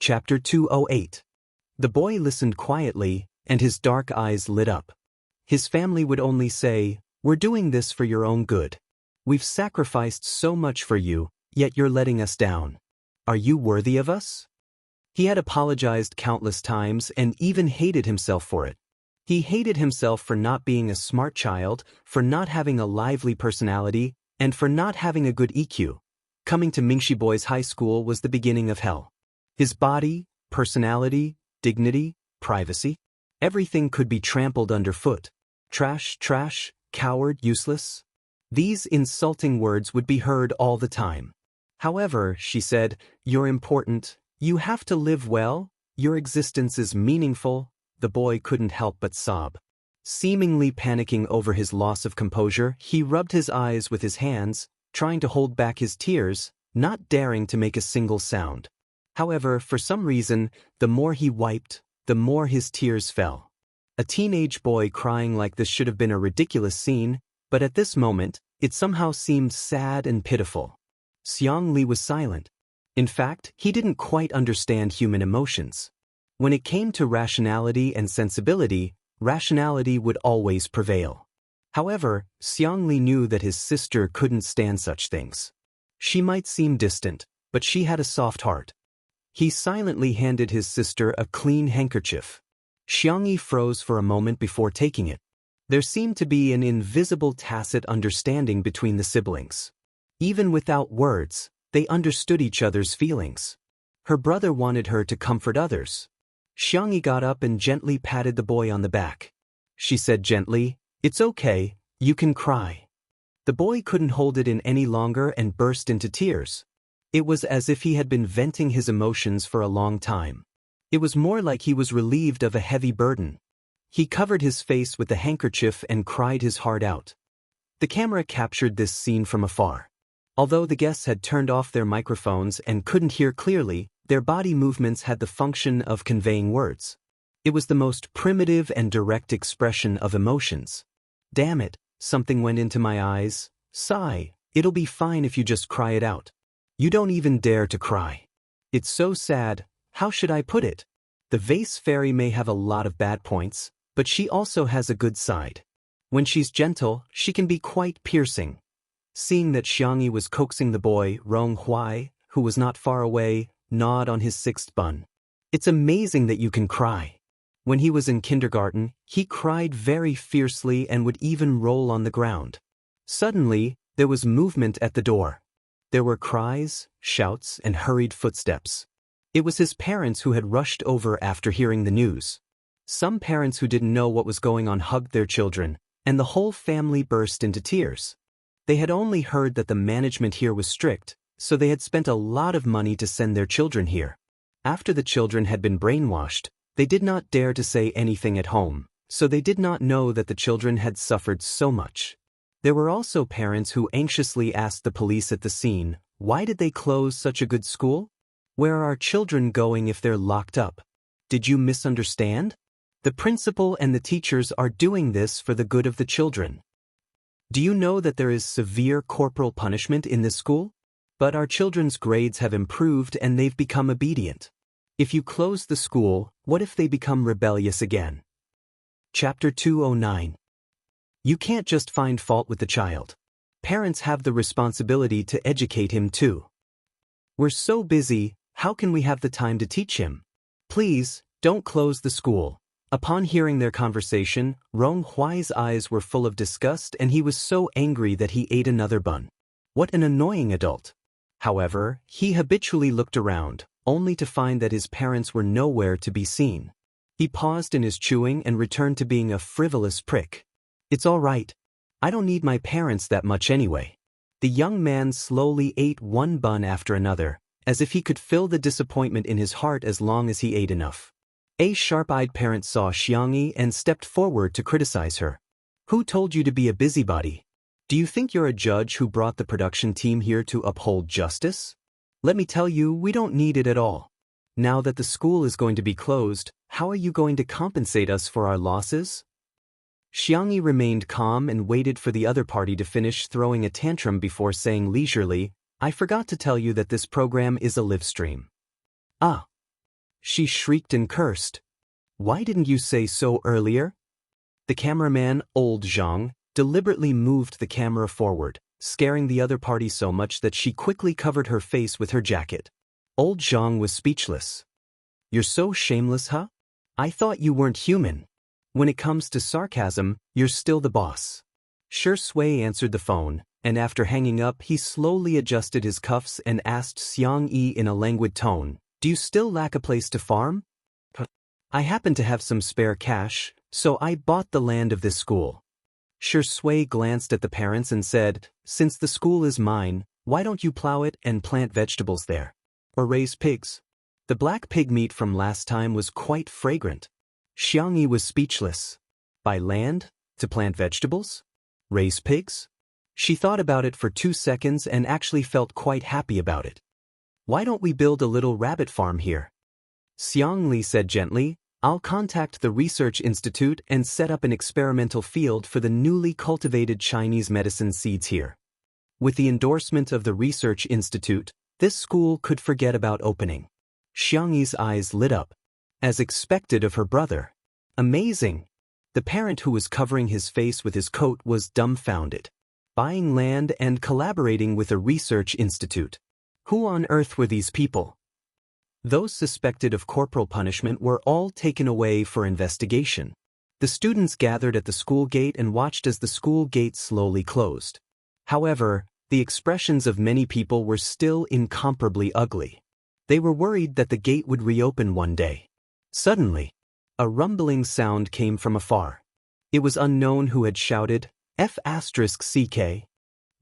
Chapter 208. The boy listened quietly, and his dark eyes lit up. His family would only say, "We're doing this for your own good. We've sacrificed so much for you, yet you're letting us down. Are you worthy of us?" He had apologized countless times and even hated himself for it. He hated himself for not being a smart child, for not having a lively personality, and for not having a good EQ. Coming to Mingxi Boys High School was the beginning of hell. His body, personality, dignity, privacy, everything could be trampled underfoot. Trash, coward, useless. These insulting words would be heard all the time. "However," she said, "you're important. You have to live well. Your existence is meaningful." The boy couldn't help but sob. Seemingly panicking over his loss of composure, he rubbed his eyes with his hands, trying to hold back his tears, not daring to make a single sound. However, for some reason, the more he wiped, the more his tears fell. A teenage boy crying like this should have been a ridiculous scene, but at this moment, it somehow seemed sad and pitiful. Xiang Li was silent. In fact, he didn't quite understand human emotions. When it came to rationality and sensibility, rationality would always prevail. However, Xiang Li knew that his sister couldn't stand such things. She might seem distant, but she had a soft heart. He silently handed his sister a clean handkerchief. Xiang Yi froze for a moment before taking it. There seemed to be an invisible tacit understanding between the siblings. Even without words, they understood each other's feelings. Her brother wanted her to comfort others. Xiang Yi got up and gently patted the boy on the back. She said gently, "It's okay, you can cry." The boy couldn't hold it in any longer and burst into tears. It was as if he had been venting his emotions for a long time. It was more like he was relieved of a heavy burden. He covered his face with the handkerchief and cried his heart out. The camera captured this scene from afar. Although the guests had turned off their microphones and couldn't hear clearly, their body movements had the function of conveying words. It was the most primitive and direct expression of emotions. "Damn it, something went into my eyes. Sigh, it'll be fine if you just cry it out. You don't even dare to cry. It's so sad, how should I put it? The vase fairy may have a lot of bad points, but she also has a good side. When she's gentle, she can be quite piercing." Seeing that Xiang Yi was coaxing the boy, Rong Huai, who was not far away, gnawed on his sixth bun. "It's amazing that you can cry. When he was in kindergarten, he cried very fiercely and would even roll on the ground." Suddenly, there was movement at the door. There were cries, shouts, and hurried footsteps. It was his parents who had rushed over after hearing the news. Some parents who didn't know what was going on hugged their children, and the whole family burst into tears. They had only heard that the management here was strict, so they had spent a lot of money to send their children here. After the children had been brainwashed, they did not dare to say anything at home, so they did not know that the children had suffered so much. There were also parents who anxiously asked the police at the scene, "Why did they close such a good school? Where are our children going if they're locked up? Did you misunderstand? The principal and the teachers are doing this for the good of the children. Do you know that there is severe corporal punishment in this school? But our children's grades have improved and they've become obedient. If you close the school, what if they become rebellious again?" Chapter 209. You can't just find fault with the child. Parents have the responsibility to educate him too. "We're so busy, how can we have the time to teach him? Please, don't close the school." Upon hearing their conversation, Rong Huai's eyes were full of disgust and he was so angry that he ate another bun. What an annoying adult. However, he habitually looked around, only to find that his parents were nowhere to be seen. He paused in his chewing and returned to being a frivolous prick. "It's all right. I don't need my parents that much anyway." The young man slowly ate one bun after another, as if he could fill the disappointment in his heart as long as he ate enough. A sharp-eyed parent saw Xiang Yi and stepped forward to criticize her. "Who told you to be a busybody? Do you think you're a judge who brought the production team here to uphold justice? Let me tell you, we don't need it at all. Now that the school is going to be closed, how are you going to compensate us for our losses?" Xiang Yi remained calm and waited for the other party to finish throwing a tantrum before saying leisurely, "I forgot to tell you that this program is a live stream." "Ah. She shrieked and cursed. Why didn't you say so earlier? The cameraman, old Zhang, deliberately moved the camera forward, scaring the other party so much that she quickly covered her face with her jacket. Old Zhang was speechless. You're so shameless, huh? I thought you weren't human. When it comes to sarcasm, you're still the boss. Shui answered the phone, and after hanging up he slowly adjusted his cuffs and asked Xiang Yi in a languid tone, Do you still lack a place to farm? I happen to have some spare cash, so I bought the land of this school. Shui glanced at the parents and said, Since the school is mine, why don't you plow it and plant vegetables there? Or raise pigs? The black pig meat from last time was quite fragrant. Xiang Yi was speechless. Buy land? To plant vegetables? Raise pigs? She thought about it for 2 seconds and actually felt quite happy about it. Why don't we build a little rabbit farm here? Xiang Li said gently, I'll contact the research institute and set up an experimental field for the newly cultivated Chinese medicine seeds here. With the endorsement of the research institute, this school could forget about opening. Xiang Yi's eyes lit up. As expected of her brother. Amazing! The parent who was covering his face with his coat was dumbfounded. Buying land and collaborating with a research institute. Who on earth were these people? Those suspected of corporal punishment were all taken away for investigation. The students gathered at the school gate and watched as the school gate slowly closed. However, the expressions of many people were still incomparably ugly. They were worried that the gate would reopen one day. Suddenly, a rumbling sound came from afar. It was unknown who had shouted, F***CK.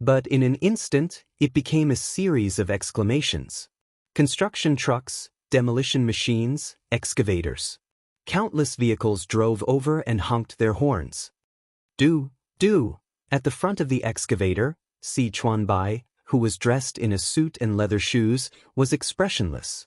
But in an instant, it became a series of exclamations. Construction trucks, demolition machines, excavators. Countless vehicles drove over and honked their horns. Do. At the front of the excavator, Si Chuanbai, who was dressed in a suit and leather shoes, was expressionless.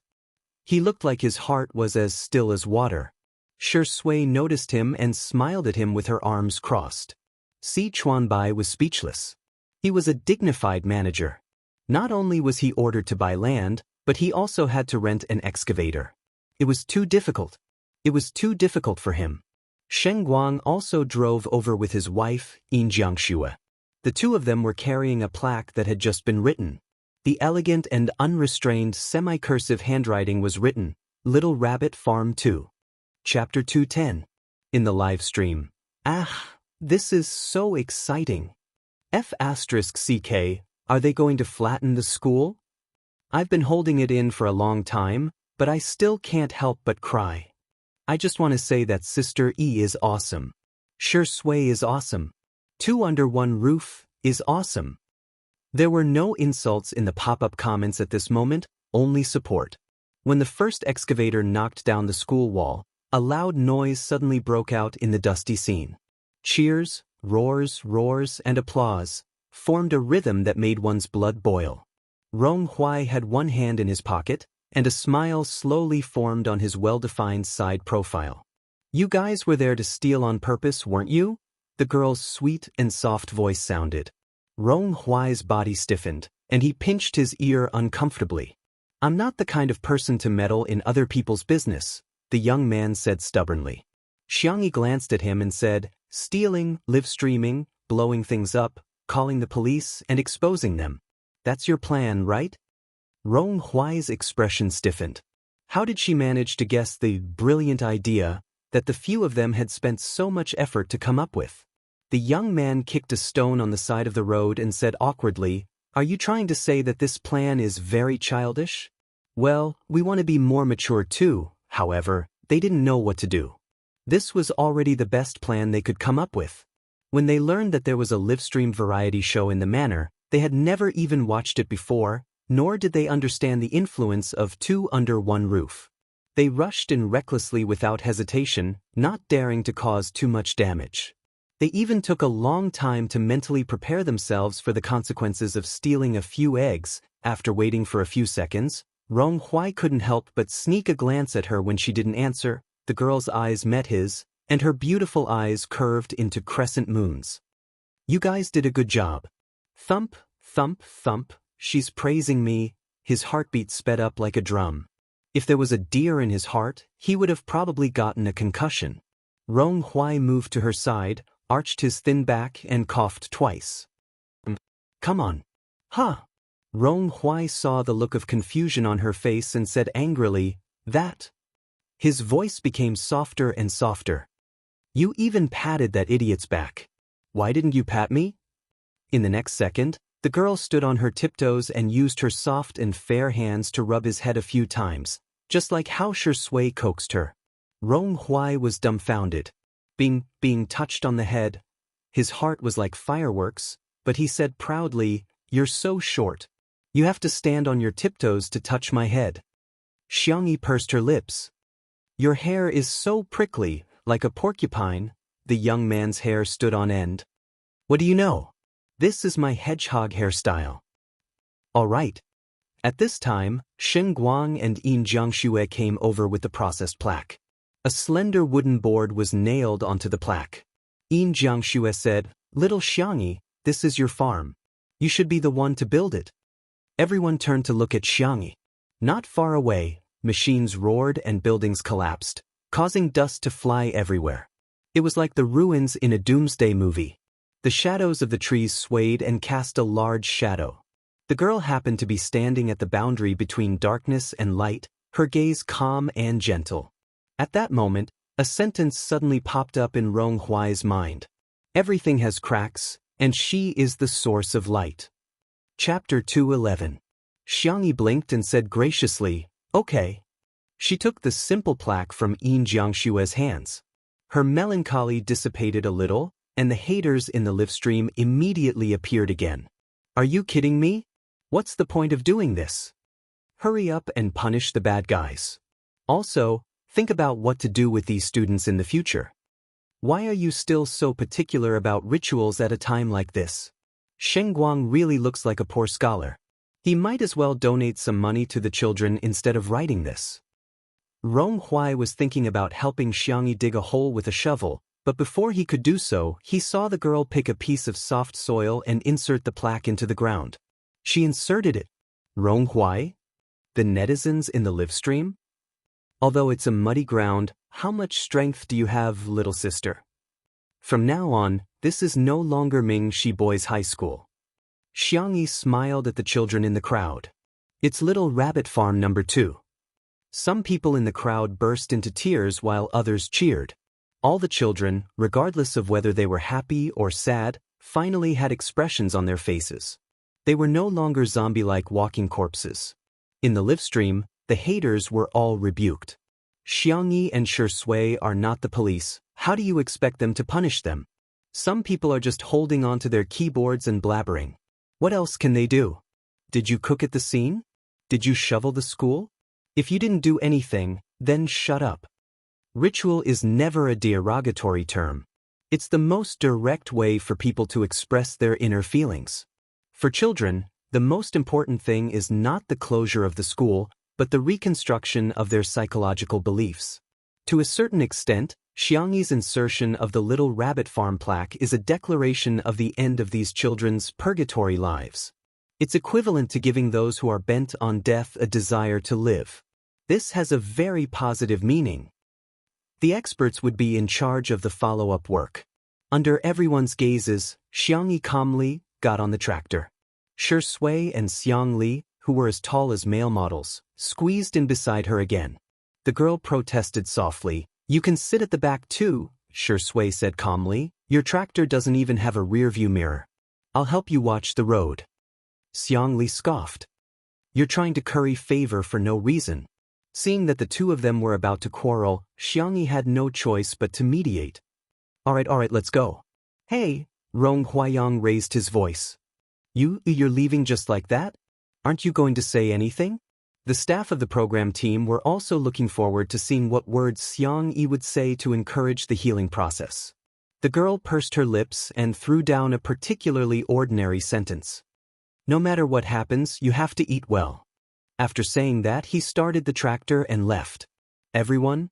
He looked like his heart was as still as water. Shui noticed him and smiled at him with her arms crossed. Si Chuanbai was speechless. He was a dignified manager. Not only was he ordered to buy land, but he also had to rent an excavator. It was too difficult. It was too difficult for him. Sheng Guang also drove over with his wife, Yin Jiangxue. The two of them were carrying a plaque that had just been written. The elegant and unrestrained semi-cursive handwriting was written, Little Rabbit Farm 2. Chapter 210. In the live stream. This is so exciting. F***CK, are they going to flatten the school? I've been holding it in for a long time, but I still can't help but cry. I just want to say that Sister E is awesome. Shui is awesome. 2 under 1 roof is awesome. There were no insults in the pop-up comments at this moment, only support. When the first excavator knocked down the school wall, a loud noise suddenly broke out in the dusty scene. Cheers, roars, and applause formed a rhythm that made one's blood boil. Rong Huai had one hand in his pocket, and a smile slowly formed on his well-defined side profile. You guys were there to steal on purpose, weren't you? The girl's sweet and soft voice sounded. Rong Huai's body stiffened, and he pinched his ear uncomfortably. I'm not the kind of person to meddle in other people's business, the young man said stubbornly. Xiang Yi glanced at him and said, stealing, live streaming, blowing things up, calling the police, and exposing them. That's your plan, right? Rong Huai's expression stiffened. How did she manage to guess the brilliant idea that the few of them had spent so much effort to come up with? The young man kicked a stone on the side of the road and said awkwardly, Are you trying to say that this plan is very childish? Well, we want to be more mature too. However, they didn't know what to do. This was already the best plan they could come up with. When they learned that there was a live-stream variety show in the manor, they had never even watched it before, nor did they understand the influence of 2 under 1 roof. They rushed in recklessly without hesitation, not daring to cause too much damage. They even took a long time to mentally prepare themselves for the consequences of stealing a few eggs. After waiting for a few seconds, Rong Huai couldn't help but sneak a glance at her when she didn't answer. The girl's eyes met his, and her beautiful eyes curved into crescent moons. You guys did a good job. Thump, thump, thump, she's praising me. His heartbeat sped up like a drum. If there was a deer in his heart, he would have probably gotten a concussion. Rong Hui moved to her side, arched his thin back and coughed twice. Come on. Huh? Rong Hui saw the look of confusion on her face and said angrily, that. His voice became softer and softer. You even patted that idiot's back. Why didn't you pat me? In the next second, the girl stood on her tiptoes and used her soft and fair hands to rub his head a few times, just like how Shui coaxed her. Rong Hui was dumbfounded. Being touched on the head. His heart was like fireworks, but he said proudly, "You're so short. You have to stand on your tiptoes to touch my head." Xiangyi pursed her lips. Your hair is so prickly, like a porcupine. The young man's hair stood on end. What do you know? This is my hedgehog hairstyle. All right. At this time, Shen Guang and Yin Jiangxue came over with the processed plaque. A slender wooden board was nailed onto the plaque. Yin Jiangxue said, "Little Xiangyi, this is your farm. You should be the one to build it." Everyone turned to look at Xiangyi. Not far away, machines roared and buildings collapsed, causing dust to fly everywhere. It was like the ruins in a doomsday movie. The shadows of the trees swayed and cast a large shadow. The girl happened to be standing at the boundary between darkness and light, her gaze calm and gentle. At that moment, a sentence suddenly popped up in Rong Hui's mind. Everything has cracks, and she is the source of light. Chapter 211. Xiangyi blinked and said graciously, "Okay." She took the simple plaque from Yin Jiangshue's hands. Her melancholy dissipated a little, and the haters in the live stream immediately appeared again. Are you kidding me? What's the point of doing this? Hurry up and punish the bad guys. Also, think about what to do with these students in the future. Why are you still so particular about rituals at a time like this? Shen Guang really looks like a poor scholar. He might as well donate some money to the children instead of writing this. Rong Hui was thinking about helping Xiangyi dig a hole with a shovel, but before he could do so, he saw the girl pick a piece of soft soil and insert the plaque into the ground. She inserted it. Rong Hui? The netizens in the live stream? Although it's a muddy ground, how much strength do you have, little sister? From now on, this is no longer Mingxi Boys High School. Xiangyi smiled at the children in the crowd. It's Little Rabbit Farm number 2. Some people in the crowd burst into tears while others cheered. All the children, regardless of whether they were happy or sad, finally had expressions on their faces. They were no longer zombie-like walking corpses. In the live stream, the haters were all rebuked. Xiangyi and Shui are not the police. How do you expect them to punish them? Some people are just holding on to their keyboards and blabbering. What else can they do? Did you cook at the scene? Did you shovel the school? If you didn't do anything, then shut up. Ritual is never a derogatory term. It's the most direct way for people to express their inner feelings. For children, the most important thing is not the closure of the school, but the reconstruction of their psychological beliefs. To a certain extent, Xiangyi's insertion of the Little Rabbit Farm plaque is a declaration of the end of these children's purgatory lives. It's equivalent to giving those who are bent on death a desire to live. This has a very positive meaning. The experts would be in charge of the follow-up work. Under everyone's gazes, Xiangyi calmly got on the tractor. Shui and Xiang Li, who were as tall as male models, squeezed in beside her again. The girl protested softly. You can sit at the back too, Shui said calmly. Your tractor doesn't even have a rear-view mirror. I'll help you watch the road. Xiang Li scoffed. You're trying to curry favor for no reason. Seeing that the two of them were about to quarrel, Xiangyi had no choice but to mediate. All right, let's go. Hey, Rong Huayang raised his voice. You're leaving just like that? Aren't you going to say anything? The staff of the program team were also looking forward to seeing what words Xiangyi would say to encourage the healing process. The girl pursed her lips and threw down a particularly ordinary sentence. No matter what happens, you have to eat well. After saying that, he started the tractor and left. Everyone?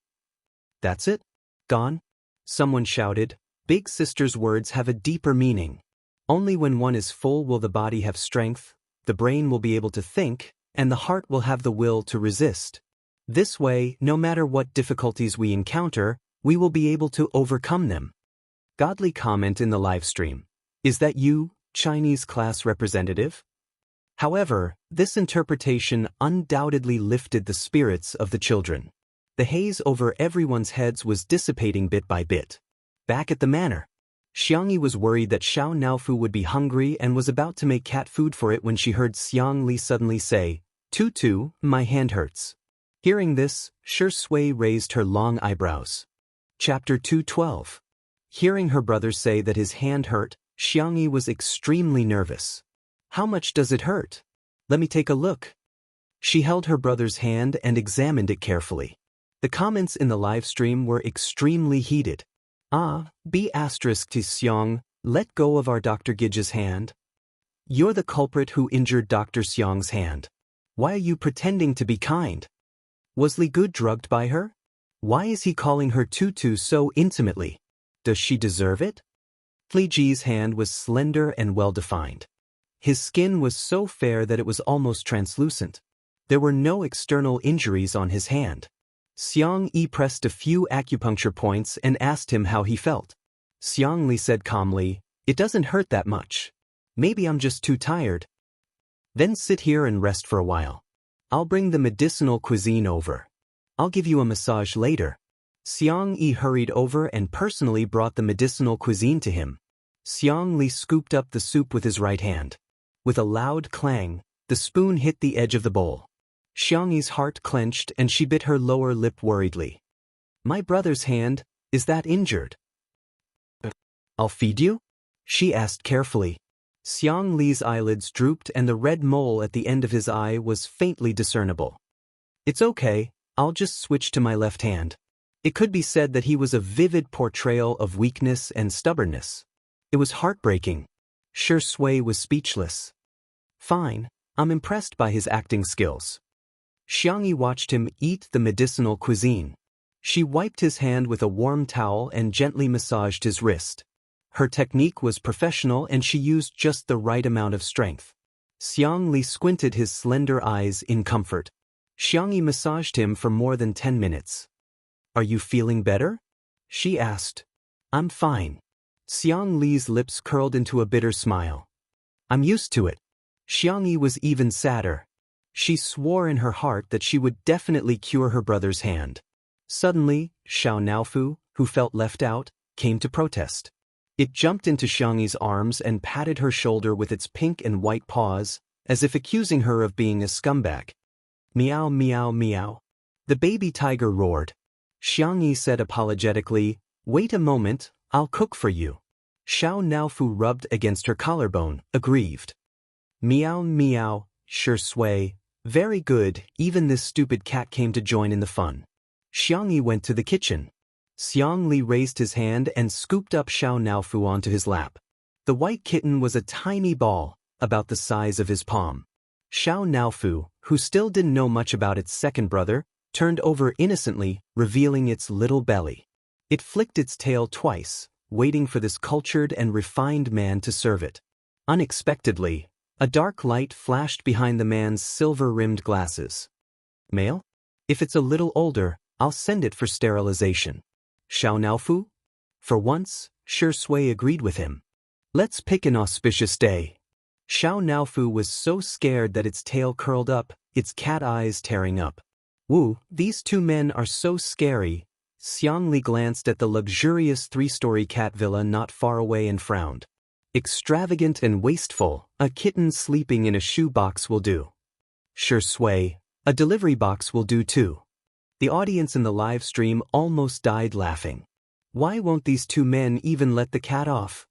That's it? Gone? Someone shouted. Big sister's words have a deeper meaning. Only when one is full will the body have strength, the brain will be able to think, and the heart will have the will to resist. This way, no matter what difficulties we encounter, we will be able to overcome them. Godly comment in the live stream. Is that you, Chinese class representative? However, this interpretation undoubtedly lifted the spirits of the children. The haze over everyone's heads was dissipating bit by bit. Back at the manor, Xiangyi was worried that Xiao Naofu would be hungry and was about to make cat food for it when she heard Xiang Li suddenly say, "Tutu, my hand hurts." Hearing this, Shi Sui raised her long eyebrows. Chapter 212. Hearing her brother say that his hand hurt, Xiangyi was extremely nervous. How much does it hurt? Let me take a look. She held her brother's hand and examined it carefully. The comments in the live stream were extremely heated. B** to Xiang, let go of our Dr. Gij's hand. You're the culprit who injured Dr. Xiang's hand. Why are you pretending to be kind? Was Li Good drugged by her? Why is he calling her Tutu so intimately? Does she deserve it? Li Ji's hand was slender and well-defined. His skin was so fair that it was almost translucent. There were no external injuries on his hand. Xiang Yi pressed a few acupuncture points and asked him how he felt. Xiang Li said calmly, "It doesn't hurt that much. Maybe I'm just too tired. Then sit here and rest for a while. I'll bring the medicinal cuisine over. I'll give you a massage later." Xiang Yi hurried over and personally brought the medicinal cuisine to him. Xiang Li scooped up the soup with his right hand. With a loud clang, the spoon hit the edge of the bowl. Xiang Yi's heart clenched and she bit her lower lip worriedly. "My brother's hand, is that injured?" "I'll feed you?" she asked carefully. Xiang Li's eyelids drooped and the red mole at the end of his eye was faintly discernible. "It's okay, I'll just switch to my left hand." It could be said that he was a vivid portrayal of weakness and stubbornness. It was heartbreaking. Shi Sui was speechless. "Fine, I'm impressed by his acting skills." Xiangyi watched him eat the medicinal cuisine. She wiped his hand with a warm towel and gently massaged his wrist. Her technique was professional and she used just the right amount of strength. Xiang Li squinted his slender eyes in comfort. Xiangyi massaged him for more than 10 minutes. "Are you feeling better?" she asked. "I'm fine." Xiang Li's lips curled into a bitter smile. "I'm used to it." Xiangyi was even sadder. She swore in her heart that she would definitely cure her brother's hand. Suddenly, Xiao Naofu, who felt left out, came to protest. It jumped into Xiangyi's arms and patted her shoulder with its pink and white paws, as if accusing her of being a scumbag. "Meow meow meow." The baby tiger roared. Xiangyi said apologetically, "Wait a moment, I'll cook for you." Xiao Naofu rubbed against her collarbone, aggrieved. "Meow meow, Shi Sui. Very good, even this stupid cat came to join in the fun." Xiangyi went to the kitchen. Xiang Li raised his hand and scooped up Xiao Naofu onto his lap. The white kitten was a tiny ball, about the size of his palm. Xiao Naofu, who still didn't know much about its second brother, turned over innocently, revealing its little belly. It flicked its tail twice, waiting for this cultured and refined man to serve it. Unexpectedly, a dark light flashed behind the man's silver-rimmed glasses. "Male? If it's a little older, I'll send it for sterilization." "Xiao Naofu?" For once, Shi Sui agreed with him. "Let's pick an auspicious day." Xiao Naofu was so scared that its tail curled up, its cat eyes tearing up. "Woo, these two men are so scary." Xiang Li glanced at the luxurious 3-story cat villa not far away and frowned. "Extravagant and wasteful, a kitten sleeping in a shoe box will do." Shi Sui, "A delivery box will do too." The audience in the live stream almost died laughing. Why won't these two men even let the cat off?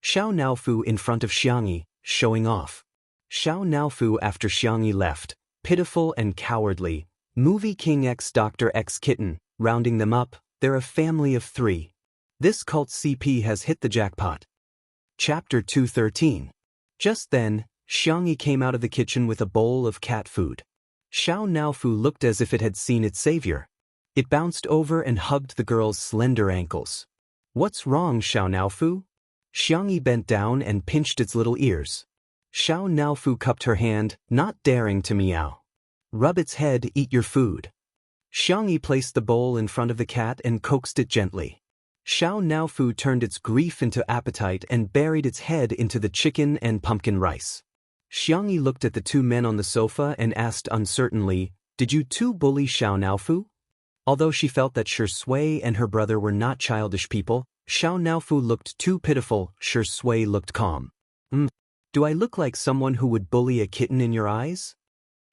Xiao Naofu in front of Xiangyi, showing off. Xiao Naofu after Xiangyi left, pitiful and cowardly. Movie King X Dr. X Kitten, rounding them up, they're a family of 3. This cult CP has hit the jackpot. Chapter 213. Just then, Xiangyi came out of the kitchen with a bowl of cat food. Xiao Naofu looked as if it had seen its savior. It bounced over and hugged the girl's slender ankles. "What's wrong, Xiao Naofu?" Xiangyi bent down and pinched its little ears. Xiao Naofu cupped her hand, not daring to meow. "Rub its head, eat your food." Xiangyi placed the bowl in front of the cat and coaxed it gently. Xiao Naofu turned its grief into appetite and buried its head into the chicken and pumpkin rice. Xiangyi looked at the two men on the sofa and asked uncertainly, "Did you two bully Xiao Naofu?" Although she felt that Shui and her brother were not childish people, Xiao Naofu looked too pitiful. Shui looked calm. Do I look like someone who would bully a kitten in your eyes?"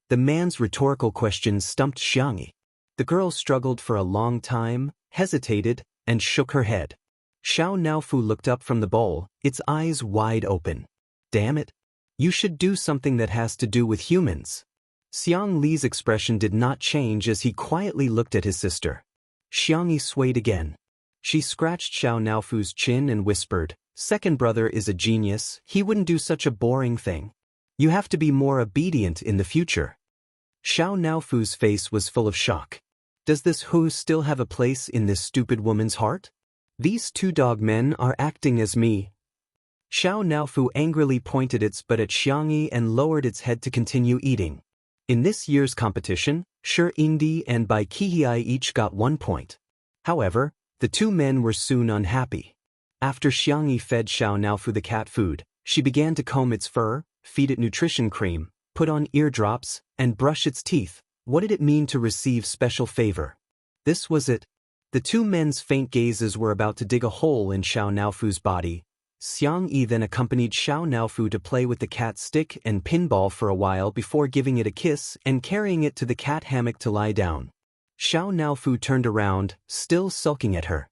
The man's rhetorical question stumped Xiangyi. The girl struggled for a long time, hesitated, and shook her head. Xiao Naofu looked up from the bowl, its eyes wide open. "Damn it. You should do something that has to do with humans." Xiang Li's expression did not change as he quietly looked at his sister. Xiangyi swayed again. She scratched Xiao Naofu's chin and whispered, "Second brother is a genius, he wouldn't do such a boring thing. You have to be more obedient in the future." Xiao Naofu's face was full of shock. Does this Hu still have a place in this stupid woman's heart? These two dog men are acting as me. Xiao Naofu angrily pointed its butt at Xiangyi and lowered its head to continue eating. In this year's competition, Shi Yingdi and Bai Qihai each got 1 point. However, the two men were soon unhappy. After Xiangyi fed Xiao Naofu the cat food, she began to comb its fur, feed it nutrition cream, put on eardrops, and brush its teeth. What did it mean to receive special favor? This was it. The two men's faint gazes were about to dig a hole in Xiao Naofu's body. Xiangyi then accompanied Xiao Naofu to play with the cat stick and pinball for a while before giving it a kiss and carrying it to the cat hammock to lie down. Xiao Naofu turned around, still sulking at her.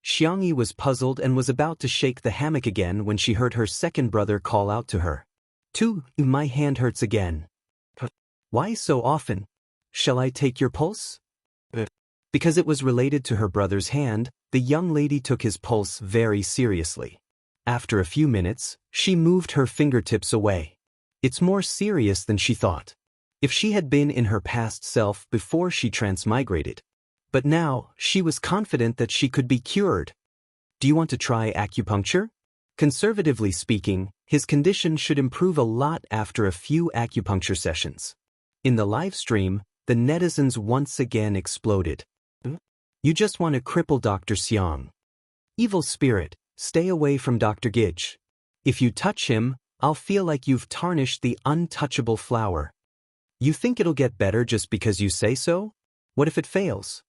Xiangyi was puzzled and was about to shake the hammock again when she heard her second brother call out to her. My hand hurts again." "Why so often? Shall I take your pulse?" Because it was related to her brother's hand, the young lady took his pulse very seriously. After a few minutes, she moved her fingertips away. It's more serious than she thought. If she had been in her past self before she transmigrated. But now, she was confident that she could be cured. "Do you want to try acupuncture?" Conservatively speaking, his condition should improve a lot after a few acupuncture sessions. In the live stream, the netizens once again exploded. "You just want to cripple Dr. Xiang. Evil spirit, stay away from Dr. Gij. If you touch him, I'll feel like you've tarnished the untouchable flower. You think it'll get better just because you say so? What if it fails?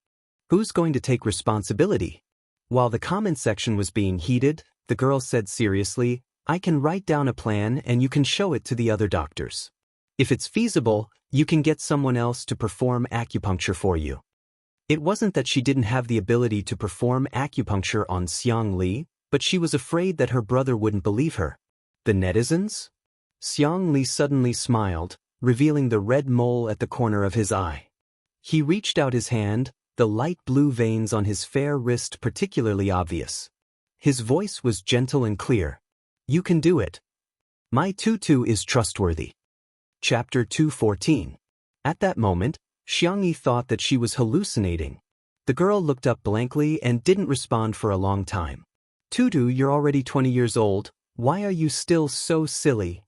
Who's going to take responsibility?" While the comment section was being heated, the girl said seriously, "I can write down a plan and you can show it to the other doctors. If it's feasible, you can get someone else to perform acupuncture for you." It wasn't that she didn't have the ability to perform acupuncture on Xiang Li, but she was afraid that her brother wouldn't believe her. The netizens? Xiang Li suddenly smiled, revealing the red mole at the corner of his eye. He reached out his hand, the light blue veins on his fair wrist particularly obvious. His voice was gentle and clear. "You can do it. My tutu is trustworthy." Chapter 214. At that moment, Xiangyi thought that she was hallucinating. The girl looked up blankly and didn't respond for a long time. "Tutu, you're already 20 years old, why are you still so silly?"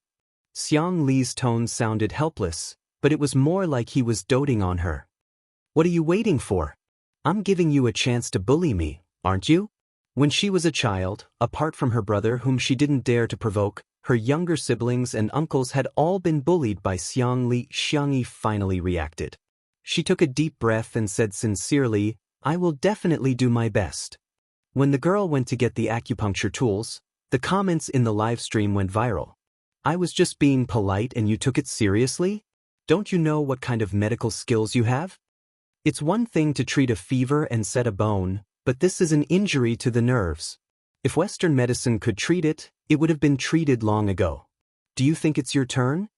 Xiang Li's tone sounded helpless, but it was more like he was doting on her. "What are you waiting for? I'm giving you a chance to bully me, aren't you?" When she was a child, apart from her brother whom she didn't dare to provoke, her younger siblings and uncles had all been bullied by Xiang Li. Xiangyi finally reacted. She took a deep breath and said sincerely, "I will definitely do my best." When the girl went to get the acupuncture tools, the comments in the live stream went viral. "I was just being polite and you took it seriously? Don't you know what kind of medical skills you have? It's one thing to treat a fever and set a bone, but this is an injury to the nerves. If Western medicine could treat it, it would have been treated long ago. Do you think it's your turn?"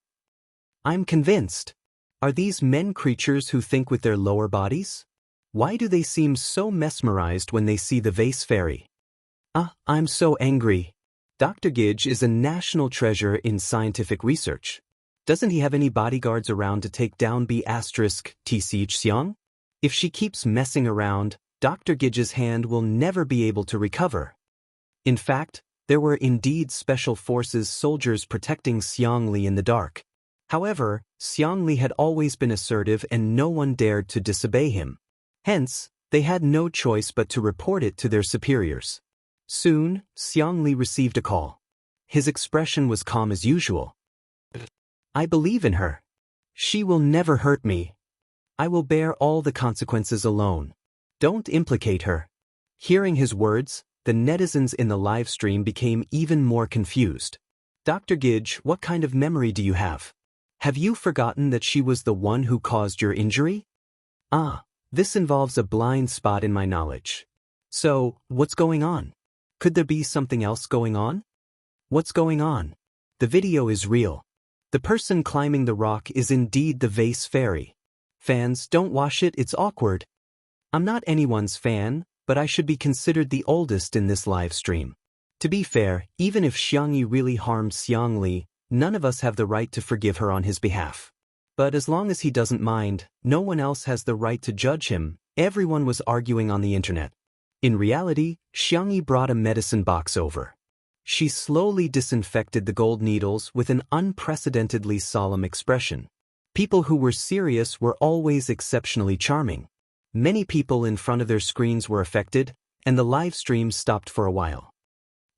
"I'm convinced. Are these men creatures who think with their lower bodies? Why do they seem so mesmerized when they see the vase fairy? I'm so angry. Dr. Gij is a national treasure in scientific research. Doesn't he have any bodyguards around to take down B***T Xiang? If she keeps messing around, Dr. Gij's hand will never be able to recover." In fact, there were indeed special forces soldiers protecting Xiang Li in the dark. However, Xiang Li had always been assertive and no one dared to disobey him. Hence, they had no choice but to report it to their superiors. Soon, Xiangli received a call. His expression was calm as usual. I believe in her. She will never hurt me. I will bear all the consequences alone. Don't implicate her. Hearing his words, the netizens in the live stream became even more confused. Dr. Gidge, what kind of memory do you have? Have you forgotten that she was the one who caused your injury? This involves a blind spot in my knowledge. So, what's going on? Could there be something else going on? What's going on? The video is real. The person climbing the rock is indeed the vase fairy. Fans, don't watch it, it's awkward. I'm not anyone's fan, but I should be considered the oldest in this live stream. To be fair, even if Xiangyi really harmed Xiangli, none of us have the right to forgive her on his behalf. But as long as he doesn't mind, no one else has the right to judge him. Everyone was arguing on the internet. In reality, Xiangyi brought a medicine box over. She slowly disinfected the gold needles with an unprecedentedly solemn expression. People who were serious were always exceptionally charming. Many people in front of their screens were affected, and the live stream stopped for a while.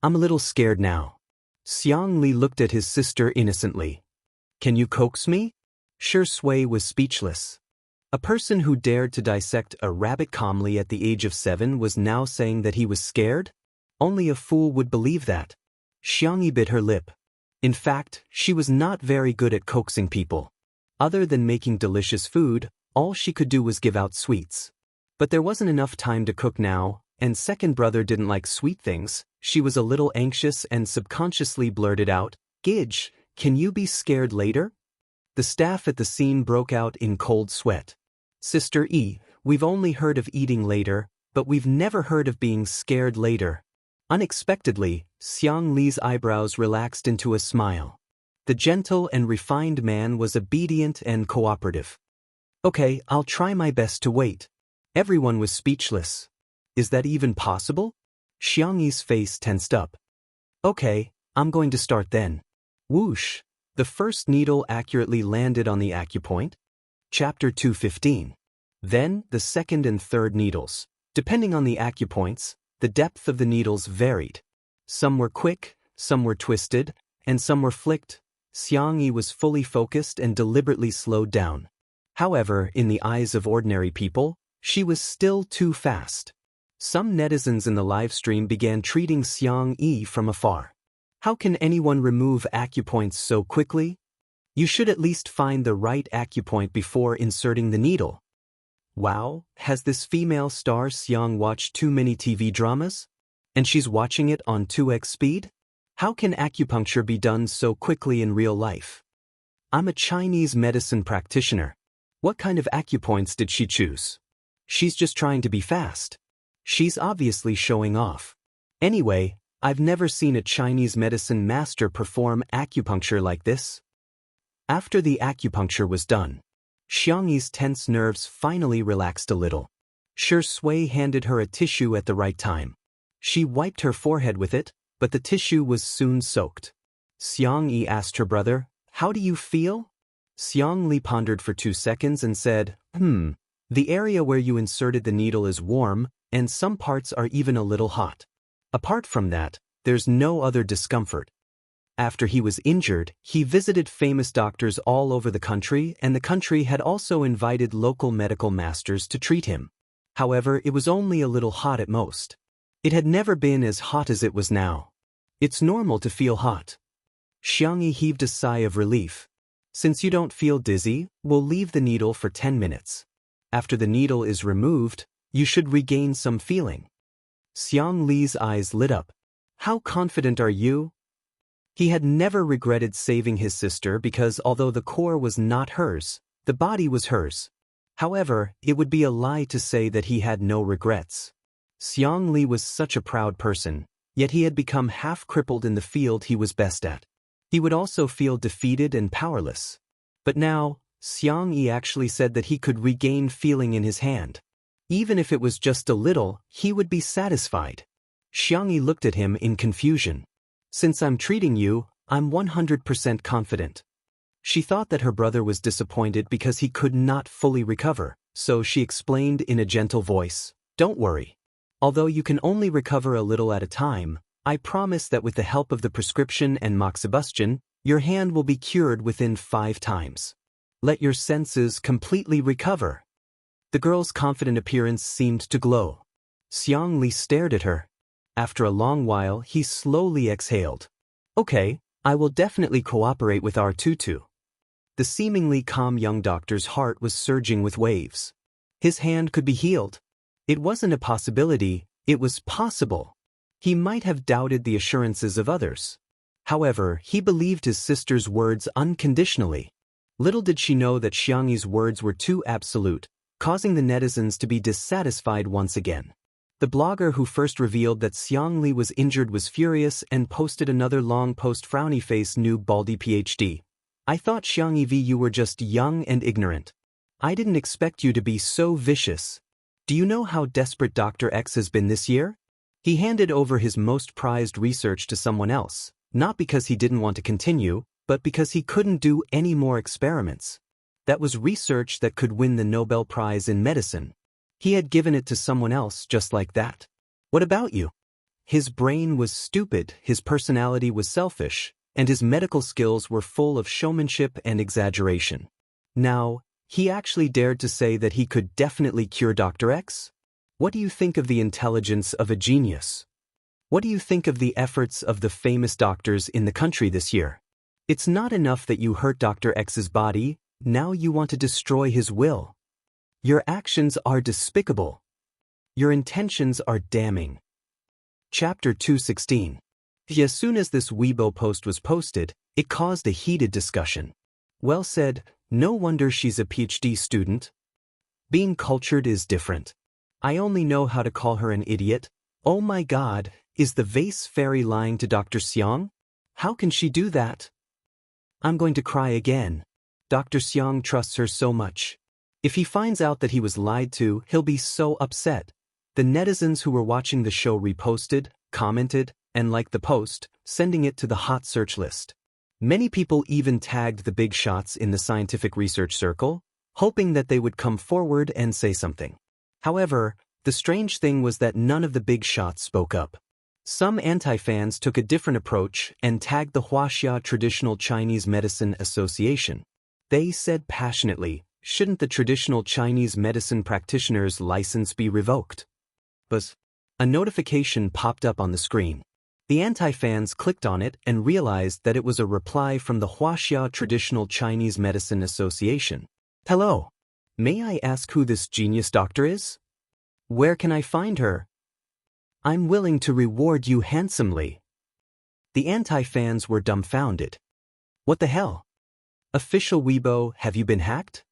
I'm a little scared now. Xiangli looked at his sister innocently. Can you coax me? Shui was speechless. A person who dared to dissect a rabbit calmly at the age of 7 was now saying that he was scared? Only a fool would believe that. Xiangyi bit her lip. In fact, she was not very good at coaxing people. Other than making delicious food, all she could do was give out sweets. But there wasn't enough time to cook now, and second brother didn't like sweet things. She was a little anxious and subconsciously blurted out, Gidge, can you be scared later? The staff at the scene broke out in cold sweat. Sister E, we've only heard of eating later, but we've never heard of being scared later. Unexpectedly, Xiang Li's eyebrows relaxed into a smile. The gentle and refined man was obedient and cooperative. Okay, I'll try my best to wait. Everyone was speechless. Is that even possible? Xiangyi's face tensed up. Okay, I'm going to start then. Whoosh! The first needle accurately landed on the acupoint. Chapter 2:15. Then, the second and third needles. Depending on the acupoints, the depth of the needles varied. Some were quick, some were twisted, and some were flicked. Xiangyi was fully focused and deliberately slowed down. However, in the eyes of ordinary people, she was still too fast. Some netizens in the live stream began treating Xiangyi from afar. How can anyone remove acupoints so quickly? You should at least find the right acupoint before inserting the needle. Wow, has this female star Xiang watched too many TV dramas? And she's watching it on 2x speed? How can acupuncture be done so quickly in real life? I'm a Chinese medicine practitioner. What kind of acupoints did she choose? She's just trying to be fast. She's obviously showing off. Anyway, I've never seen a Chinese medicine master perform acupuncture like this. After the acupuncture was done, Xiangyi's tense nerves finally relaxed a little. Shui handed her a tissue at the right time. She wiped her forehead with it, but the tissue was soon soaked. Xiangyi asked her brother, "How do you feel?" Xiangli pondered for 2 seconds and said, The area where you inserted the needle is warm, and some parts are even a little hot. Apart from that, there's no other discomfort. After he was injured, he visited famous doctors all over the country, and the country had also invited local medical masters to treat him. However, it was only a little hot at most. It had never been as hot as it was now. It's normal to feel hot. Xiangyi heaved a sigh of relief. Since you don't feel dizzy, we'll leave the needle for 10 minutes. After the needle is removed, you should regain some feeling. Xiang Li's eyes lit up. How confident are you? He had never regretted saving his sister because although the core was not hers, the body was hers. However, it would be a lie to say that he had no regrets. Xiang Li was such a proud person, yet he had become half-crippled in the field he was best at. He would also feel defeated and powerless. But now, Xiang Yi actually said that he could regain feeling in his hand. Even if it was just a little, he would be satisfied. Xiang Yi looked at him in confusion. Since I'm treating you, I'm 100% confident. She thought that her brother was disappointed because he could not fully recover, so she explained in a gentle voice, "Don't worry. Although you can only recover a little at a time, I promise that with the help of the prescription and moxibustion, your hand will be cured within 5 times. Let your senses completely recover." The girl's confident appearance seemed to glow. Xiang Li stared at her. After a long while, he slowly exhaled. "Okay, I will definitely cooperate with our tutu." The seemingly calm young doctor's heart was surging with waves. His hand could be healed. It wasn't a possibility, it was possible. He might have doubted the assurances of others. However, he believed his sister's words unconditionally. Little did she know that Xiangyi's words were too absolute, causing the netizens to be dissatisfied once again. The blogger who first revealed that Xiang Li was injured was furious and posted another long post. Frowny face noob baldy PhD. "I thought Xiangyi V you were just young and ignorant. I didn't expect you to be so vicious. Do you know how desperate Dr. X has been this year? He handed over his most prized research to someone else, not because he didn't want to continue, but because he couldn't do any more experiments. That was research that could win the Nobel Prize in medicine. He had given it to someone else just like that. What about you?" His brain was stupid, his personality was selfish, and his medical skills were full of showmanship and exaggeration. Now, he actually dared to say that he could definitely cure Dr. X? What do you think of the intelligence of a genius? What do you think of the efforts of the famous doctors in the country this year? It's not enough that you hurt Dr. X's body, now you want to destroy his will. Your actions are despicable. Your intentions are damning. Chapter 216. As soon as this Weibo post was posted, it caused a heated discussion. Well said, no wonder she's a PhD student. Being cultured is different. I only know how to call her an idiot. Oh my god, is the vase fairy lying to Dr. Xiang? How can she do that? I'm going to cry again. Dr. Xiang trusts her so much. If he finds out that he was lied to, he'll be so upset. The netizens who were watching the show reposted, commented, and liked the post, sending it to the hot search list. Many people even tagged the big shots in the scientific research circle, hoping that they would come forward and say something. However, the strange thing was that none of the big shots spoke up. Some anti-fans took a different approach and tagged the Huaxia Traditional Chinese Medicine Association. They said passionately, shouldn't the traditional Chinese medicine practitioners' license be revoked? But a notification popped up on the screen. The anti-fans clicked on it and realized that it was a reply from the Huaxia Traditional Chinese Medicine Association. Hello. May I ask who this genius doctor is? Where can I find her? I'm willing to reward you handsomely. The anti-fans were dumbfounded. What the hell? Official Weibo, have you been hacked?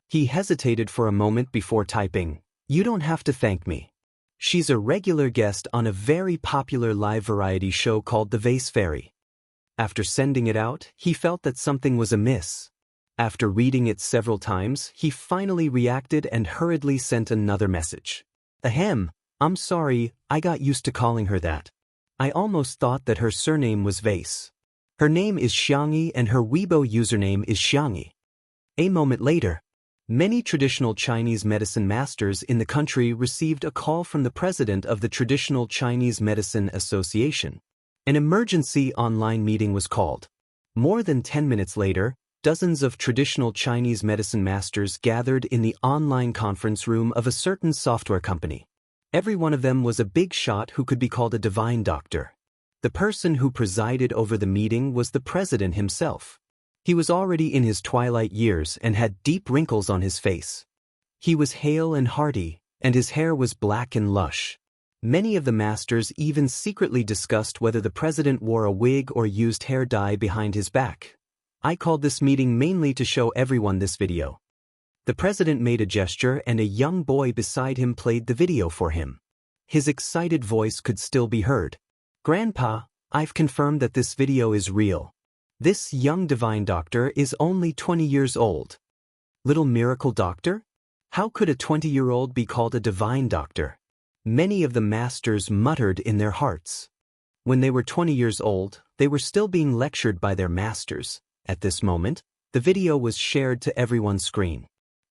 He hesitated for a moment before typing, "You don't have to thank me. She's a regular guest on a very popular live variety show called The Vase Fairy." After sending it out, he felt that something was amiss. After reading it several times, he finally reacted and hurriedly sent another message. Ahem, I'm sorry, I got used to calling her that. I almost thought that her surname was Vase. Her name is Xiangyi and her Weibo username is Xiangyi. A moment later, many traditional Chinese medicine masters in the country received a call from the president of the Traditional Chinese Medicine Association. An emergency online meeting was called. More than 10 minutes later, dozens of traditional Chinese medicine masters gathered in the online conference room of a certain software company. Every one of them was a big shot who could be called a divine doctor. The person who presided over the meeting was the president himself. He was already in his twilight years and had deep wrinkles on his face. He was hale and hearty, and his hair was black and lush. Many of the masters even secretly discussed whether the president wore a wig or used hair dye behind his back. I called this meeting mainly to show everyone this video. The president made a gesture and a young boy beside him played the video for him. His excited voice could still be heard. Grandpa, I've confirmed that this video is real. This young divine doctor is only 20 years old. Little miracle doctor? How could a 20-year-old be called a divine doctor? Many of the masters muttered in their hearts. When they were 20 years old, they were still being lectured by their masters. At this moment, the video was shared to everyone's screen.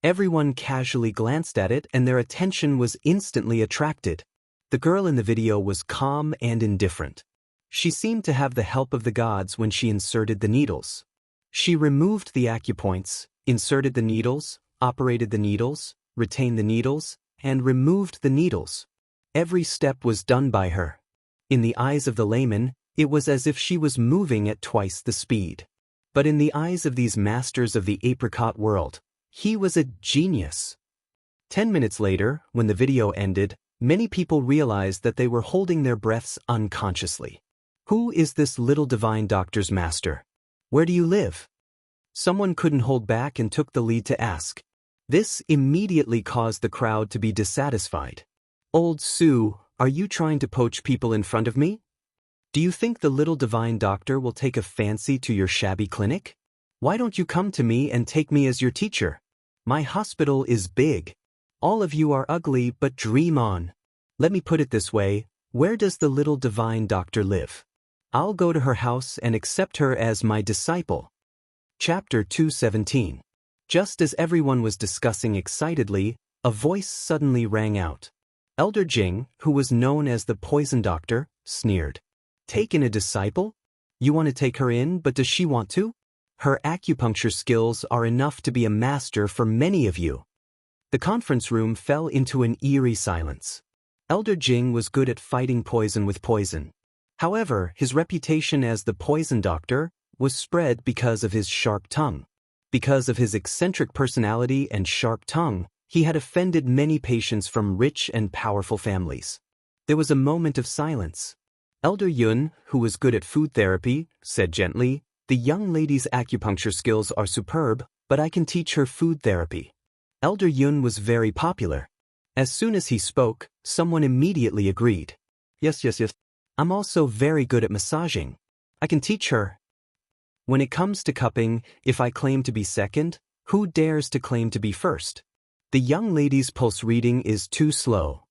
Everyone casually glanced at it and their attention was instantly attracted. The girl in the video was calm and indifferent. She seemed to have the help of the gods when she inserted the needles. She removed the acupoints, inserted the needles, operated the needles, retained the needles, and removed the needles. Every step was done by her. In the eyes of the layman, it was as if she was moving at twice the speed. But in the eyes of these masters of the apricot world, he was a genius. 10 minutes later, when the video ended, many people realized that they were holding their breaths unconsciously. Who is this little divine doctor's master? Where do you live? Someone couldn't hold back and took the lead to ask. This immediately caused the crowd to be dissatisfied. Old Sue, are you trying to poach people in front of me? Do you think the little divine doctor will take a fancy to your shabby clinic? Why don't you come to me and take me as your teacher? My hospital is big. All of you are ugly, but dream on. Let me put it this way, where does the little divine doctor live? I'll go to her house and accept her as my disciple. Chapter 217. Just as everyone was discussing excitedly, a voice suddenly rang out. Elder Jing, who was known as the poison doctor, sneered. Take in a disciple? You want to take her in, but does she want to? Her acupuncture skills are enough to be a master for many of you. The conference room fell into an eerie silence. Elder Jing was good at fighting poison with poison. However, his reputation as the poison doctor was spread because of his sharp tongue. Because of his eccentric personality and sharp tongue, he had offended many patients from rich and powerful families. There was a moment of silence. Elder Yun, who was good at food therapy, said gently, "The young lady's acupuncture skills are superb, but I can teach her food therapy." Elder Yun was very popular. As soon as he spoke, someone immediately agreed. Yes. I'm also very good at massaging. I can teach her. When it comes to cupping, if I claim to be second, who dares to claim to be first? The young lady's pulse reading is too slow.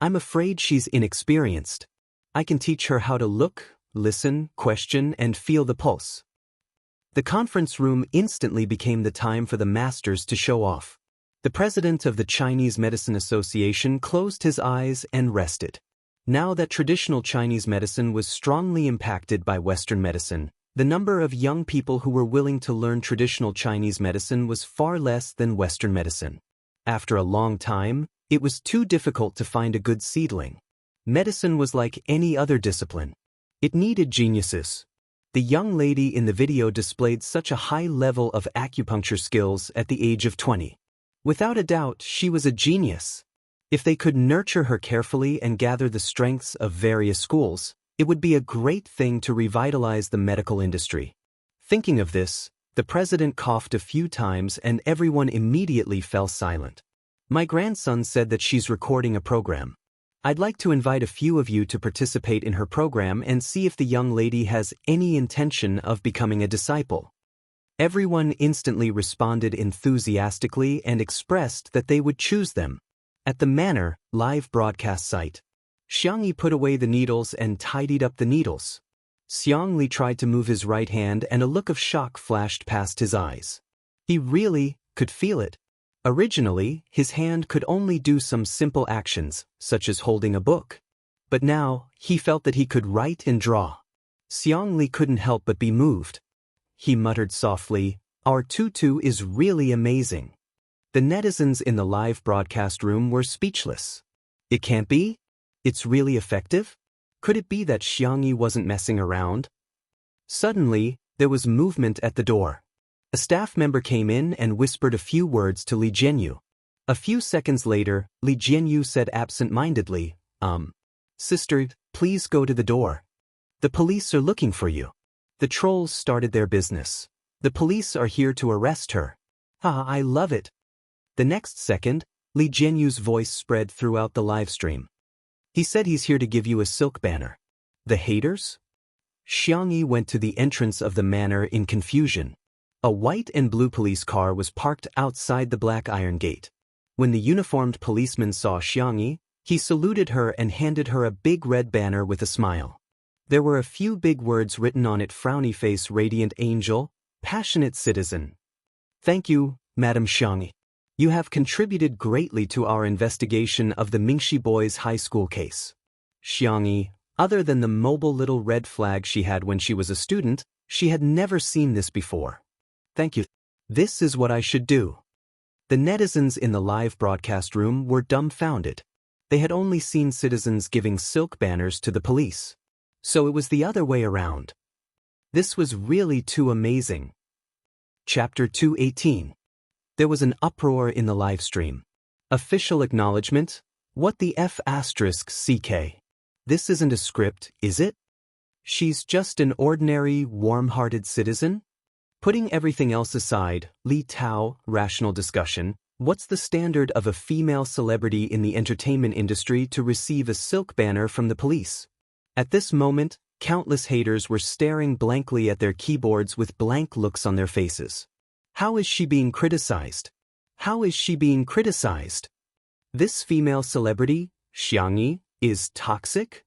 I'm afraid she's inexperienced. I can teach her how to look, listen, question, and feel the pulse. The conference room instantly became the time for the masters to show off. The president of the Chinese Medicine Association closed his eyes and rested. Now that traditional Chinese medicine was strongly impacted by Western medicine, the number of young people who were willing to learn traditional Chinese medicine was far less than Western medicine. After a long time, it was too difficult to find a good seedling. Medicine was like any other discipline. It needed geniuses. The young lady in the video displayed such a high level of acupuncture skills at the age of 20. Without a doubt, she was a genius. If they could nurture her carefully and gather the strengths of various schools, it would be a great thing to revitalize the medical industry. Thinking of this, the president coughed a few times and everyone immediately fell silent. My grandson said that she's recording a program. I'd like to invite a few of you to participate in her program and see if the young lady has any intention of becoming a disciple. Everyone instantly responded enthusiastically and expressed that they would choose them. At the Manor live broadcast site, Xiangyi put away the needles and tidied up the needles. Xiangli tried to move his right hand and a look of shock flashed past his eyes. He really could feel it. Originally, his hand could only do some simple actions, such as holding a book. But now, he felt that he could write and draw. Xiangli couldn't help but be moved. He muttered softly, "Our tutu is really amazing." The netizens in the live broadcast room were speechless. It can't be? It's really effective? Could it be that Xiangyi wasn't messing around? Suddenly, there was movement at the door. A staff member came in and whispered a few words to Li Jianyu. A few seconds later, Li Jianyu said absent-mindedly, "Sister, please go to the door. The police are looking for you." The trolls started their business. "The police are here to arrest her." "Ah, I love it." The next second, Li Jianyu's voice spread throughout the live stream. "He said he's here to give you a silk banner." The haters? Xiangyi went to the entrance of the manor in confusion. A white and blue police car was parked outside the black iron gate. When the uniformed policeman saw Xiangyi, he saluted her and handed her a big red banner with a smile. There were a few big words written on it: frowny face, radiant angel, passionate citizen. "Thank you, Madam Xiangyi. You have contributed greatly to our investigation of the Mingxi boys' high school case. Xiangyi, other than the mobile little red flag she had when she was a student, she had never seen this before. Thank you. This is what I should do. The netizens in the live broadcast room were dumbfounded. They had only seen citizens giving silk banners to the police. So it was the other way around. This was really too amazing. Chapter 218. There was an uproar in the live stream. Official acknowledgement? What the F***CK? This isn't a script, is it? She's just an ordinary, warm-hearted citizen? Putting everything else aside, Li Tao, rational discussion, what's the standard of a female celebrity in the entertainment industry to receive a silk banner from the police? At this moment, countless haters were staring blankly at their keyboards with blank looks on their faces. How is she being criticized? How is she being criticized? This female celebrity, Xiangyi, is toxic?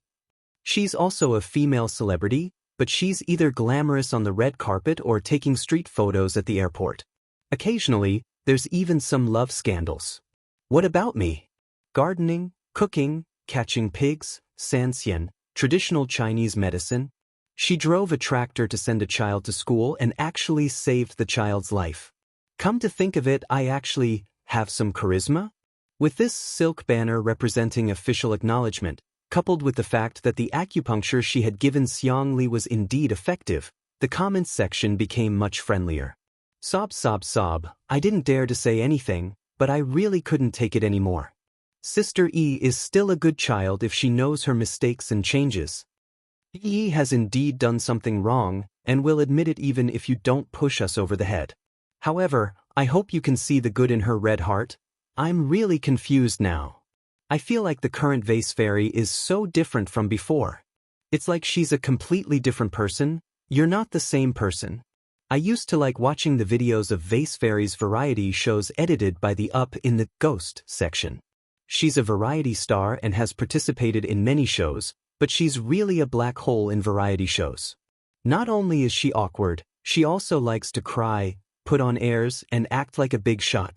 She's also a female celebrity, but she's either glamorous on the red carpet or taking street photos at the airport. Occasionally, there's even some love scandals. What about me? Gardening, cooking, catching pigs, sanxian, traditional Chinese medicine. She drove a tractor to send a child to school and actually saved the child's life. Come to think of it, I actually have some charisma? With this silk banner representing official acknowledgement, coupled with the fact that the acupuncture she had given Xiang Li was indeed effective, the comments section became much friendlier. Sob sob sob, I didn't dare to say anything, but I really couldn't take it anymore. Sister E is still a good child if she knows her mistakes and changes. E has indeed done something wrong, and will admit it even if you don't push us over the head. However, I hope you can see the good in her red heart. I'm really confused now. I feel like the current vase fairy is so different from before. It's like she's a completely different person. You're not the same person. I used to like watching the videos of vase fairies variety shows edited by the Up in the Ghost section. She's a variety star and has participated in many shows, but she's really a black hole in variety shows. Not only is she awkward, she also likes to cry, put on airs, and act like a big shot.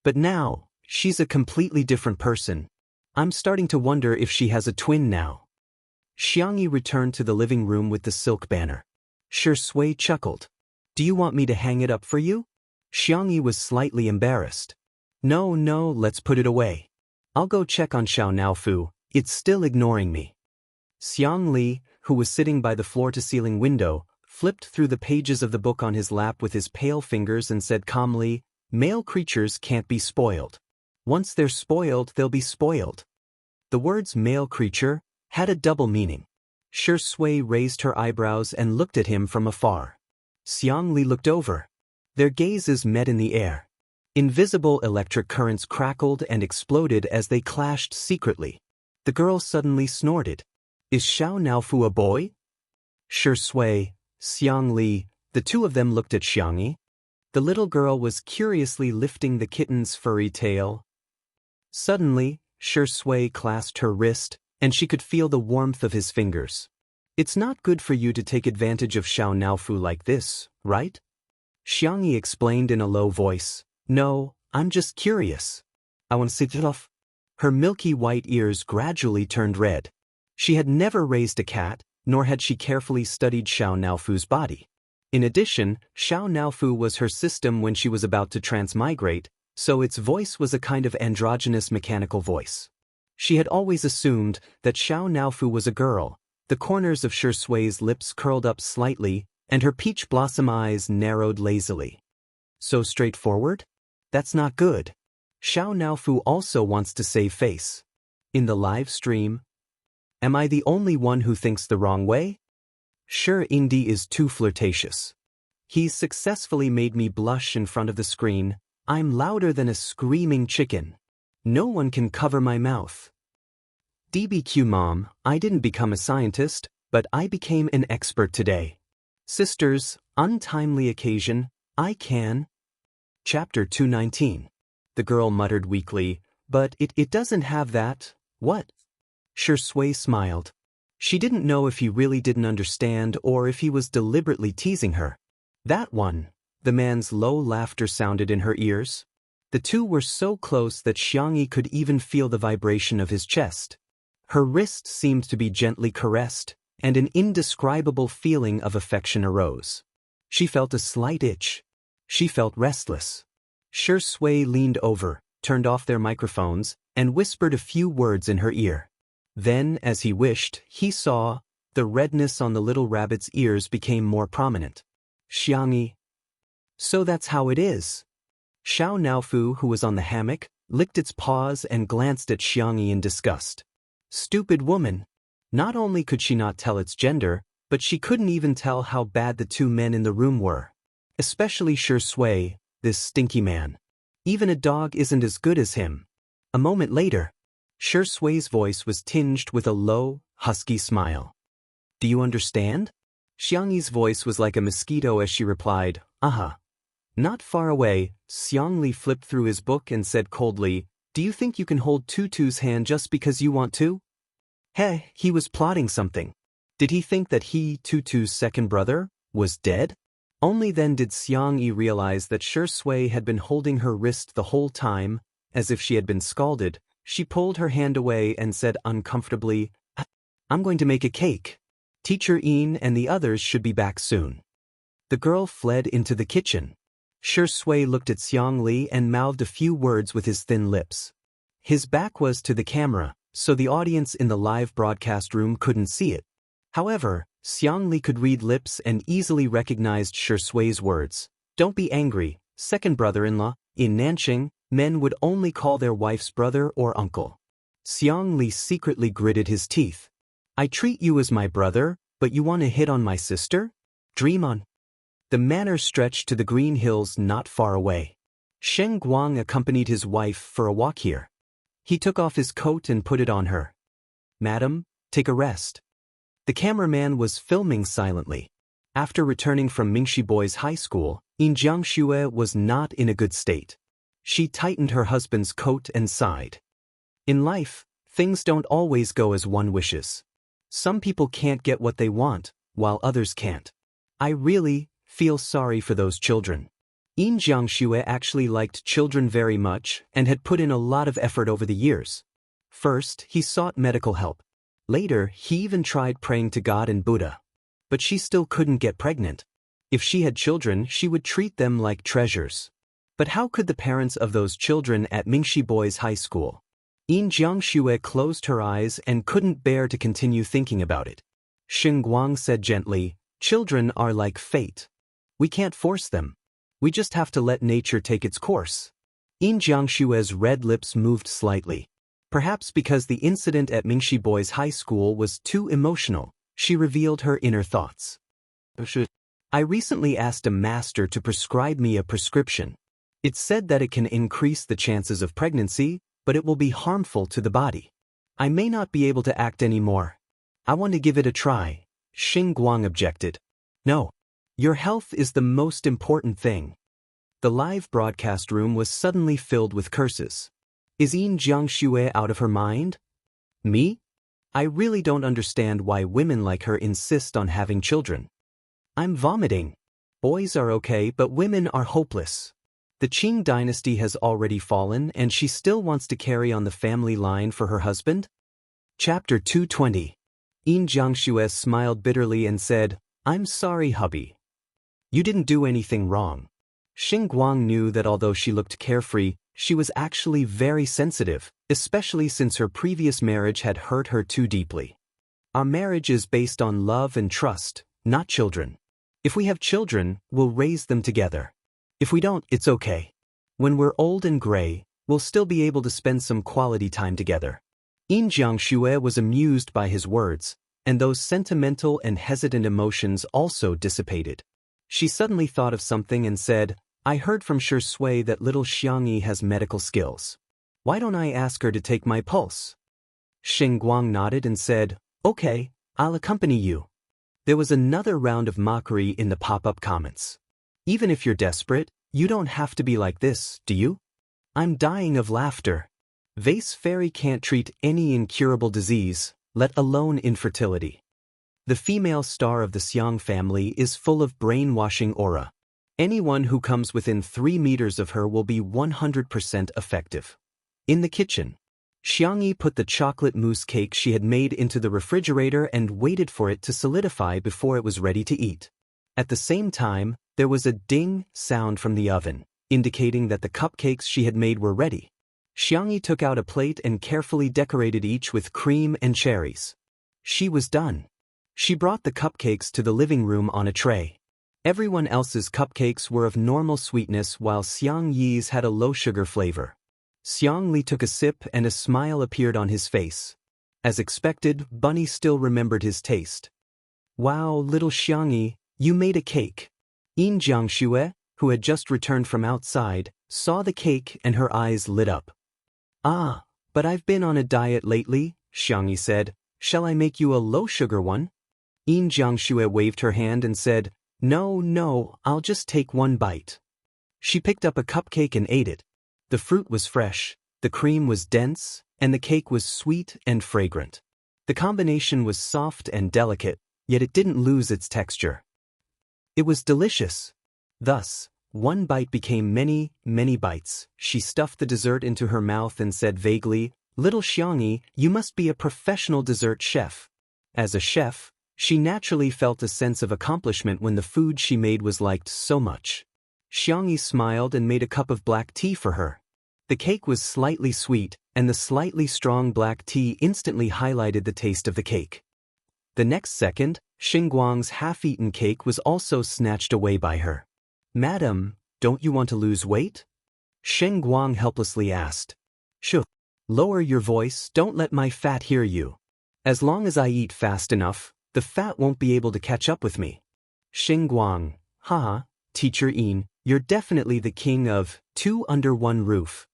But now, she's a completely different person. I'm starting to wonder if she has a twin now. Xiangyi returned to the living room with the silk banner. Shui chuckled. Do you want me to hang it up for you? Xiangyi was slightly embarrassed. No, let's put it away. I'll go check on Xiao Naofu, it's still ignoring me. Xiang Li, who was sitting by the floor-to-ceiling window, flipped through the pages of the book on his lap with his pale fingers and said calmly, male creatures can't be spoiled. Once they're spoiled, they'll be spoiled. The words male creature had a double meaning. Shui raised her eyebrows and looked at him from afar. Xiang Li looked over. Their gazes met in the air. Invisible electric currents crackled and exploded as they clashed secretly. The girl suddenly snorted. Is Xiao Naofu a boy? Shui, Xiang Li, the two of them looked at Xiangyi. The little girl was curiously lifting the kitten's furry tail. Suddenly, Shui clasped her wrist, and she could feel the warmth of his fingers. It's not good for you to take advantage of Xiao Naofu like this, right? Xiangyi explained in a low voice. No, I'm just curious. I want to see it off. Her milky white ears gradually turned red. She had never raised a cat, nor had she carefully studied Xiao Naofu's body. In addition, Xiao Naofu was her system when she was about to transmigrate, so its voice was a kind of androgynous mechanical voice. She had always assumed that Xiao Naofu was a girl. The corners of Shui's lips curled up slightly, and her peach blossom eyes narrowed lazily. So straightforward? That's not good. Xiao Naofu also wants to save face. In the live stream, am I the only one who thinks the wrong way? Sure, Indy is too flirtatious. He's successfully made me blush in front of the screen. I'm louder than a screaming chicken. No one can cover my mouth. DBQ Mom, I didn't become a scientist, but I became an expert today. Sisters, untimely occasion, I can. Chapter 219. The girl muttered weakly, but it doesn't have that. What? Shui smiled. She didn't know if he really didn't understand or if he was deliberately teasing her. That one. The man's low laughter sounded in her ears. The two were so close that Xiangyi could even feel the vibration of his chest. Her wrist seemed to be gently caressed, and an indescribable feeling of affection arose. She felt a slight itch. She felt restless. Shi Sui leaned over, turned off their microphones, and whispered a few words in her ear. Then, as he wished, he saw, the redness on the little rabbit's ears became more prominent. Xiangyi. So that's how it is. Xiao Naofu, who was on the hammock, licked its paws and glanced at Xiangyi in disgust. Stupid woman. Not only could she not tell its gender, but she couldn't even tell how bad the two men in the room were. Especially Shi Sui, this stinky man. Even a dog isn't as good as him. A moment later, Shi Sui's voice was tinged with a low, husky smile. Do you understand? Xiangyi's voice was like a mosquito as she replied, uh-huh. Not far away, Xiangli flipped through his book and said coldly, do you think you can hold Tutu's hand just because you want to? Hey, he was plotting something. Did he think that he, Tutu's second brother, was dead? Only then did Xiangyi realize that Shi Sui had been holding her wrist the whole time, as if she had been scalded. She pulled her hand away and said uncomfortably, I'm going to make a cake. Teacher Yin and the others should be back soon. The girl fled into the kitchen. Shi Sui looked at Xiangli and mouthed a few words with his thin lips. His back was to the camera, so the audience in the live broadcast room couldn't see it. However, Xiangli could read lips and easily recognized Shi Sui's words. Don't be angry, second brother-in-law. In Nanqing, men would only call their wife's brother or uncle. Xiangli secretly gritted his teeth. I treat you as my brother, but you want to hit on my sister? Dream on. The manor stretched to the green hills not far away. Sheng Guang accompanied his wife for a walk here. He took off his coat and put it on her. Madam, take a rest. The cameraman was filming silently. After returning from Mingxi Boys High School, Yin Jiangxue was not in a good state. She tightened her husband's coat and sighed. In life, things don't always go as one wishes. Some people can't get what they want, while others can't. I really feel sorry for those children. Yin Jiangxue actually liked children very much and had put in a lot of effort over the years. First, he sought medical help. Later, he even tried praying to God and Buddha. But she still couldn't get pregnant. If she had children, she would treat them like treasures. But how could the parents of those children at Mingxi Boys High School? Yin Jiangxue closed her eyes and couldn't bear to continue thinking about it. Sheng Guang said gently, children are like fate. We can't force them. We just have to let nature take its course. Yin Jiangxue's red lips moved slightly. Perhaps because the incident at Mingxi Boys High School was too emotional, she revealed her inner thoughts. I recently asked a master to prescribe me a prescription. It said that it can increase the chances of pregnancy, but it will be harmful to the body. I may not be able to act anymore. I want to give it a try. Sheng Guang objected. No. Your health is the most important thing. The live broadcast room was suddenly filled with curses. Is Yin Jiangxue out of her mind? Me? I really don't understand why women like her insist on having children. I'm vomiting. Boys are okay, but women are hopeless. The Qing dynasty has already fallen and she still wants to carry on the family line for her husband? Chapter 220. Yin Jiangxue smiled bitterly and said, I'm sorry, hubby. You didn't do anything wrong. Sheng Guang knew that although she looked carefree, she was actually very sensitive, especially since her previous marriage had hurt her too deeply. Our marriage is based on love and trust, not children. If we have children, we'll raise them together. If we don't, it's okay. When we're old and gray, we'll still be able to spend some quality time together. Yin Jiangxue was amused by his words, and those sentimental and hesitant emotions also dissipated. She suddenly thought of something and said, I heard from Shi Sui that little Xiangyi has medical skills. Why don't I ask her to take my pulse? Sheng Guang nodded and said, okay, I'll accompany you. There was another round of mockery in the pop-up comments. Even if you're desperate, you don't have to be like this, do you? I'm dying of laughter. Vase Fairy can't treat any incurable disease, let alone infertility. The female star of the Xiang family is full of brainwashing aura. Anyone who comes within 3 meters of her will be 100% effective. In the kitchen, Xiangyi put the chocolate mousse cake she had made into the refrigerator and waited for it to solidify before it was ready to eat. At the same time, there was a ding sound from the oven, indicating that the cupcakes she had made were ready. Xiangyi took out a plate and carefully decorated each with cream and cherries. She was done. She brought the cupcakes to the living room on a tray. Everyone else's cupcakes were of normal sweetness while Xiangyi's had a low-sugar flavor. Xiangli took a sip and a smile appeared on his face. As expected, Bunny still remembered his taste. "Wow, little Xiangyi, you made a cake." Yin Jiangxue, who had just returned from outside, saw the cake and her eyes lit up. "Ah, but I've been on a diet lately," Xiangyi said. "Shall I make you a low-sugar one?" Yin Jiangxue waved her hand and said, No, I'll just take one bite." She picked up a cupcake and ate it. The fruit was fresh, the cream was dense, and the cake was sweet and fragrant. The combination was soft and delicate, yet it didn't lose its texture. It was delicious. Thus, one bite became many, many bites. She stuffed the dessert into her mouth and said vaguely, "Little Xiangyi, you must be a professional dessert chef." As a chef, she naturally felt a sense of accomplishment when the food she made was liked so much. Xiangyi smiled and made a cup of black tea for her. The cake was slightly sweet, and the slightly strong black tea instantly highlighted the taste of the cake. The next second, Xinguang's half-eaten cake was also snatched away by her. "Madam, don't you want to lose weight?" Xinguang helplessly asked. "Shh. Lower your voice, don't let my fat hear you. As long as I eat fast enough, the fat won't be able to catch up with me." Xinguang, haha, Teacher Yin, you're definitely the king of 2 under 1 roof.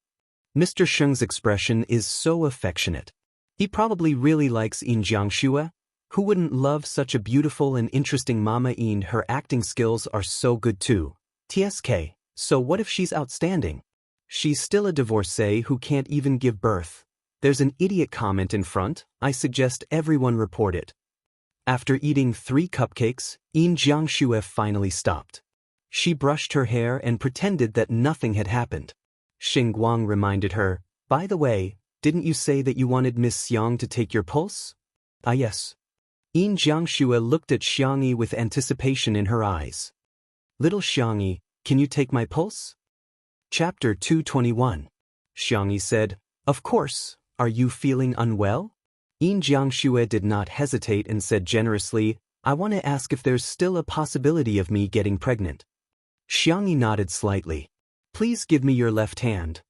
Mr. Sheng's expression is so affectionate. He probably really likes Yin Jiangxue. Who wouldn't love such a beautiful and interesting Mama Yin? Her acting skills are so good too. TSK, so what if she's outstanding? She's still a divorcee who can't even give birth. There's an idiot comment in front, I suggest everyone report it. After eating 3 cupcakes, Yin Jiangxue finally stopped. She brushed her hair and pretended that nothing had happened. Xinguang reminded her, "By the way, didn't you say that you wanted Miss Xiang to take your pulse?" "Ah yes." Yin Jiangxue looked at Xiangyi with anticipation in her eyes. "Little Xiangyi, can you take my pulse?" Chapter 221. Xiangyi said, "Of course, are you feeling unwell?" Yin Jiangxue did not hesitate and said generously, "I want to ask if there's still a possibility of me getting pregnant." Xiangyi nodded slightly. "Please give me your left hand."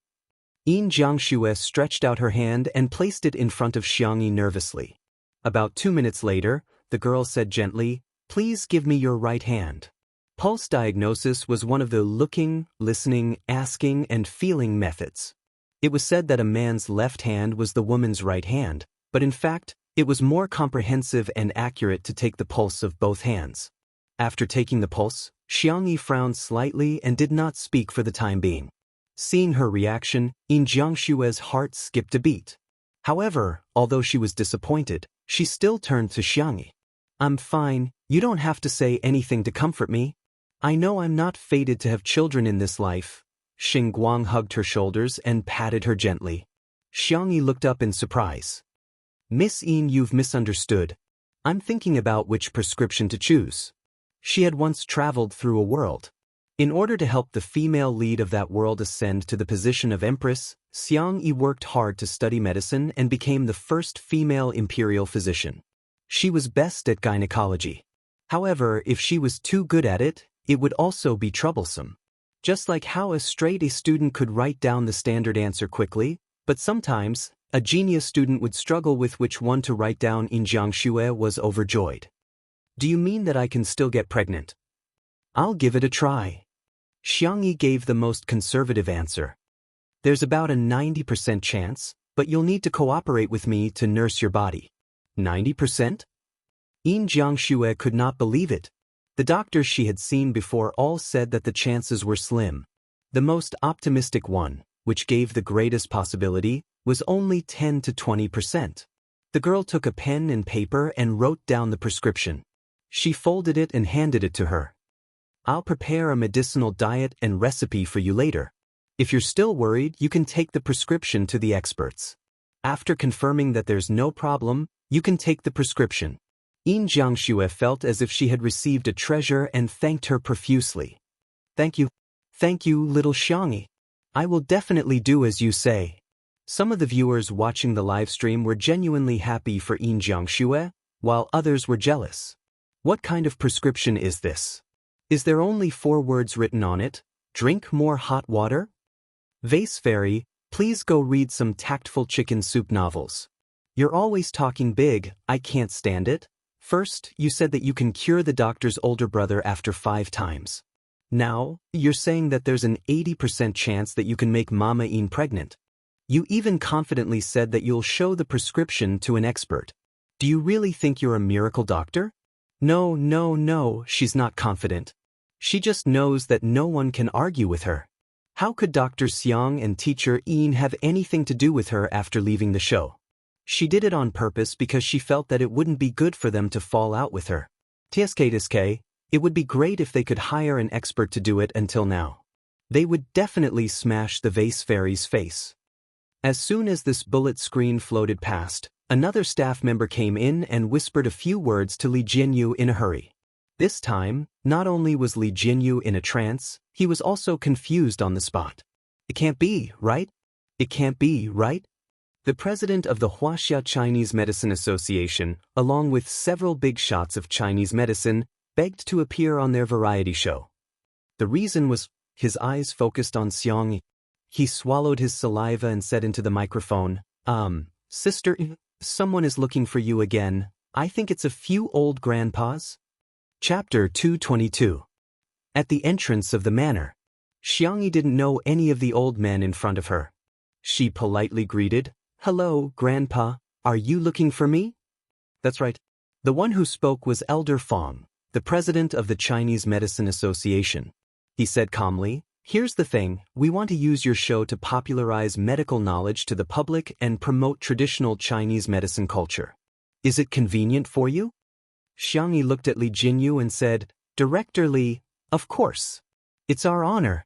Yin Jiangxue stretched out her hand and placed it in front of Xiangyi nervously. About 2 minutes later, the girl said gently, "Please give me your right hand." Pulse diagnosis was one of the looking, listening, asking, and feeling methods. It was said that a man's left hand was the woman's right hand, but in fact, it was more comprehensive and accurate to take the pulse of both hands. After taking the pulse, Xiangyi frowned slightly and did not speak for the time being. Seeing her reaction, Yin Jiangxue's heart skipped a beat. However, although she was disappointed, she still turned to Xiangyi. "I'm fine, you don't have to say anything to comfort me. I know I'm not fated to have children in this life." Xinguang hugged her shoulders and patted her gently. Xiangyi looked up in surprise. "Miss Yin, you've misunderstood. I'm thinking about which prescription to choose." She had once traveled through a world. In order to help the female lead of that world ascend to the position of empress, Xiangyi worked hard to study medicine and became the first female imperial physician. She was best at gynecology. However, if she was too good at it, it would also be troublesome. Just like how a straight-A student could write down the standard answer quickly, but sometimes, a genius student would struggle with which one to write down. Yin Jiangxue was overjoyed. "Do you mean that I can still get pregnant?" "I'll give it a try." Xiangyi gave the most conservative answer. "There's about a 90% chance, but you'll need to cooperate with me to nurse your body." 90%? Yin Jiangxue could not believe it. The doctors she had seen before all said that the chances were slim. The most optimistic one, which gave the greatest possibility, was only 10 to 20%. The girl took a pen and paper and wrote down the prescription. She folded it and handed it to her. I'll prepare a medicinal diet and recipe for you later. If you're still worried, you can take the prescription to the experts. After confirming that there's no problem, you can take the prescription. Yin Jiangxue felt as if she had received a treasure and thanked her profusely. Thank you. Thank you, little Xiangyi. I will definitely do as you say. Some of the viewers watching the live stream were genuinely happy for Yin Jiangxue, while others were jealous. What kind of prescription is this? Is there only 4 words written on it? Drink more hot water? Vase Fairy, please go read some tactful chicken soup novels. You're always talking big, I can't stand it. First, you said that you can cure the doctor's older brother after 5 times. Now, you're saying that there's an 80% chance that you can make Mama Yin pregnant. You even confidently said that you'll show the prescription to an expert. Do you really think you're a miracle doctor? No, she's not confident. She just knows that no one can argue with her. How could Dr. Xiang and teacher Yin have anything to do with her after leaving the show? She did it on purpose because she felt that it wouldn't be good for them to fall out with her. TSK, it would be great if they could hire an expert to do it until now. They would definitely smash the Vase Fairy's face. As soon as this bullet screen floated past, another staff member came in and whispered a few words to Li Jinyu in a hurry. This time, not only was Li Jinyu in a trance, he was also confused on the spot. It can't be, right? It can't be, right? The president of the Huaxia Chinese Medicine Association, along with several big shots of Chinese medicine, begged to appear on their variety show. The reason was, his eyes focused on Xiangyi. He swallowed his saliva and said into the microphone, Sister, someone is looking for you again. I think it's a few old grandpas. Chapter 222. At the entrance of the manor, Xiangyi didn't know any of the old men in front of her. She politely greeted, Hello, Grandpa, are you looking for me? That's right. The one who spoke was Elder Fong, the president of the Chinese Medicine Association. He said calmly, Here's the thing, we want to use your show to popularize medical knowledge to the public and promote traditional Chinese medicine culture. Is it convenient for you? Xiangyi looked at Li Jinyu and said, Director Li, of course. It's our honor.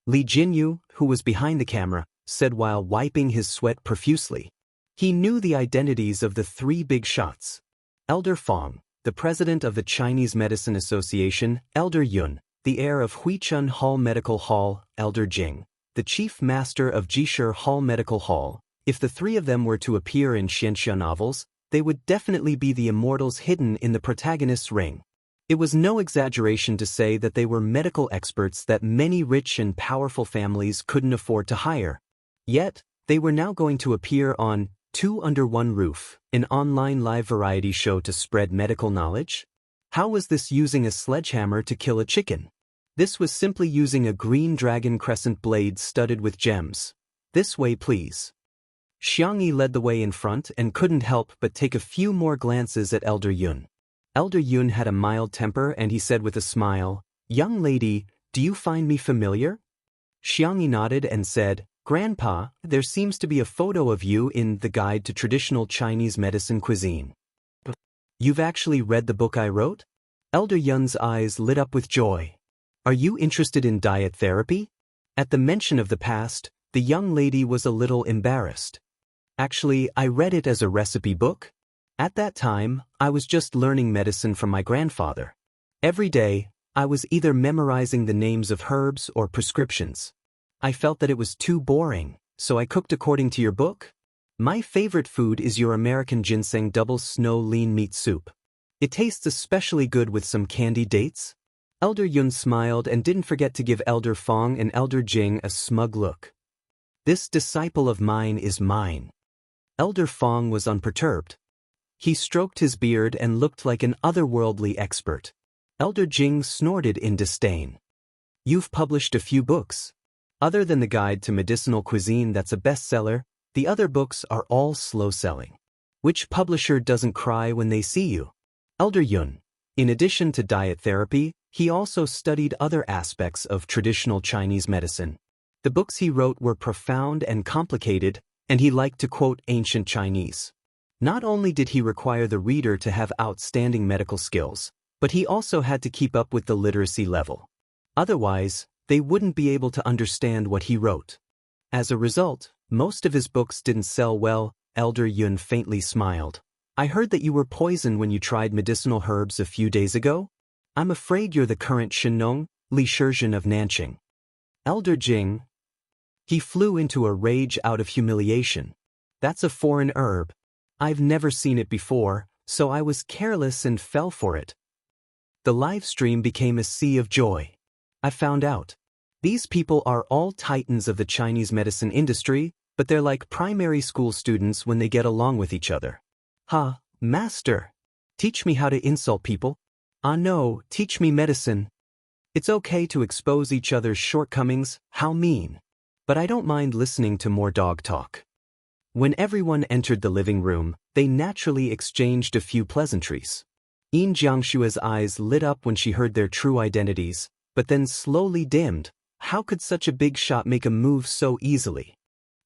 Li Jinyu, who was behind the camera, said while wiping his sweat profusely. He knew the identities of the 3 big shots. Elder Fong, the president of the Chinese Medicine Association, Elder Yun, the heir of Huichun Hall Medical Hall, Elder Jing, the chief master of Jishir Hall Medical Hall. If the 3 of them were to appear in Xianxia novels, they would definitely be the immortals hidden in the protagonist's ring. It was no exaggeration to say that they were medical experts that many rich and powerful families couldn't afford to hire. Yet, they were now going to appear on 2 Under One Roof, an online live variety show to spread medical knowledge. How was this using a sledgehammer to kill a chicken? This was simply using a green dragon crescent blade studded with gems. This way, please. Xiangyi led the way in front and couldn't help but take a few more glances at Elder Yun. Elder Yun had a mild temper and he said with a smile, Young lady, do you find me familiar? Xiangyi nodded and said, Grandpa, there seems to be a photo of you in The Guide to Traditional Chinese Medicine Cuisine. You've actually read the book I wrote? Elder Yun's eyes lit up with joy. Are you interested in diet therapy? At the mention of the past, the young lady was a little embarrassed. Actually, I read it as a recipe book. At that time, I was just learning medicine from my grandfather. Every day, I was either memorizing the names of herbs or prescriptions. I felt that it was too boring, so I cooked according to your book. My favorite food is your American ginseng double snow lean meat soup. It tastes especially good with some candied dates. Elder Yun smiled and didn't forget to give Elder Fong and Elder Jing a smug look. This disciple of mine is mine. Elder Fong was unperturbed. He stroked his beard and looked like an otherworldly expert. Elder Jing snorted in disdain. You've published a few books. Other than the Guide to Medicinal Cuisine that's a bestseller, the other books are all slow-selling. Which publisher doesn't cry when they see you? Elder Yun. In addition to diet therapy, he also studied other aspects of traditional Chinese medicine. The books he wrote were profound and complicated, and he liked to quote ancient Chinese. Not only did he require the reader to have outstanding medical skills, but he also had to keep up with the literacy level. Otherwise, they wouldn't be able to understand what he wrote. As a result, most of his books didn't sell well. Elder Yun faintly smiled. I heard that you were poisoned when you tried medicinal herbs a few days ago? I'm afraid you're the current Shenong, Li Shizhen of Nanqing. Elder Jing. He flew into a rage out of humiliation. That's a foreign herb. I've never seen it before, so I was careless and fell for it. The live stream became a sea of joy. I found out. These people are all titans of the Chinese medicine industry, but they're like primary school students when they get along with each other. Ha, master. Teach me how to insult people. Ah no, teach me medicine. It's okay to expose each other's shortcomings, how mean. But I don't mind listening to more dog talk. When everyone entered the living room, they naturally exchanged a few pleasantries. Yin Jiangshua's eyes lit up when she heard their true identities, but then slowly dimmed. How could such a big shot make a move so easily?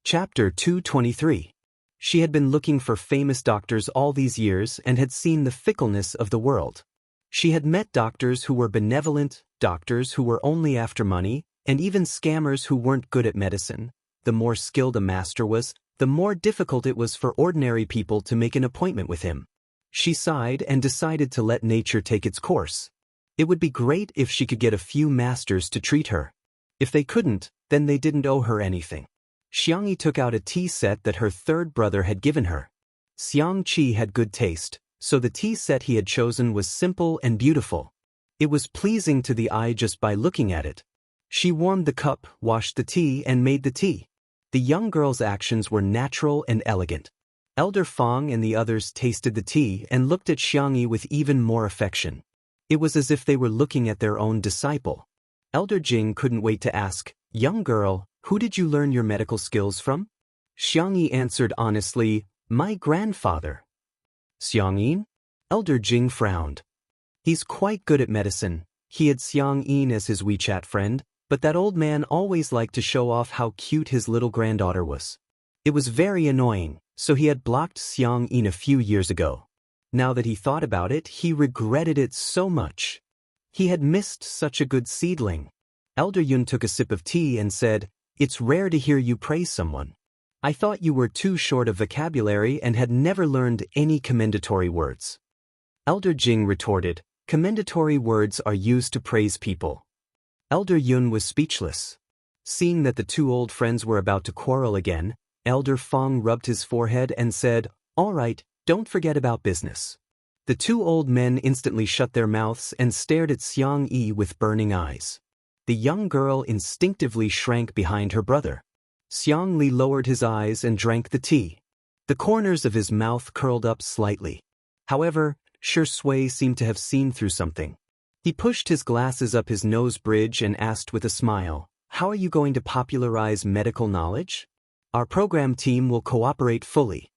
Chapter 223. She had been looking for famous doctors all these years and had seen the fickleness of the world. She had met doctors who were benevolent, doctors who were only after money, and even scammers who weren't good at medicine. The more skilled a master was, the more difficult it was for ordinary people to make an appointment with him. She sighed and decided to let nature take its course. It would be great if she could get a few masters to treat her. If they couldn't, then they didn't owe her anything. Xiangyi took out a tea set that her third brother had given her. Xiang Qi had good taste, so the tea set he had chosen was simple and beautiful. It was pleasing to the eye just by looking at it. She warmed the cup, washed the tea, and made the tea. The young girl's actions were natural and elegant. Elder Fong and the others tasted the tea and looked at Xiangyi with even more affection. It was as if they were looking at their own disciple. Elder Jing couldn't wait to ask, "Young girl, who did you learn your medical skills from?" Xiangyi answered honestly, "My grandfather." Xiangyin? Elder Jing frowned. He's quite good at medicine. He had Xiangyin as his WeChat friend, but that old man always liked to show off how cute his little granddaughter was. It was very annoying, so he had blocked Xiangyin a few years ago. Now that he thought about it, he regretted it so much. He had missed such a good seedling. Elder Yun took a sip of tea and said, "It's rare to hear you praise someone. I thought you were too short of vocabulary and had never learned any commendatory words." Elder Jing retorted, "Commendatory words are used to praise people." Elder Yun was speechless. Seeing that the two old friends were about to quarrel again, Elder Fong rubbed his forehead and said, "All right, don't forget about business." The two old men instantly shut their mouths and stared at Xiangyi with burning eyes. The young girl instinctively shrank behind her brother. Xiangli lowered his eyes and drank the tea. The corners of his mouth curled up slightly. However, Shi Sui seemed to have seen through something. He pushed his glasses up his nose bridge and asked with a smile, "How are you going to popularize medical knowledge?" "Our program team will cooperate fully."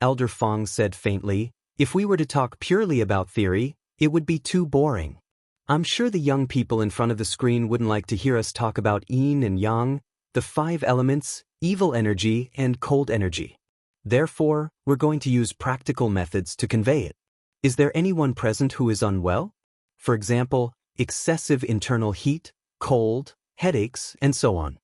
Elder Fong said faintly, "If we were to talk purely about theory, it would be too boring. I'm sure the young people in front of the screen wouldn't like to hear us talk about yin and yang, the 5 elements, evil energy, and cold energy. Therefore, we're going to use practical methods to convey it. Is there anyone present who is unwell? For example, excessive internal heat, cold, headaches, and so on."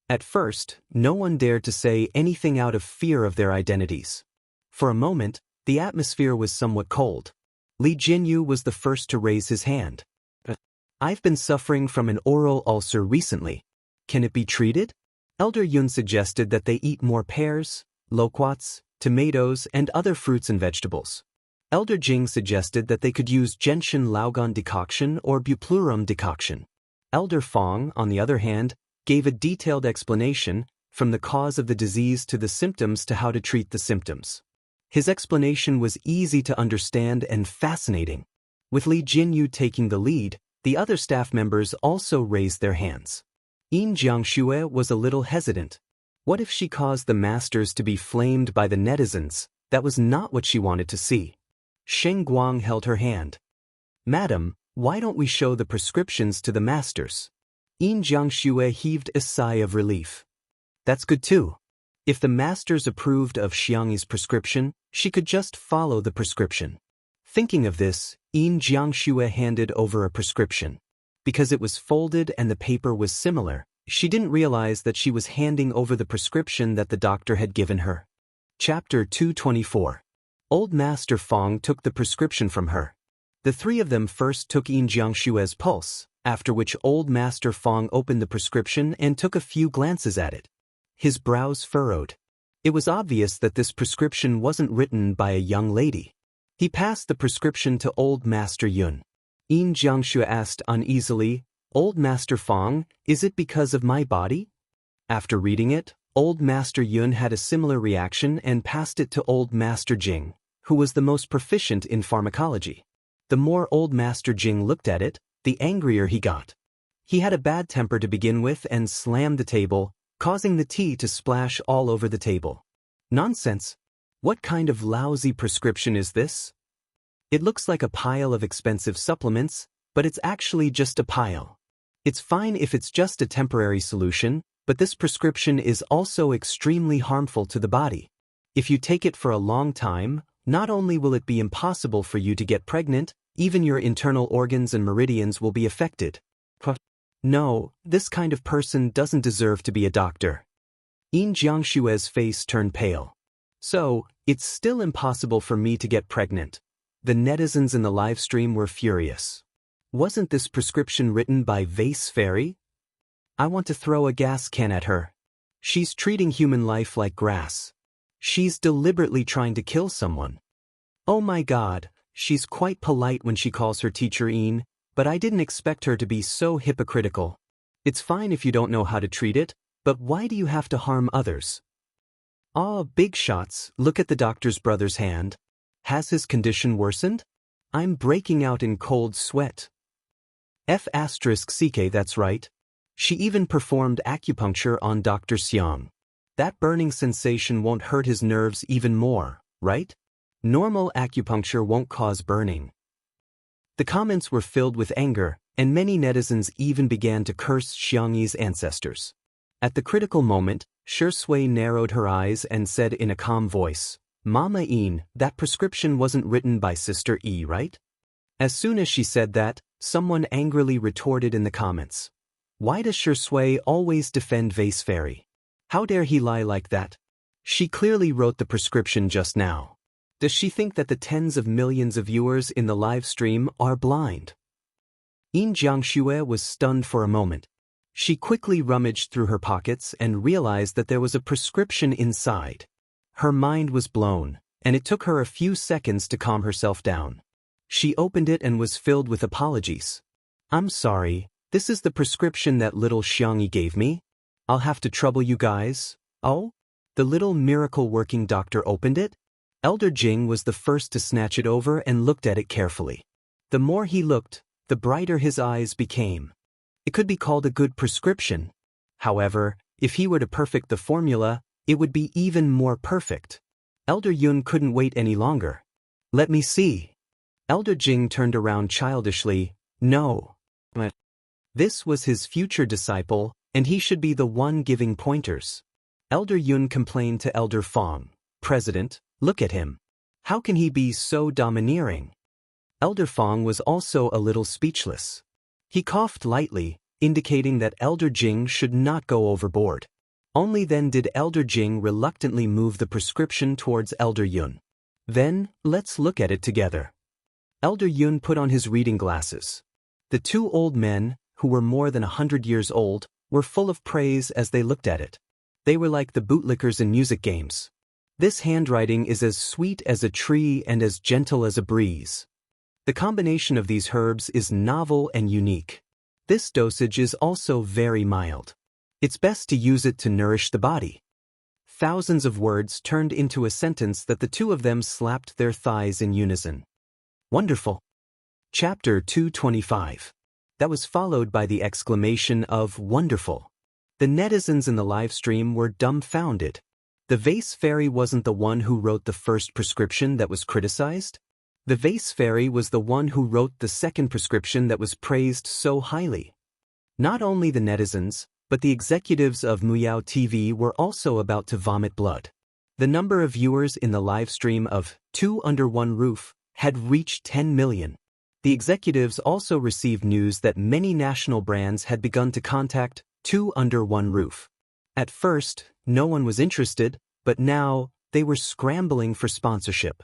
At first, no one dared to say anything out of fear of their identities. For a moment, the atmosphere was somewhat cold. Li Jinyu was the first to raise his hand. "I've been suffering from an oral ulcer recently. Can it be treated?" Elder Yun suggested that they eat more pears, loquats, tomatoes, and other fruits and vegetables. Elder Jing suggested that they could use gentian laugan decoction or buplurum decoction. Elder Fong, on the other hand, gave a detailed explanation, from the cause of the disease to the symptoms to how to treat the symptoms. His explanation was easy to understand and fascinating. With Li Jinyu taking the lead, the other staff members also raised their hands. Yin Jiangshue was a little hesitant. What if she caused the masters to be flamed by the netizens? That was not what she wanted to see. Sheng Guang held her hand. "Madam, why don't we show the prescriptions to the masters?" Yin Jiangshue heaved a sigh of relief. "That's good too. If the masters approved of Xiangyi's prescription, she could just follow the prescription." Thinking of this, Yin Jiangshue handed over a prescription. Because it was folded and the paper was similar, she didn't realize that she was handing over the prescription that the doctor had given her. Chapter 224. Old Master Fong took the prescription from her. The three of them first took Yin Jiangshue's pulse, after which Old Master Fong opened the prescription and took a few glances at it. His brows furrowed. It was obvious that this prescription wasn't written by a young lady. He passed the prescription to Old Master Yun. Yin Jiangshue asked uneasily, "Old Master Fong, is it because of my body?" After reading it, Old Master Yun had a similar reaction and passed it to Old Master Jing, who was the most proficient in pharmacology. The more Old Master Jing looked at it, the angrier he got. He had a bad temper to begin with and slammed the table, causing the tea to splash all over the table. Nonsense! What kind of lousy prescription is this? It looks like a pile of expensive supplements, but it's actually just a pile. It's fine if it's just a temporary solution, but this prescription is also extremely harmful to the body. If you take it for a long time, not only will it be impossible for you to get pregnant, even your internal organs and meridians will be affected. No, this kind of person doesn't deserve to be a doctor. Yin Jiangshue's face turned pale. So, it's still impossible for me to get pregnant. The netizens in the live stream were furious. Wasn't this prescription written by Vase Fairy? I want to throw a gas can at her. She's treating human life like grass. She's deliberately trying to kill someone. Oh my God, she's quite polite when she calls her teacher Yin, but I didn't expect her to be so hypocritical. It's fine if you don't know how to treat it, but why do you have to harm others? Ah, big shots, look at the doctor's brother's hand. Has his condition worsened? I'm breaking out in cold sweat. F*CK, that's right. She even performed acupuncture on Dr. Xiang. That burning sensation won't hurt his nerves even more, right? Normal acupuncture won't cause burning. The comments were filled with anger, and many netizens even began to curse Xiangyi's ancestors. At the critical moment, Shui narrowed her eyes and said in a calm voice, "Mama Yin, that prescription wasn't written by Sister E, right?" As soon as she said that, someone angrily retorted in the comments. Why does Shui always defend Vase Fairy? How dare he lie like that? She clearly wrote the prescription just now. Does she think that the tens of millions of viewers in the live stream are blind? Yin Jiangshue was stunned for a moment. She quickly rummaged through her pockets and realized that there was a prescription inside. Her mind was blown, and it took her a few seconds to calm herself down. She opened it and was filled with apologies. "I'm sorry, this is the prescription that little Xiangyi gave me. I'll have to trouble you guys." Oh? The little miracle-working doctor opened it? Elder Jing was the first to snatch it over and looked at it carefully. The more he looked, the brighter his eyes became. It could be called a good prescription. However, if he were to perfect the formula, it would be even more perfect. Elder Yun couldn't wait any longer. "Let me see." Elder Jing turned around childishly. "No." This was his future disciple, and he should be the one giving pointers. Elder Yun complained to Elder Fong, "President, look at him. How can he be so domineering?" Elder Fong was also a little speechless. He coughed lightly, indicating that Elder Jing should not go overboard. Only then did Elder Jing reluctantly move the prescription towards Elder Yun. "Then, let's look at it together." Elder Yun put on his reading glasses. The two old men, who were more than 100 years old, were full of praise as they looked at it. They were like the bootlickers in music games. "This handwriting is as sweet as a tree and as gentle as a breeze. The combination of these herbs is novel and unique. This dosage is also very mild. It's best to use it to nourish the body." Thousands of words turned into a sentence that the two of them slapped their thighs in unison. Wonderful. Chapter 225. That was followed by the exclamation of "wonderful." The netizens in the live stream were dumbfounded. The Vase Fairy wasn't the one who wrote the first prescription that was criticized. The Vase Fairy was the one who wrote the second prescription that was praised so highly. Not only the netizens, but the executives of Muyao TV were also about to vomit blood. The number of viewers in the live stream of Two Under One Roof had reached 10 million. The executives also received news that many national brands had begun to contact Two Under One Roof. At first, no one was interested, but now, they were scrambling for sponsorship.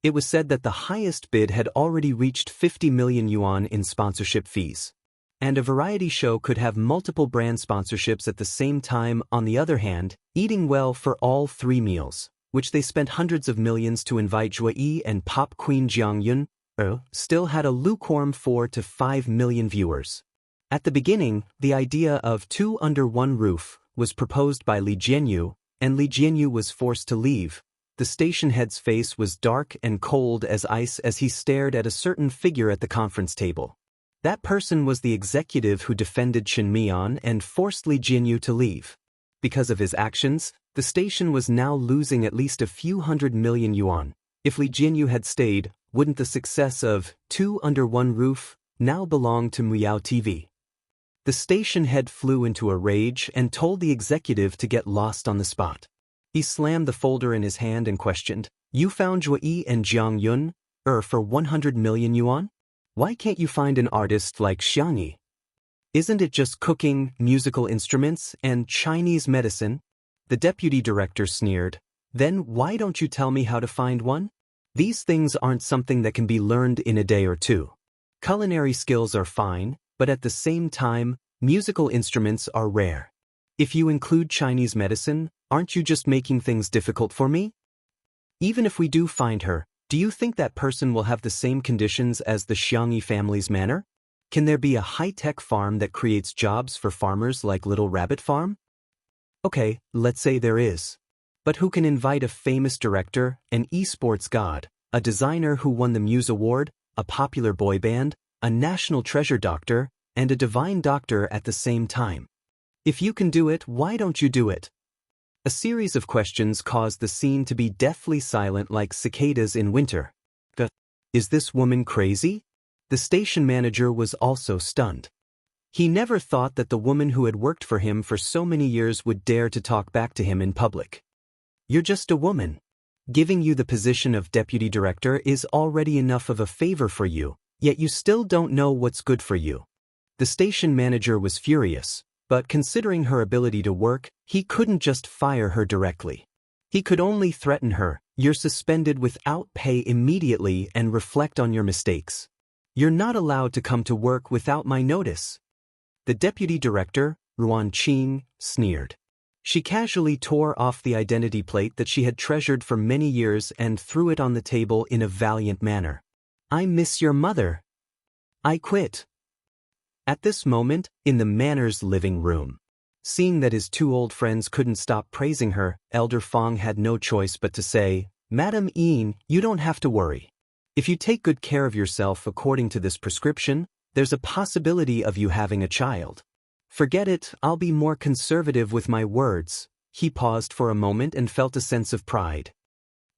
It was said that the highest bid had already reached 50 million yuan in sponsorship fees. And a variety show could have multiple brand sponsorships at the same time. On the other hand, eating well for all 3 meals, which they spent hundreds of millions to invite Jue Yi and pop queen Jiang Yun, still had a lukewarm 4 to 5 million viewers. At the beginning, the idea of Two Under One Roof was proposed by Li Jianyu, and Li Jianyu was forced to leave. The station head's face was dark and cold as ice as he stared at a certain figure at the conference table. That person was the executive who defended Chen Mian and forced Li Jianyu to leave. Because of his actions, the station was now losing at least a few hundred million yuan. If Li Jianyu had stayed, wouldn't the success of Two Under One Roof now belong to Miao TV? The station head flew into a rage and told the executive to get lost on the spot. He slammed the folder in his hand and questioned, "You found Jue Yi and Jiang Yun, for 100 million yuan? Why can't you find an artist like Xiang Yi? Isn't it just cooking, musical instruments, and Chinese medicine?" The deputy director sneered. "Then why don't you tell me how to find one? These things aren't something that can be learned in a day or two. Culinary skills are fine, but at the same time, musical instruments are rare. If you include Chinese medicine, aren't you just making things difficult for me? Even if we do find her, do you think that person will have the same conditions as the Xiangyi family's manor? Can there be a high-tech farm that creates jobs for farmers like Little Rabbit Farm? Okay, let's say there is. But who can invite a famous director, an esports god, a designer who won the Muse Award, a popular boy band, a national treasure doctor, and a divine doctor at the same time? If you can do it, why don't you do it?" A series of questions caused the scene to be deathly silent like cicadas in winter. Is this woman crazy? The station manager was also stunned. He never thought that the woman who had worked for him for so many years would dare to talk back to him in public. "You're just a woman. Giving you the position of deputy director is already enough of a favor for you, yet you still don't know what's good for you." The station manager was furious. But considering her ability to work, he couldn't just fire her directly. He could only threaten her, "You're suspended without pay immediately and reflect on your mistakes. You're not allowed to come to work without my notice." The deputy director, Ruan Qing, sneered. She casually tore off the identity plate that she had treasured for many years and threw it on the table in a valiant manner. "I miss your mother. I quit." At this moment, in the manor's living room, seeing that his 2 old friends couldn't stop praising her, Elder Fong had no choice but to say, "Madam Yin, you don't have to worry. If you take good care of yourself according to this prescription, there's a possibility of you having a child. Forget it, I'll be more conservative with my words." He paused for a moment and felt a sense of pride.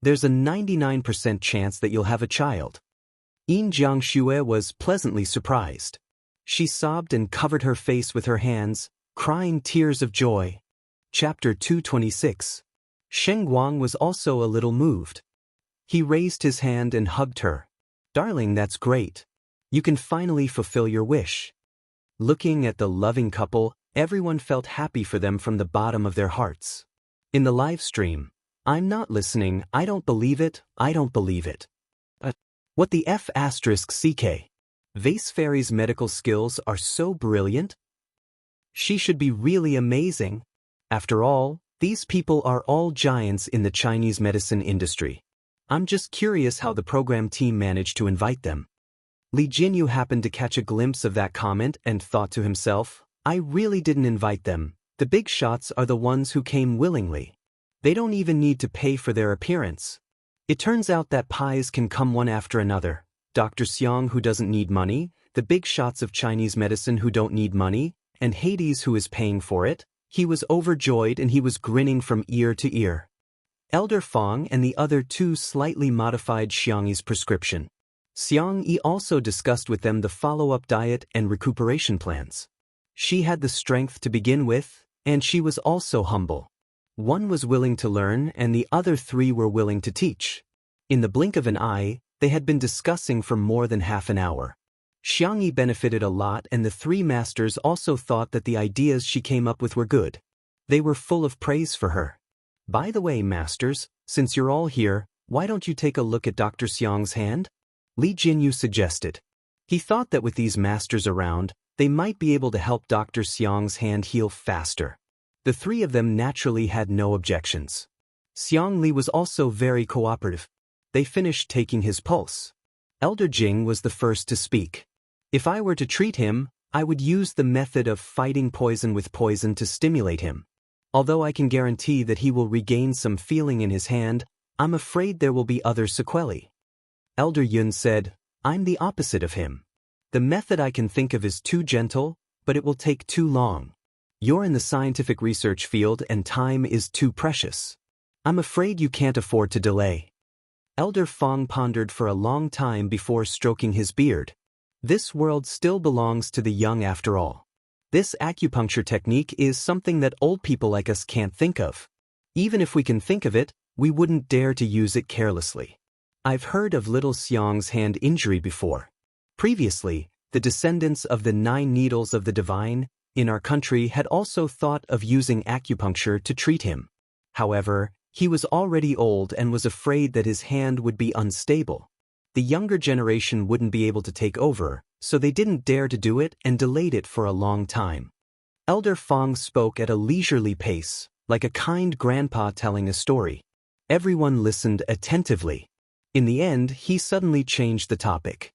"There's a 99% chance that you'll have a child." Yin Jiangxue was pleasantly surprised. She sobbed and covered her face with her hands, crying tears of joy. Chapter 226. Sheng Guang was also a little moved. He raised his hand and hugged her. "Darling, that's great. You can finally fulfill your wish." Looking at the loving couple, everyone felt happy for them from the bottom of their hearts. In the live stream, "I'm not listening, I don't believe it, I don't believe it. What the F***CK? Vase Fairy's medical skills are so brilliant. She should be really amazing. After all, these people are all giants in the Chinese medicine industry. I'm just curious how the program team managed to invite them." Li Jinyu happened to catch a glimpse of that comment and thought to himself, "I really didn't invite them. The big shots are the ones who came willingly. They don't even need to pay for their appearance." It turns out that pies can come one after another. Dr. Xiang, who doesn't need money, the big shots of Chinese medicine who don't need money, and Hades, who is paying for it. He was overjoyed and he was grinning from ear to ear. Elder Fong and the other 2 slightly modified Xiangyi's prescription. Xiang Yi also discussed with them the follow-up diet and recuperation plans. She had the strength to begin with, and she was also humble. One was willing to learn and the other 3 were willing to teach. In the blink of an eye, they had been discussing for more than half an hour. Xiangyi benefited a lot, and the three masters also thought that the ideas she came up with were good. They were full of praise for her. By the way, masters, since you're all here, why don't you take a look at Dr. Xiang's hand? Li Jinyu suggested. He thought that with these masters around, they might be able to help Dr. Xiang's hand heal faster. The three of them naturally had no objections. Xiang Li was also very cooperative. They finished taking his pulse. Elder Jing was the first to speak. If I were to treat him, I would use the method of fighting poison with poison to stimulate him. Although I can guarantee that he will regain some feeling in his hand, I'm afraid there will be other sequelae. Elder Yun said, I'm the opposite of him. The method I can think of is too gentle, but it will take too long. You're in the scientific research field and time is too precious. I'm afraid you can't afford to delay. Elder Fong pondered for a long time before stroking his beard. This world still belongs to the young after all. This acupuncture technique is something that old people like us can't think of. Even if we can think of it, we wouldn't dare to use it carelessly. I've heard of little Xiang's hand injury before. Previously, the descendants of the 9 needles of the divine in our country had also thought of using acupuncture to treat him. However, he was already old and was afraid that his hand would be unstable. The younger generation wouldn't be able to take over, so they didn't dare to do it and delayed it for a long time. Elder Fong spoke at a leisurely pace, like a kind grandpa telling a story. Everyone listened attentively. In the end, he suddenly changed the topic.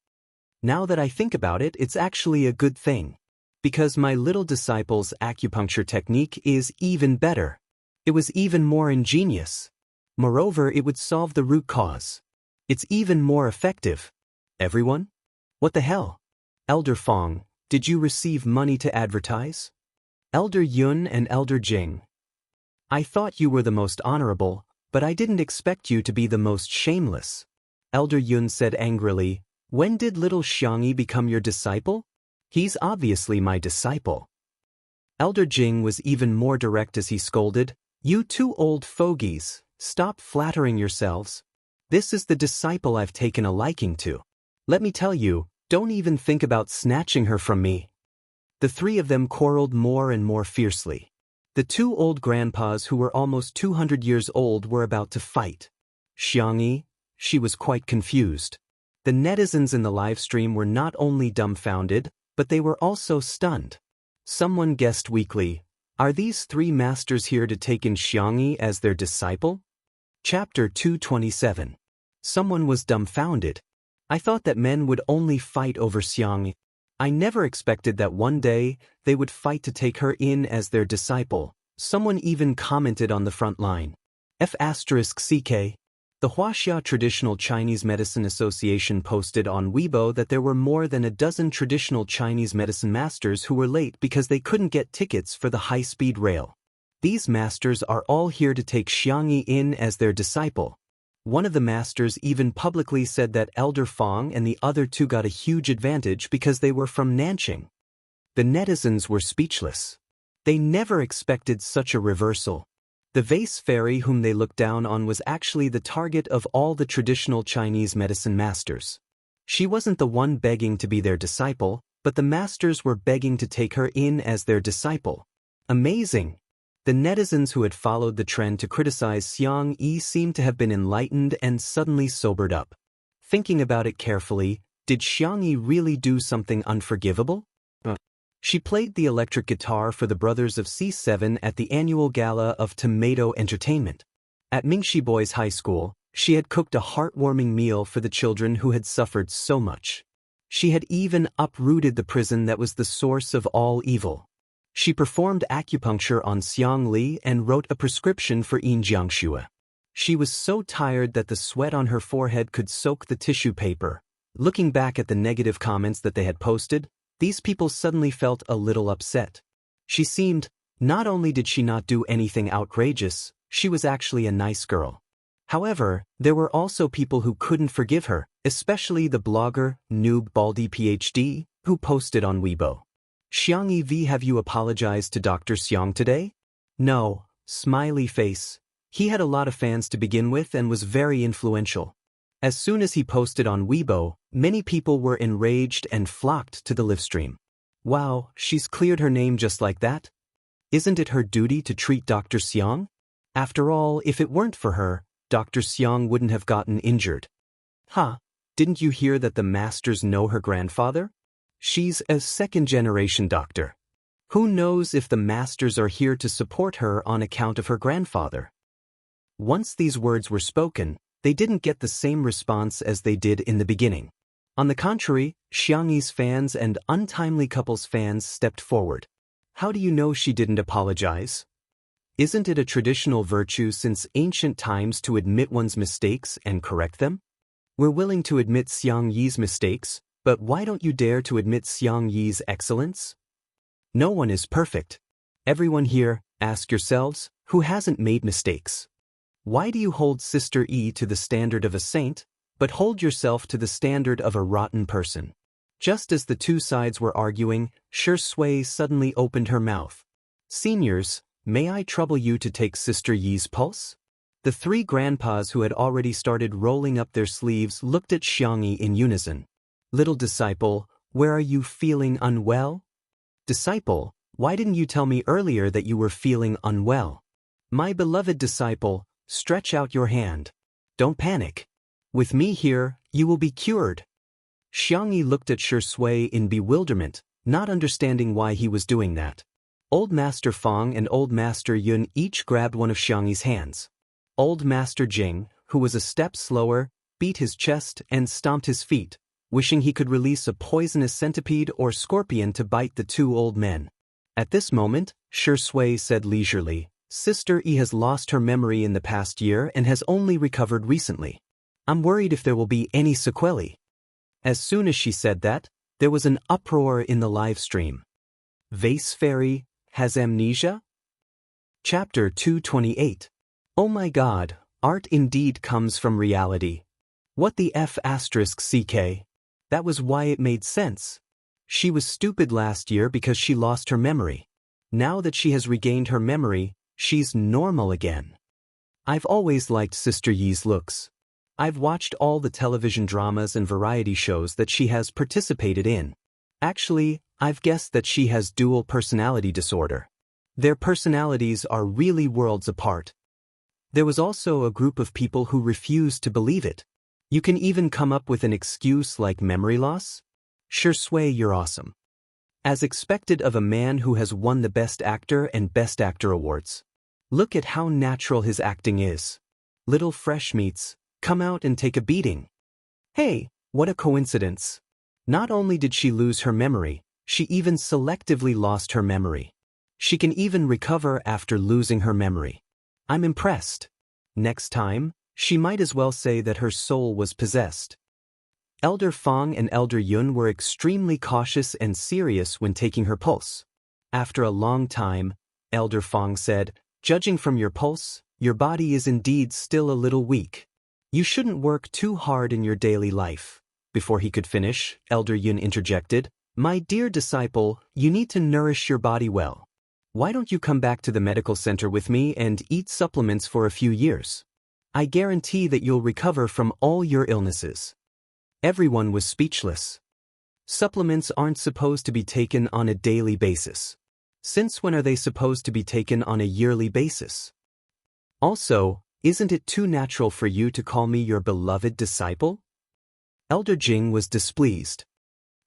Now that I think about it, it's actually a good thing. Because my little disciple's acupuncture technique is even better. It was even more ingenious. Moreover, it would solve the root cause. It's even more effective. Everyone? What the hell? Elder Fong, did you receive money to advertise? Elder Yun and Elder Jing. I thought you were the most honorable, but I didn't expect you to be the most shameless. Elder Yun said angrily, when did little Xiangyi become your disciple? He's obviously my disciple. Elder Jing was even more direct as he scolded, you two old fogies, stop flattering yourselves. This is the disciple I've taken a liking to. Let me tell you, don't even think about snatching her from me. The three of them quarreled more and more fiercely. The two old grandpas who were almost 200 years old were about to fight. Xiangyi, she was quite confused. The netizens in the live stream were not only dumbfounded, but they were also stunned. Someone guessed weakly, are these three masters here to take in Xiangyi as their disciple? Chapter 227. Someone was dumbfounded. I thought that men would only fight over Xiangyi. I never expected that one day they would fight to take her in as their disciple. Someone even commented on the front line. F***CK. The Huaxia Traditional Chinese Medicine Association posted on Weibo that there were more than a dozen traditional Chinese medicine masters who were late because they couldn't get tickets for the high-speed rail. These masters are all here to take Xiangyi in as their disciple. One of the masters even publicly said that Elder Fong and the other two got a huge advantage because they were from Nanqing. The netizens were speechless. They never expected such a reversal. The vase fairy whom they looked down on was actually the target of all the traditional Chinese medicine masters. She wasn't the one begging to be their disciple, but the masters were begging to take her in as their disciple. Amazing! The netizens who had followed the trend to criticize Xiangyi seemed to have been enlightened and suddenly sobered up. Thinking about it carefully, did Xiangyi really do something unforgivable? She played the electric guitar for the brothers of C7 at the annual gala of Tomato Entertainment. At Mingxi Boys High School, she had cooked a heartwarming meal for the children who had suffered so much. She had even uprooted the prison that was the source of all evil. She performed acupuncture on Xiang Li and wrote a prescription for Yin Jiangxue. She was so tired that the sweat on her forehead could soak the tissue paper. Looking back at the negative comments that they had posted, these people suddenly felt a little upset. She seemed, not only did she not do anything outrageous, she was actually a nice girl. However, there were also people who couldn't forgive her, especially the blogger, Noob Baldy PhD, who posted on Weibo. Xiangyi V, have you apologized to Dr. Xiang today? No, smiley face. He had a lot of fans to begin with and was very influential. As soon as he posted on Weibo, many people were enraged and flocked to the livestream. Wow, she's cleared her name just like that? Isn't it her duty to treat Dr. Seong? After all, if it weren't for her, Dr. Seong wouldn't have gotten injured. Huh, didn't you hear that the masters know her grandfather? She's a second-generation doctor. Who knows if the masters are here to support her on account of her grandfather? Once these words were spoken, they didn't get the same response as they did in the beginning. On the contrary, Xiangyi's fans and Untimely Couple's fans stepped forward. How do you know she didn't apologize? Isn't it a traditional virtue since ancient times to admit one's mistakes and correct them? We're willing to admit Xiangyi's mistakes, but why don't you dare to admit Xiangyi's excellence? No one is perfect. Everyone here, ask yourselves, who hasn't made mistakes? Why do you hold Sister E to the standard of a saint, but hold yourself to the standard of a rotten person? Just as the two sides were arguing, Shui suddenly opened her mouth. Seniors, may I trouble you to take Sister Yi's pulse? The three grandpas who had already started rolling up their sleeves looked at Xiangyi in unison. Little disciple, where are you feeling unwell? Disciple, why didn't you tell me earlier that you were feeling unwell? My beloved disciple, stretch out your hand. Don't panic. With me here, you will be cured. Xiangyi looked at Shui in bewilderment, not understanding why he was doing that. Old Master Fong and Old Master Yun each grabbed one of Xiangyi's hands. Old Master Jing, who was a step slower, beat his chest and stomped his feet, wishing he could release a poisonous centipede or scorpion to bite the two old men. At this moment, Shui said leisurely, Sister E has lost her memory in the past year and has only recovered recently. I'm worried if there will be any sequelae. As soon as she said that, there was an uproar in the live stream. Vase Fairy has amnesia? Chapter 228. Oh my god, art indeed comes from reality. What the F***CK? That was why it made sense. She was stupid last year because she lost her memory. Now that she has regained her memory, she's normal again. I've always liked Sister Yi's looks. I've watched all the television dramas and variety shows that she has participated in. Actually, I've guessed that she has dual personality disorder. Their personalities are really worlds apart. There was also a group of people who refused to believe it. You can even come up with an excuse like memory loss? Shui, you're awesome. As expected of a man who has won the Best Actor and Best Actor awards. Look at how natural his acting is. Little fresh meats, come out and take a beating. Hey, what a coincidence. Not only did she lose her memory, she even selectively lost her memory. She can even recover after losing her memory. I'm impressed. Next time, she might as well say that her soul was possessed. Elder Fong and Elder Yun were extremely cautious and serious when taking her pulse. After a long time, Elder Fong said, judging from your pulse, your body is indeed still a little weak. You shouldn't work too hard in your daily life. Before he could finish, Elder Yun interjected, my dear disciple, you need to nourish your body well. Why don't you come back to the medical center with me and eat supplements for a few years? I guarantee that you'll recover from all your illnesses. Everyone was speechless. Supplements aren't supposed to be taken on a daily basis. Since when are they supposed to be taken on a yearly basis? Also, isn't it too natural for you to call me your beloved disciple? Elder Jing was displeased.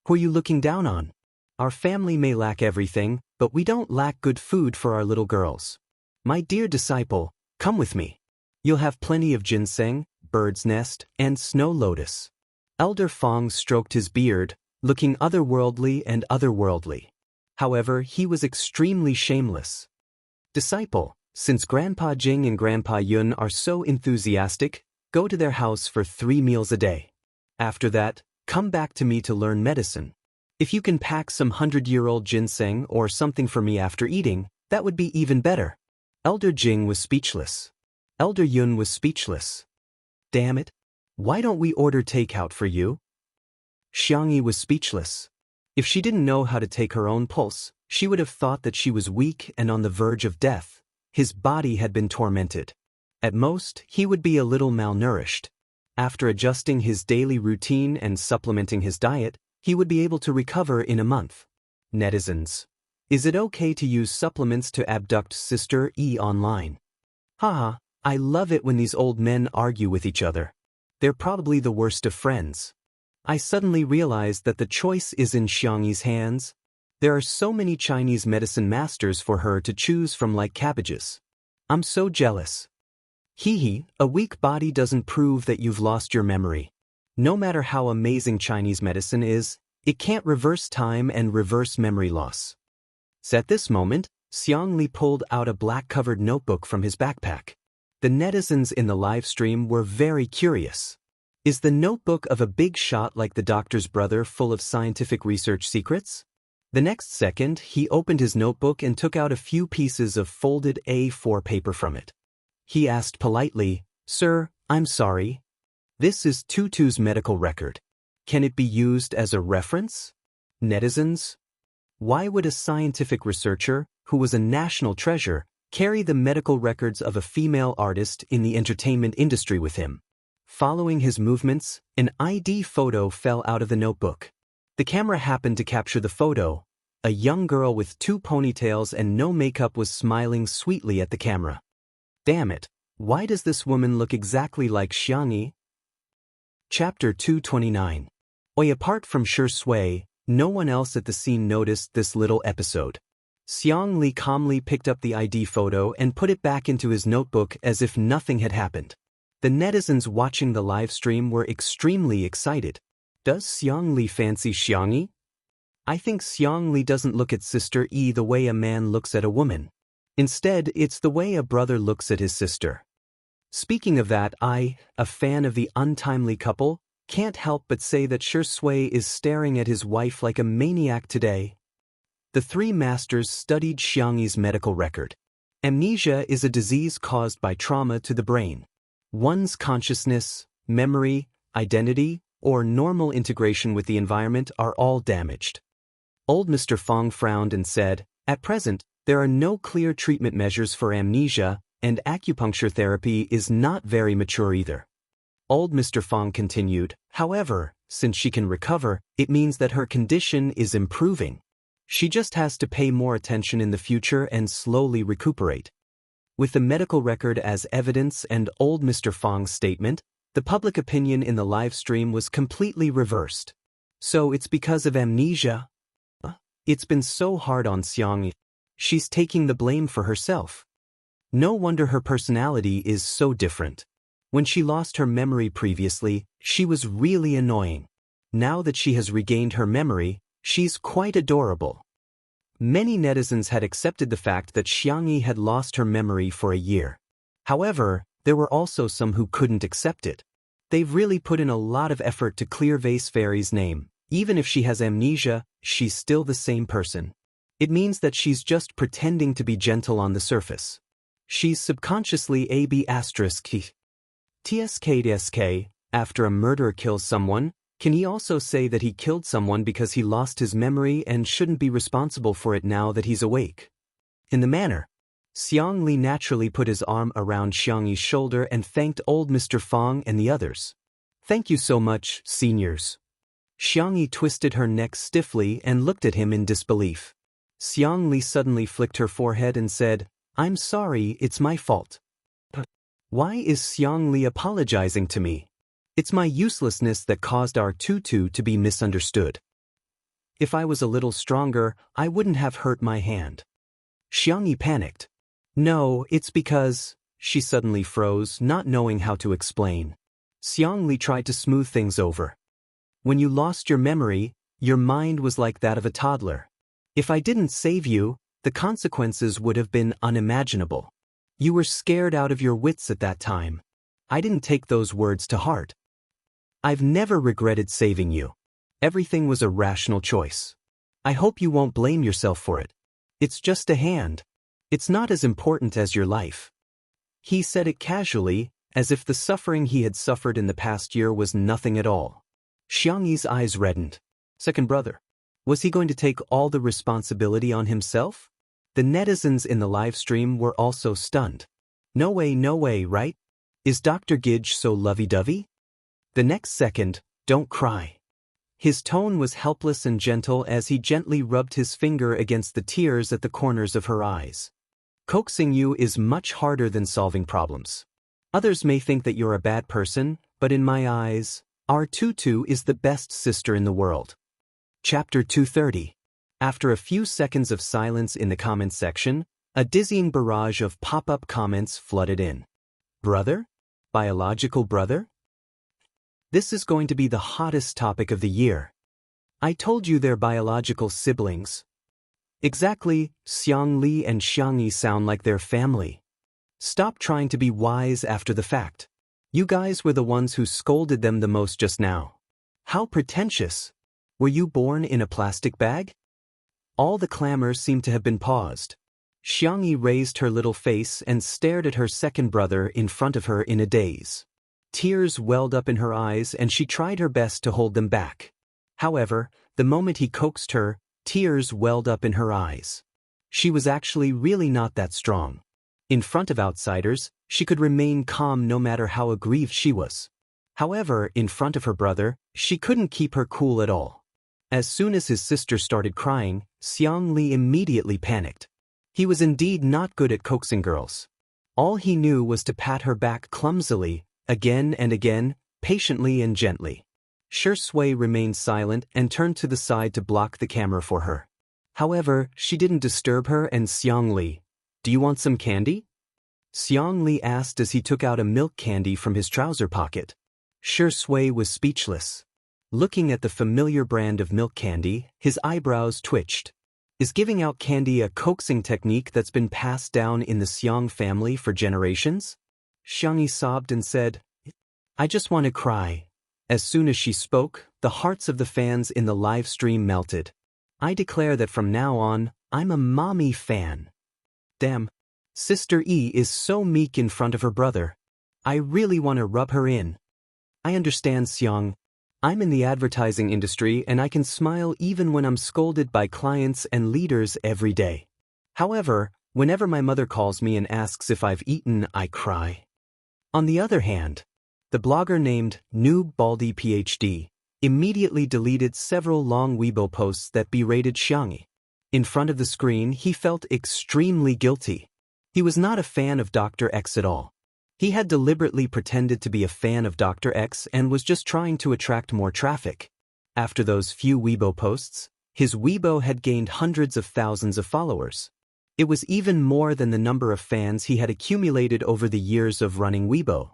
Who are you looking down on? Our family may lack everything, but we don't lack good food for our little girls. My dear disciple, come with me. You'll have plenty of ginseng, bird's nest, and snow lotus. Elder Fong stroked his beard, looking otherworldly and otherworldly. However, he was extremely shameless. Disciple, since Grandpa Jing and Grandpa Yun are so enthusiastic, go to their house for 3 meals a day. After that, come back to me to learn medicine. If you can pack some 100-year-old ginseng or something for me after eating, that would be even better. Elder Jing was speechless. Elder Yun was speechless. Damn it. Why don't we order takeout for you? Xiangyi was speechless. If she didn't know how to take her own pulse, she would have thought that she was weak and on the verge of death. His body had been tormented. At most, he would be a little malnourished. After adjusting his daily routine and supplementing his diet, he would be able to recover in a month. Netizens. Is it okay to use supplements to abduct Sister E online? Haha, I love it when these old men argue with each other. They're probably the worst of friends. I suddenly realized that the choice is in Xiangyi's hands. There are so many Chinese medicine masters for her to choose from like cabbages. I'm so jealous. Hee, a weak body doesn't prove that you've lost your memory. No matter how amazing Chinese medicine is, it can't reverse time and reverse memory loss. So at this moment, Xiangli pulled out a black-covered notebook from his backpack. The netizens in the live stream were very curious. Is the notebook of a big shot like the doctor's brother full of scientific research secrets? The next second, he opened his notebook and took out a few pieces of folded A4 paper from it. He asked politely, "Sir, I'm sorry. This is Tutu's medical record. Can it be used as a reference?" Netizens? Why would a scientific researcher, who was a national treasure, carry the medical records of a female artist in the entertainment industry with him? Following his movements, an ID photo fell out of the notebook. The camera happened to capture the photo. A young girl with 2 ponytails and no makeup was smiling sweetly at the camera. Damn it, why does this woman look exactly like Xiangyi? Chapter 229. Apart from Shi Sui, no one else at the scene noticed this little episode. Xiangli calmly picked up the ID photo and put it back into his notebook as if nothing had happened. The netizens watching the live stream were extremely excited. Does Xiangli fancy Xiangyi? I think Xiangli doesn't look at Sister E the way a man looks at a woman. Instead, it's the way a brother looks at his sister. Speaking of that, I, a fan of the untimely couple, can't help but say that Shi Sui is staring at his wife like a maniac today. The 3 masters studied Xiangyi's medical record. Amnesia is a disease caused by trauma to the brain. One's consciousness, memory, identity, or normal integration with the environment are all damaged. Old Mr. Fong frowned and said, "At present, there are no clear treatment measures for amnesia, and acupuncture therapy is not very mature either." Old Mr. Fong continued, "However, since she can recover, it means that her condition is improving. She just has to pay more attention in the future and slowly recuperate." With the medical record as evidence and old Mr. Fong's statement, the public opinion in the live stream was completely reversed. So it's because of amnesia? It's been so hard on Xiangyi. She's taking the blame for herself. No wonder her personality is so different. When she lost her memory previously, she was really annoying. Now that she has regained her memory, she's quite adorable. Many netizens had accepted the fact that Xiangyi had lost her memory for a year. However, there were also some who couldn't accept it. They've really put in a lot of effort to clear Vase Fairy's name. Even if she has amnesia, she's still the same person. It means that she's just pretending to be gentle on the surface. She's subconsciously AB***. TSK, after a murderer kills someone, can he also say that he killed someone because he lost his memory and shouldn't be responsible for it now that he's awake? In the manner, Xiangli naturally put his arm around Xiangyi's shoulder and thanked old Mr. Fong and the others. "Thank you so much, seniors." Xiangyi twisted her neck stiffly and looked at him in disbelief. Xiangli suddenly flicked her forehead and said, "I'm sorry, it's my fault." Why is Xiangli apologizing to me? It's my uselessness that caused our Tutu to be misunderstood. If I was a little stronger, I wouldn't have hurt my hand. Xiangyi panicked. No, it's because... She suddenly froze, not knowing how to explain. Xiangli tried to smooth things over. When you lost your memory, your mind was like that of a toddler. If I didn't save you, the consequences would have been unimaginable. You were scared out of your wits at that time. I didn't take those words to heart. I've never regretted saving you. Everything was a rational choice. I hope you won't blame yourself for it. It's just a hand. It's not as important as your life. He said it casually, as if the suffering he had suffered in the past year was nothing at all. Xiangyi's eyes reddened. Second brother. Was he going to take all the responsibility on himself? The netizens in the live stream were also stunned. No way, right? Is Dr. Gidge so lovey-dovey? The next second, don't cry. His tone was helpless and gentle as he gently rubbed his finger against the tears at the corners of her eyes. Coaxing you is much harder than solving problems. Others may think that you're a bad person, but in my eyes, our Tutu is the best sister in the world. Chapter 230. After a few seconds of silence in the comments section, a dizzying barrage of pop-up comments flooded in. Brother? Biological brother? This is going to be the hottest topic of the year. I told you they're biological siblings. Exactly, Xiangli and Xiangyi sound like they're family. Stop trying to be wise after the fact. You guys were the ones who scolded them the most just now. How pretentious. Were you born in a plastic bag? All the clamor seemed to have been paused. Xiangyi raised her little face and stared at her second brother in front of her in a daze. Tears welled up in her eyes and she tried her best to hold them back. However, the moment he coaxed her, tears welled up in her eyes. She was actually really not that strong. In front of outsiders, she could remain calm no matter how aggrieved she was. However, in front of her brother, she couldn't keep her cool at all. As soon as his sister started crying, Xiangli immediately panicked. He was indeed not good at coaxing girls. All he knew was to pat her back clumsily, again and again, patiently and gently. Shui remained silent and turned to the side to block the camera for her. However, she didn't disturb her and Xiangli. Do you want some candy? Xiangli asked as he took out a milk candy from his trouser pocket. Shui was speechless. Looking at the familiar brand of milk candy, his eyebrows twitched. Is giving out candy a coaxing technique that's been passed down in the Xiang family for generations? Xiangyi sobbed and said, I just want to cry. As soon as she spoke, the hearts of the fans in the live stream melted. I declare that from now on, I'm a mommy fan. Damn. Sister E is so meek in front of her brother. I really want to rub her in. I understand, Xiang. I'm in the advertising industry and I can smile even when I'm scolded by clients and leaders every day. However, whenever my mother calls me and asks if I've eaten, I cry. On the other hand, the blogger named Noob Baldy PhD immediately deleted several long Weibo posts that berated Xiangyi. In front of the screen, he felt extremely guilty. He was not a fan of Dr. X at all. He had deliberately pretended to be a fan of Dr. X and was just trying to attract more traffic. After those few Weibo posts, his Weibo had gained hundreds of thousands of followers. It was even more than the number of fans he had accumulated over the years of running Weibo.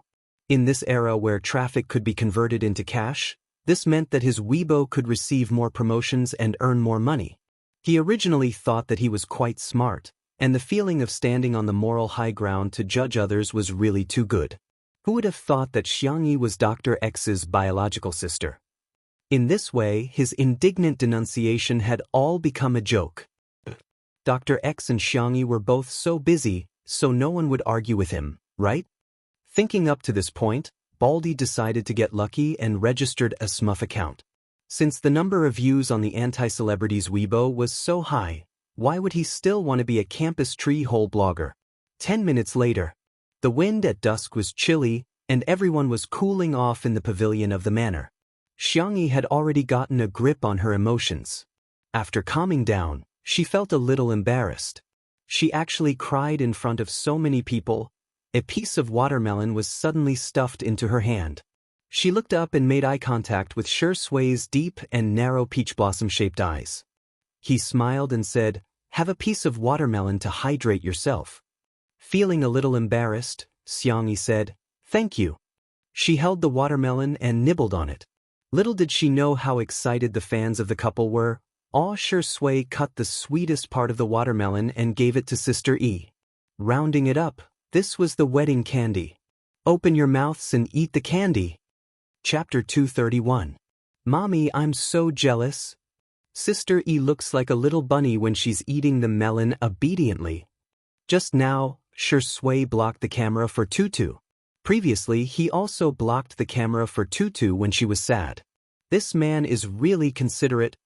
In this era where traffic could be converted into cash, this meant that his Weibo could receive more promotions and earn more money. He originally thought that he was quite smart, and the feeling of standing on the moral high ground to judge others was really too good. Who would have thought that Xiangyi was Dr. X's biological sister? In this way, his indignant denunciation had all become a joke. Dr. X and Xiangyi were both so busy, so no one would argue with him, right? Thinking up to this point, Baldy decided to get lucky and registered a Smurf account. Since the number of views on the anti-celebrities Weibo was so high, why would he still want to be a campus tree hole blogger? 10 minutes later, the wind at dusk was chilly, and everyone was cooling off in the pavilion of the manor. Xiangyi had already gotten a grip on her emotions. After calming down, she felt a little embarrassed. She actually cried in front of so many people. A piece of watermelon was suddenly stuffed into her hand. She looked up and made eye contact with Shui's deep and narrow peach blossom-shaped eyes. He smiled and said, "Have a piece of watermelon to hydrate yourself." Feeling a little embarrassed, Xiangyi said, "Thank you." She held the watermelon and nibbled on it. Little did she know how excited the fans of the couple were. Shui cut the sweetest part of the watermelon and gave it to Sister E. Rounding it up, this was the wedding candy. Open your mouths and eat the candy. Chapter 231. Mommy, I'm so jealous. Sister E looks like a little bunny when she's eating the melon obediently. Just now, Shui blocked the camera for Tutu. Previously, he also blocked the camera for Tutu when she was sad. This man is really considerate.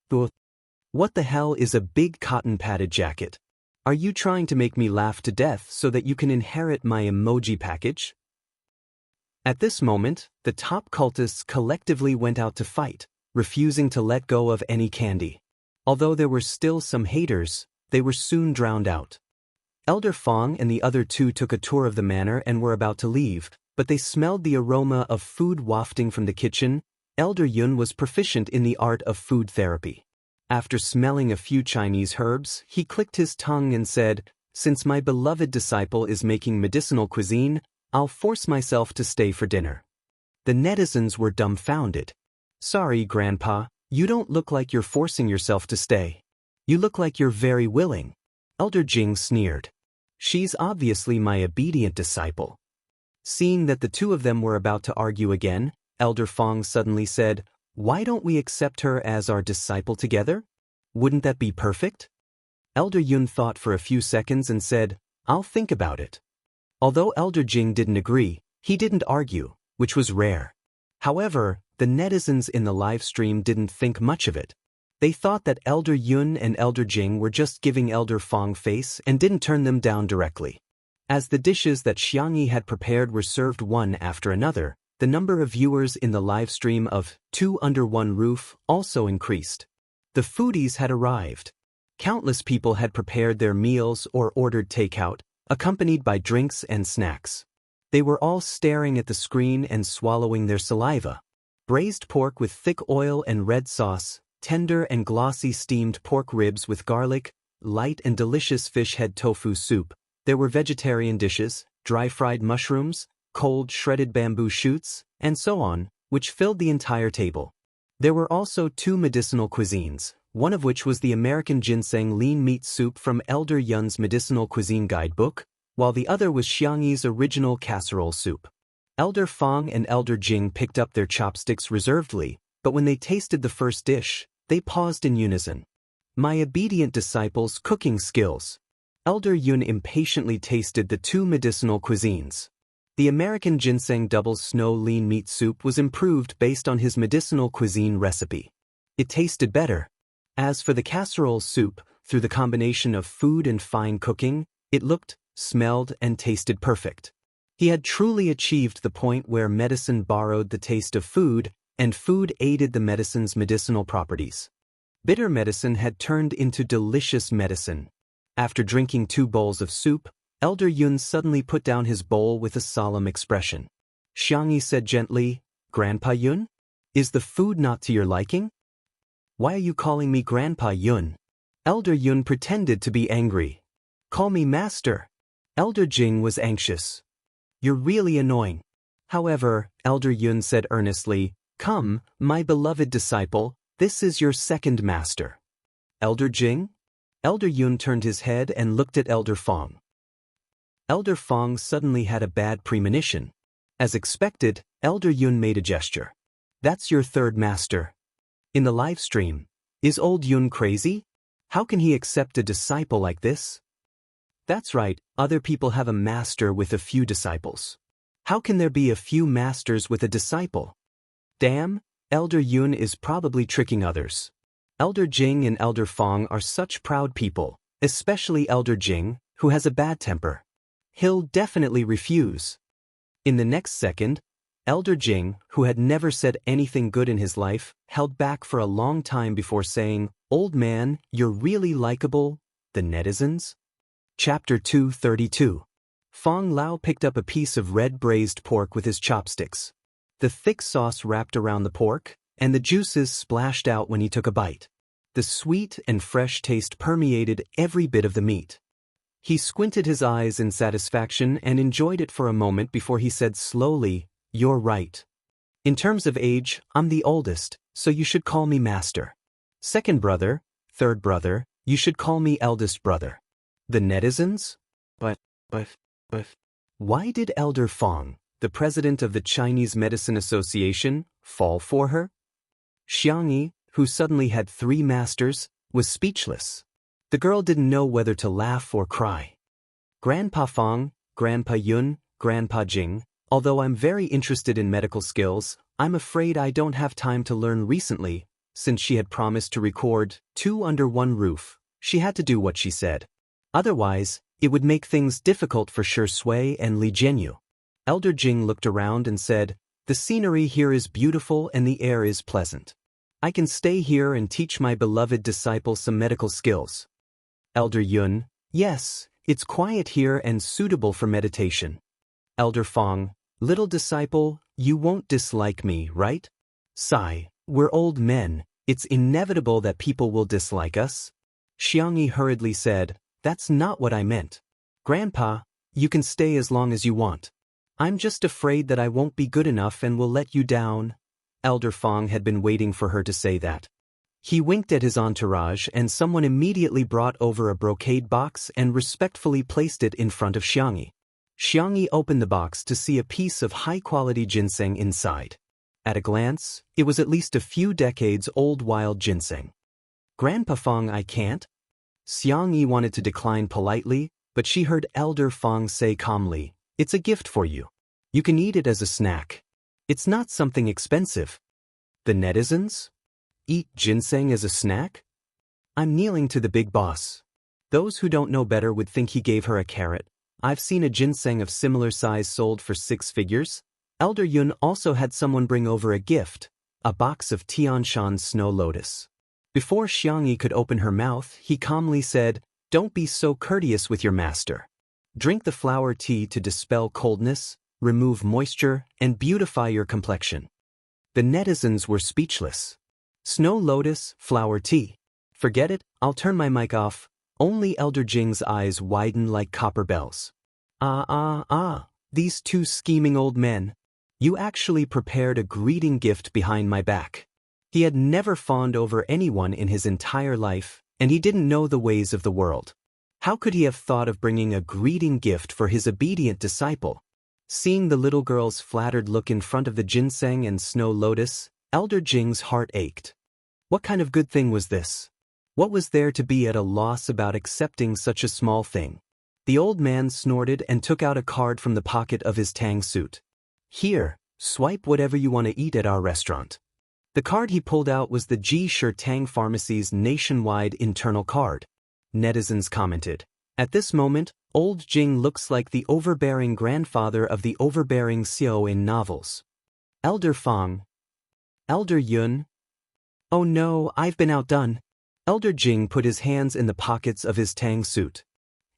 What the hell is a big cotton padded jacket? Are you trying to make me laugh to death so that you can inherit my emoji package? At this moment, the top cultists collectively went out to fight, refusing to let go of any candy. Although there were still some haters, they were soon drowned out. Elder Fong and the other two took a tour of the manor and were about to leave, but they smelled the aroma of food wafting from the kitchen. Elder Yun was proficient in the art of food therapy. After smelling a few Chinese herbs, he clicked his tongue and said, "Since my beloved disciple is making medicinal cuisine, I'll force myself to stay for dinner." The netizens were dumbfounded. "Sorry, Grandpa, you don't look like you're forcing yourself to stay. You look like you're very willing." Elder Jing sneered. "She's obviously my obedient disciple." Seeing that the two of them were about to argue again, Elder Fong suddenly said, "Why don't we accept her as our disciple together? Wouldn't that be perfect?" Elder Yun thought for a few seconds and said, "I'll think about it." Although Elder Jing didn't agree, he didn't argue, which was rare. However, the netizens in the live stream didn't think much of it. They thought that Elder Yun and Elder Jing were just giving Elder Fong face and didn't turn them down directly. As the dishes that Xiangyi had prepared were served one after another, the number of viewers in the live stream of Two Under One Roof also increased. The foodies had arrived. Countless people had prepared their meals or ordered takeout, accompanied by drinks and snacks. They were all staring at the screen and swallowing their saliva. Braised pork with thick oil and red sauce, tender and glossy steamed pork ribs with garlic, light and delicious fish head tofu soup. There were vegetarian dishes, dry-fried mushrooms, cold shredded bamboo shoots, and so on, which filled the entire table. There were also two medicinal cuisines, one of which was the American ginseng lean meat soup from Elder Yun's medicinal cuisine guidebook, while the other was Xiangyi's original casserole soup. Elder Fong and Elder Jing picked up their chopsticks reservedly, but when they tasted the first dish, they paused in unison. "My obedient disciple's cooking skills." Elder Yun impatiently tasted the two medicinal cuisines. The American ginseng double snow lean meat soup was improved based on his medicinal cuisine recipe. It tasted better. As for the casserole soup, through the combination of food and fine cooking, it looked, smelled, and tasted perfect. He had truly achieved the point where medicine borrowed the taste of food, and food aided the medicine's medicinal properties. Bitter medicine had turned into delicious medicine. After drinking 2 bowls of soup, Elder Yun suddenly put down his bowl with a solemn expression. Xiangyi said gently, "Grandpa Yun? Is the food not to your liking? Why are you calling me Grandpa Yun?" Elder Yun pretended to be angry. "Call me Master." Elder Jing was anxious. "You're really annoying." However, Elder Yun said earnestly, "Come, my beloved disciple, this is your second master." "Elder Jing?" Elder Yun turned his head and looked at Elder Fong. Elder Fong suddenly had a bad premonition. As expected, Elder Yun made a gesture. "That's your third master." In the live stream, "Is old Yun crazy? How can he accept a disciple like this?" "That's right, other people have a master with a few disciples. How can there be a few masters with a disciple? Damn, Elder Yun is probably tricking others." Elder Jing and Elder Fong are such proud people, especially Elder Jing, who has a bad temper. He'll definitely refuse. In the next second, Elder Jing, who had never said anything good in his life, held back for a long time before saying, "Old man, you're really likable." The netizens? Chapter 232. Fong Lao picked up a piece of red braised pork with his chopsticks. The thick sauce wrapped around the pork, and the juices splashed out when he took a bite. The sweet and fresh taste permeated every bit of the meat. He squinted his eyes in satisfaction and enjoyed it for a moment before he said slowly, "You're right. In terms of age, I'm the oldest, so you should call me Master. Second brother, third brother, you should call me eldest brother." The netizens? But. Why did Elder Fong, the president of the Chinese Medicine Association, fall for her? Xiangyi, who suddenly had 3 masters, was speechless. The girl didn't know whether to laugh or cry. Grandpa Fong, Grandpa Yun, Grandpa Jing, although I'm very interested in medical skills, I'm afraid I don't have time to learn recently. Since she had promised to record Two Under One Roof, she had to do what she said. Otherwise, it would make things difficult for Shui and Li Jianyu. Elder Jing looked around and said, "The scenery here is beautiful and the air is pleasant. I can stay here and teach my beloved disciple some medical skills." Elder Yun, "Yes, it's quiet here and suitable for meditation." Elder Fong, "Little disciple, you won't dislike me, right?" Sigh, "We're old men, it's inevitable that people will dislike us." Xiangyi hurriedly said, "That's not what I meant. Grandpa, you can stay as long as you want. I'm just afraid that I won't be good enough and will let you down." Elder Fong had been waiting for her to say that. He winked at his entourage and someone immediately brought over a brocade box and respectfully placed it in front of Xiangyi. Xiangyi opened the box to see a piece of high-quality ginseng inside. At a glance, it was at least a few decades old wild ginseng. "Grandpa Fong, I can't." Xiangyi wanted to decline politely, but she heard Elder Fong say calmly, "It's a gift for you. You can eat it as a snack. It's not something expensive." The netizens? Eat ginseng as a snack? I'm kneeling to the big boss. Those who don't know better would think he gave her a carrot. I've seen a ginseng of similar size sold for 6 figures. Elder Yun also had someone bring over a gift, a box of Tianshan snow lotus. Before Xiangyi could open her mouth, he calmly said, "Don't be so courteous with your master. Drink the flower tea to dispel coldness, remove moisture, and beautify your complexion." The netizens were speechless. Snow lotus, flower tea. Forget it, I'll turn my mic off. Only Elder Jing's eyes widened like copper bells. These two scheming old men. You actually prepared a greeting gift behind my back. He had never fawned over anyone in his entire life, and he didn't know the ways of the world. How could he have thought of bringing a greeting gift for his obedient disciple? Seeing the little girl's flattered look in front of the ginseng and snow lotus, Elder Jing's heart ached. What kind of good thing was this? What was there to be at a loss about accepting such a small thing? The old man snorted and took out a card from the pocket of his tang suit. "Here, swipe whatever you want to eat at our restaurant." The card he pulled out was the Ji Shi Tang Pharmacy's nationwide internal card. Netizens commented, "At this moment, old Jing looks like the overbearing grandfather of the overbearing Xiao in novels." Elder Fong. Elder Yun. "Oh no, I've been outdone." Elder Jing put his hands in the pockets of his tang suit.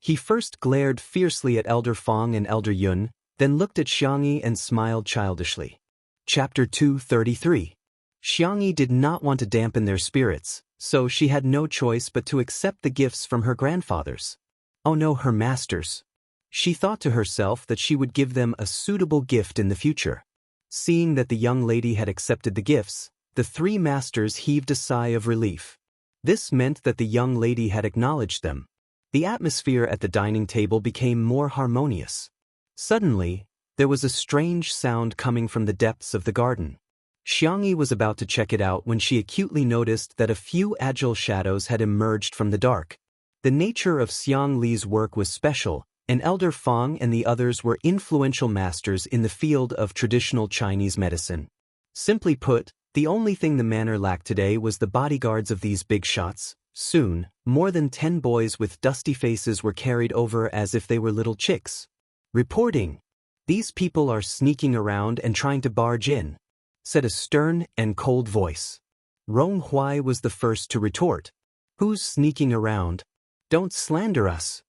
He first glared fiercely at Elder Fong and Elder Yun, then looked at Xiangyi and smiled childishly. Chapter 233. Xiangyi did not want to dampen their spirits, so she had no choice but to accept the gifts from her grandfathers. Oh no, her masters. She thought to herself that she would give them a suitable gift in the future. Seeing that the young lady had accepted the gifts, the 3 masters heaved a sigh of relief. This meant that the young lady had acknowledged them. The atmosphere at the dining table became more harmonious. Suddenly, there was a strange sound coming from the depths of the garden. Xiangyi was about to check it out when she acutely noticed that a few agile shadows had emerged from the dark. The nature of Xiang Li's work was special, and Elder Fong and the others were influential masters in the field of traditional Chinese medicine. Simply put, the only thing the manor lacked today was the bodyguards of these big shots. Soon, more than 10 boys with dusty faces were carried over as if they were little chicks. "Reporting! These people are sneaking around and trying to barge in," said a stern and cold voice. Rong Huai was the first to retort. "Who's sneaking around? Don't slander us."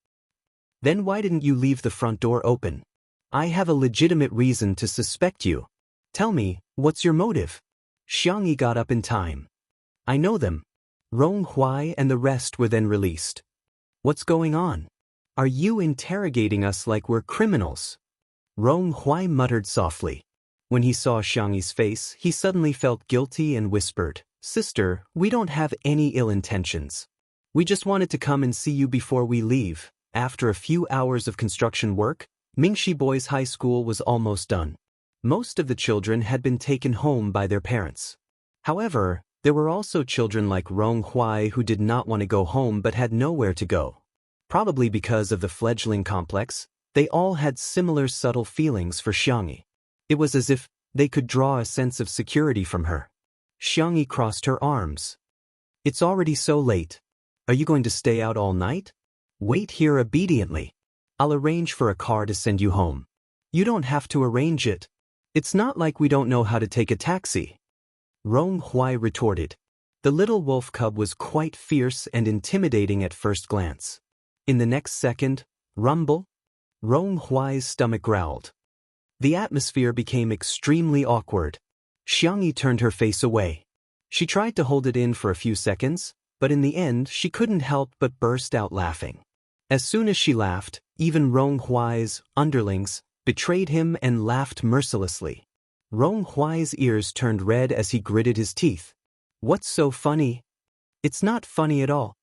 "Then why didn't you leave the front door open? I have a legitimate reason to suspect you. Tell me, what's your motive?" Xiangyi got up in time. "I know them." Rong Huai and the rest were then released. "What's going on? Are you interrogating us like we're criminals?" Rong Huai muttered softly. When he saw Xiangyi's face, he suddenly felt guilty and whispered, "Sister, we don't have any ill intentions. We just wanted to come and see you before we leave." After a few hours of construction work, Mingxi Boys High School was almost done. Most of the children had been taken home by their parents. However, there were also children like Rong Huai who did not want to go home but had nowhere to go. Probably because of the fledgling complex, they all had similar subtle feelings for Xiangyi. It was as if they could draw a sense of security from her. Xiangyi crossed her arms. "It's already so late. Are you going to stay out all night? Wait here obediently. I'll arrange for a car to send you home." You don't have to arrange it. It's not like we don't know how to take a taxi. Rong Huai retorted. The little wolf cub was quite fierce and intimidating at first glance. In the next second, rumble, Rong Huai's stomach growled. The atmosphere became extremely awkward. Xiangyi turned her face away. She tried to hold it in for a few seconds, but in the end she couldn't help but burst out laughing. As soon as she laughed, even Rong Huai's underlings betrayed him and laughed mercilessly. Rong Huai's ears turned red as he gritted his teeth. What's so funny? It's not funny at all.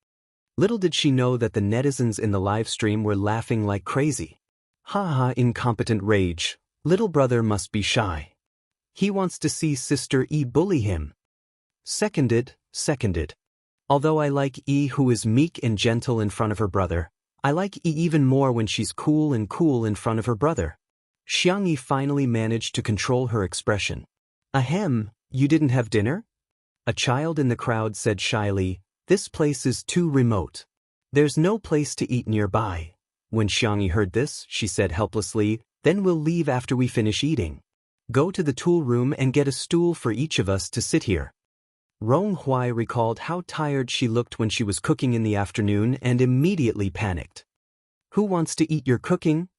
Little did she know that the netizens in the live stream were laughing like crazy. Ha, incompetent rage. Little brother must be shy. He wants to see Sister E bully him. Seconded. Although I like E who is meek and gentle in front of her brother, I like E even more when she's cool in front of her brother. Xiangyi finally managed to control her expression. Ahem, you didn't have dinner? A child in the crowd said shyly, this place is too remote. There's no place to eat nearby. When Xiangyi heard this, she said helplessly, then we'll leave after we finish eating. Go to the tool room and get a stool for each of us to sit here. Rong Huai recalled how tired she looked when she was cooking in the afternoon and immediately panicked. Who wants to eat your cooking?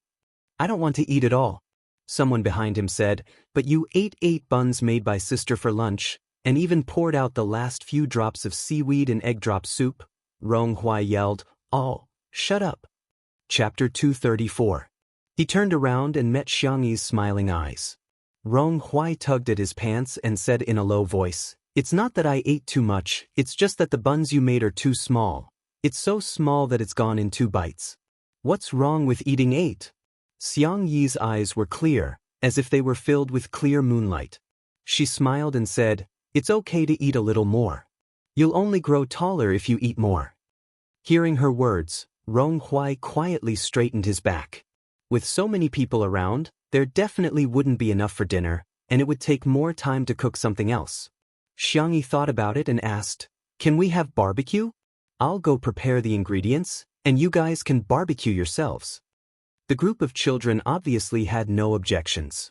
I don't want to eat at all. Someone behind him said, but you ate 8 buns made by sister for lunch, and even poured out the last few drops of seaweed and egg drop soup. Rong Huai yelled, oh, shut up. Chapter 234. He turned around and met Xiangyi's smiling eyes. Rong Huai tugged at his pants and said in a low voice, it's not that I ate too much, it's just that the buns you made are too small. It's so small that it's gone in 2 bites. What's wrong with eating 8? Xiangyi's eyes were clear, as if they were filled with clear moonlight. She smiled and said, it's okay to eat a little more. You'll only grow taller if you eat more. Hearing her words, Rong Huai quietly straightened his back. With so many people around, there definitely wouldn't be enough for dinner, and it would take more time to cook something else. Xiangyi thought about it and asked, can we have barbecue? I'll go prepare the ingredients, and you guys can barbecue yourselves. The group of children obviously had no objections.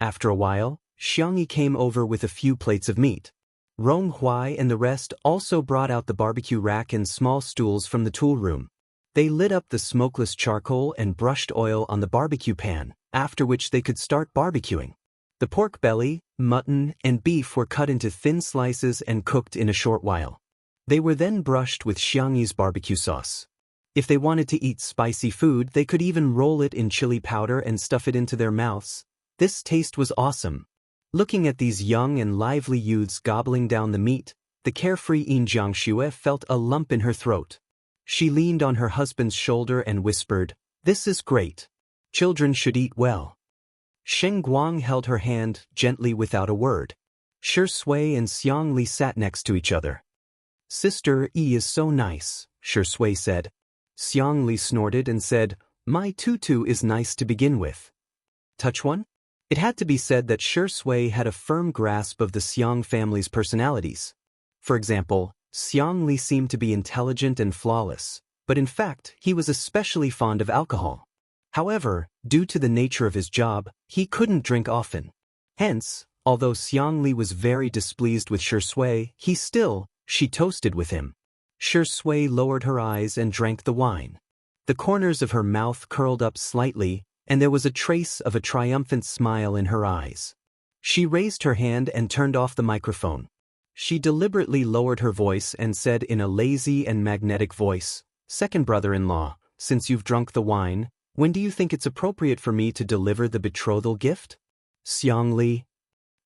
After a while, Xiangyi came over with a few plates of meat. Rong Huai and the rest also brought out the barbecue rack and small stools from the tool room. They lit up the smokeless charcoal and brushed oil on the barbecue pan, after which they could start barbecuing. The pork belly, mutton, and beef were cut into thin slices and cooked in a short while. They were then brushed with Xiangyi's barbecue sauce. If they wanted to eat spicy food, they could even roll it in chili powder and stuff it into their mouths. This taste was awesome. Looking at these young and lively youths gobbling down the meat, the carefree Yin Jiangxue felt a lump in her throat. She leaned on her husband's shoulder and whispered, this is great. Children should eat well. Sheng Guang held her hand gently without a word. Shi Sui and Xiang Li sat next to each other. Sister E is so nice, Shi Sui said. Xiang Li snorted and said, my tutu is nice to begin with. Touch one? It had to be said that Shi Sui had a firm grasp of the Xiang family's personalities. For example, Xiang Li seemed to be intelligent and flawless, but in fact, he was especially fond of alcohol. However, due to the nature of his job, he couldn't drink often. Hence, although Xiang Li was very displeased with Shi Sui, she toasted with him. Shi Sui lowered her eyes and drank the wine. The corners of her mouth curled up slightly, and there was a trace of a triumphant smile in her eyes. She raised her hand and turned off the microphone. She deliberately lowered her voice and said in a lazy and magnetic voice, second brother-in-law, since you've drunk the wine, when do you think it's appropriate for me to deliver the betrothal gift? Xiang Li.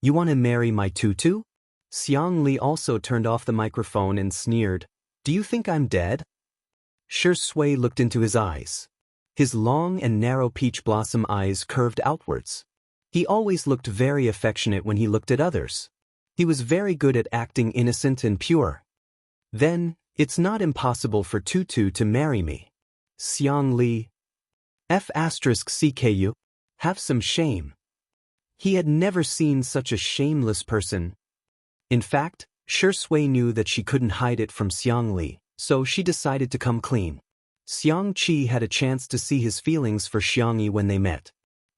You want to marry my tutu? Xiang Li also turned off the microphone and sneered, do you think I'm dead? Shi Sui looked into his eyes. His long and narrow peach blossom eyes curved outwards. He always looked very affectionate when he looked at others. He was very good at acting innocent and pure. Then, it's not impossible for Tutu to marry me. Xiang Li. F*CKU. Have some shame. He had never seen such a shameless person. In fact, Shi Sui knew that she couldn't hide it from Xiang Li, so she decided to come clean. Xiang Qi had a chance to see his feelings for Xiangyi when they met.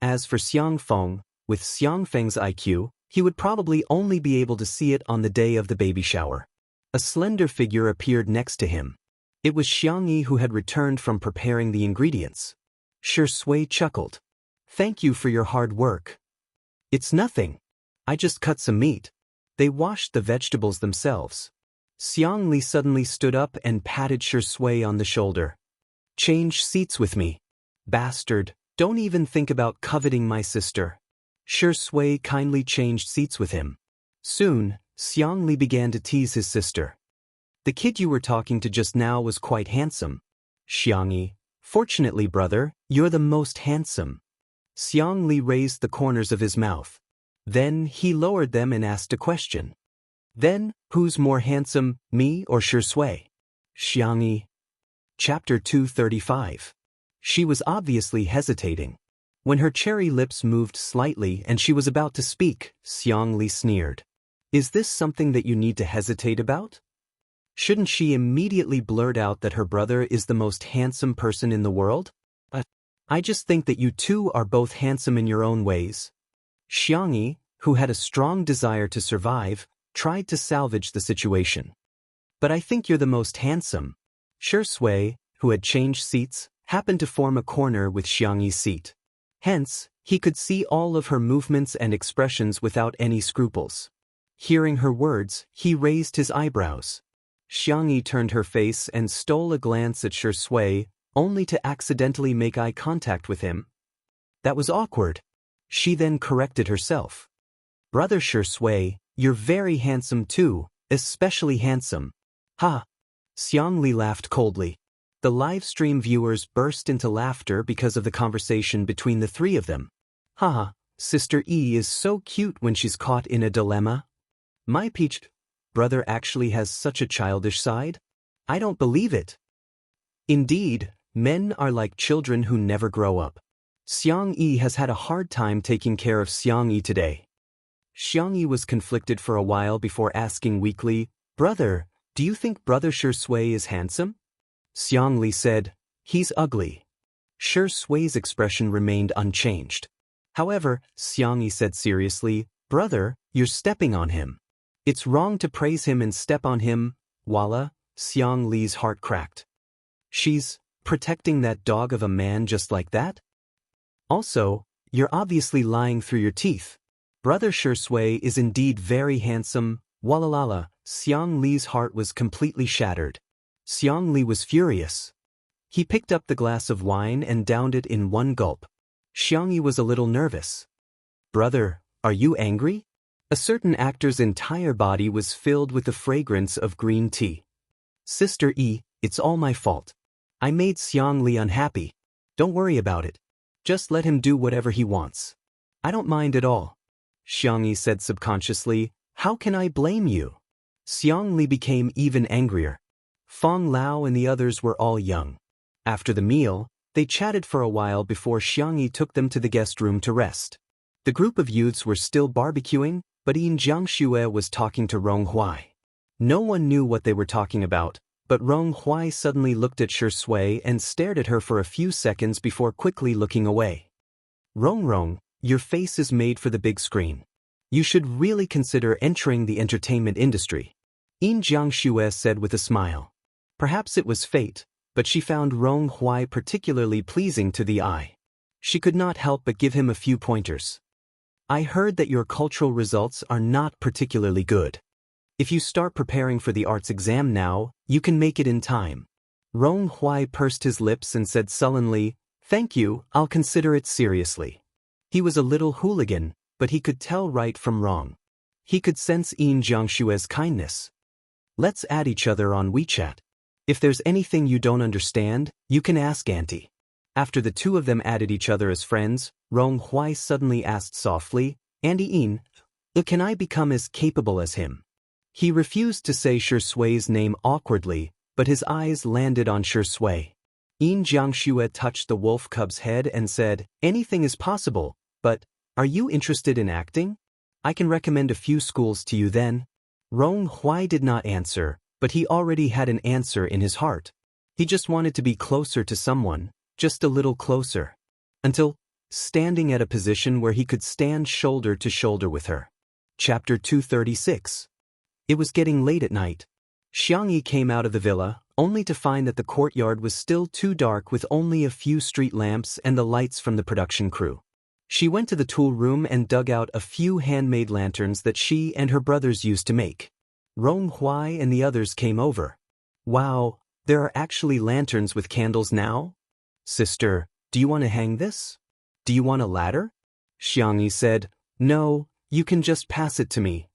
As for Xiang Feng, with Xiang Feng's IQ, he would probably only be able to see it on the day of the baby shower. A slender figure appeared next to him. It was Xiang Yi, who had returned from preparing the ingredients. Shi Sui chuckled. "Thank you for your hard work." "It's nothing. I just cut some meat." They washed the vegetables themselves. Xiang Li suddenly stood up and patted Shi Sui on the shoulder. "Change seats with me. Bastard, don't even think about coveting my sister." Shi Sui kindly changed seats with him. Soon, Xiang Li began to tease his sister. "The kid you were talking to just now was quite handsome." Xiang Yi, "Fortunately, brother, you're the most handsome." Xiang Li raised the corners of his mouth. Then he lowered them and asked a question. "Then, who's more handsome, me or Shi Sui?" Xiang Yi. Chapter 235. She was obviously hesitating. When her cherry lips moved slightly and she was about to speak, Xiang Li sneered. "Is this something that you need to hesitate about? Shouldn't she immediately blurt out that her brother is the most handsome person in the world? I just think that you two are both handsome in your own ways." Xiang Yi, who had a strong desire to survive, tried to salvage the situation. "But I think you're the most handsome." Shi Sui, who had changed seats, happened to form a corner with Xiang Yi's seat. Hence, he could see all of her movements and expressions without any scruples. Hearing her words, he raised his eyebrows. Xiang Yi turned her face and stole a glance at Shi Sui, only to accidentally make eye contact with him. That was awkward. She then corrected herself. "Brother Shi Sui, you're very handsome too, especially handsome." "Ha!" Xiang Li laughed coldly. The live stream viewers burst into laughter because of the conversation between the three of them. "Haha, Sister E is so cute when she's caught in a dilemma. My peached brother actually has such a childish side? I don't believe it." Indeed, men are like children who never grow up. Xiang Yi has had a hard time taking care of Xiang Yi today. Xiang Yi was conflicted for a while before asking weakly, "Brother, do you think Brother Shi Sui is handsome?" Xiang Li said, "He's ugly." Shi Sui's expression remained unchanged. However, Xiang Yi said seriously, "Brother, you're stepping on him. It's wrong to praise him and step on him." Voila, Xiang Li's heart cracked. She's protecting that dog of a man just like that? Also, you're obviously lying through your teeth. Brother Shi Sui is indeed very handsome. Walalala, Xiang Li's heart was completely shattered. Xiang Li was furious. He picked up the glass of wine and downed it in one gulp. Xiang Yi was a little nervous. "Brother, are you angry?" A certain actor's entire body was filled with the fragrance of green tea. "Sister E, it's all my fault. I made Xiang Li unhappy. Don't worry about it. Just let him do whatever he wants. I don't mind at all." Xiang Yi said subconsciously, "How can I blame you?" Xiang Li became even angrier. Feng Lao and the others were all young. After the meal, they chatted for a while before Xiang Yi took them to the guest room to rest. The group of youths were still barbecuing, but Yin Jiangxue was talking to Rong Huai. No one knew what they were talking about, but Rong Huai suddenly looked at Shi Sui and stared at her for a few seconds before quickly looking away. "Rong, your face is made for the big screen. You should really consider entering the entertainment industry," Yin Jiangxue said with a smile. Perhaps it was fate, but she found Rong Huai particularly pleasing to the eye. She could not help but give him a few pointers. "I heard that your cultural results are not particularly good. If you start preparing for the arts exam now, you can make it in time." Rong Huai pursed his lips and said sullenly, "Thank you, I'll consider it seriously." He was a little hooligan, but he could tell right from wrong. He could sense Yin Jiangxue's kindness. "Let's add each other on WeChat. If there's anything you don't understand, you can ask Auntie." After the two of them added each other as friends, Rong Huai suddenly asked softly, "Auntie Yin, can I become as capable as him?" He refused to say Shi Sui's name awkwardly, but his eyes landed on Shi Sui. Yin Jiangxue touched the wolf cub's head and said, "Anything is possible, but are you interested in acting? I can recommend a few schools to you then." Rong Huai did not answer, but he already had an answer in his heart. He just wanted to be closer to someone, just a little closer. Until standing at a position where he could stand shoulder to shoulder with her. Chapter 236. It was getting late at night. Xiangyi came out of the villa, only to find that the courtyard was still too dark with only a few street lamps and the lights from the production crew. She went to the tool room and dug out a few handmade lanterns that she and her brothers used to make. Rong Huai and the others came over. Wow, there are actually lanterns with candles now? Sister, do you want to hang this? Do you want a ladder? Xiangyi said, No, you can just pass it to me.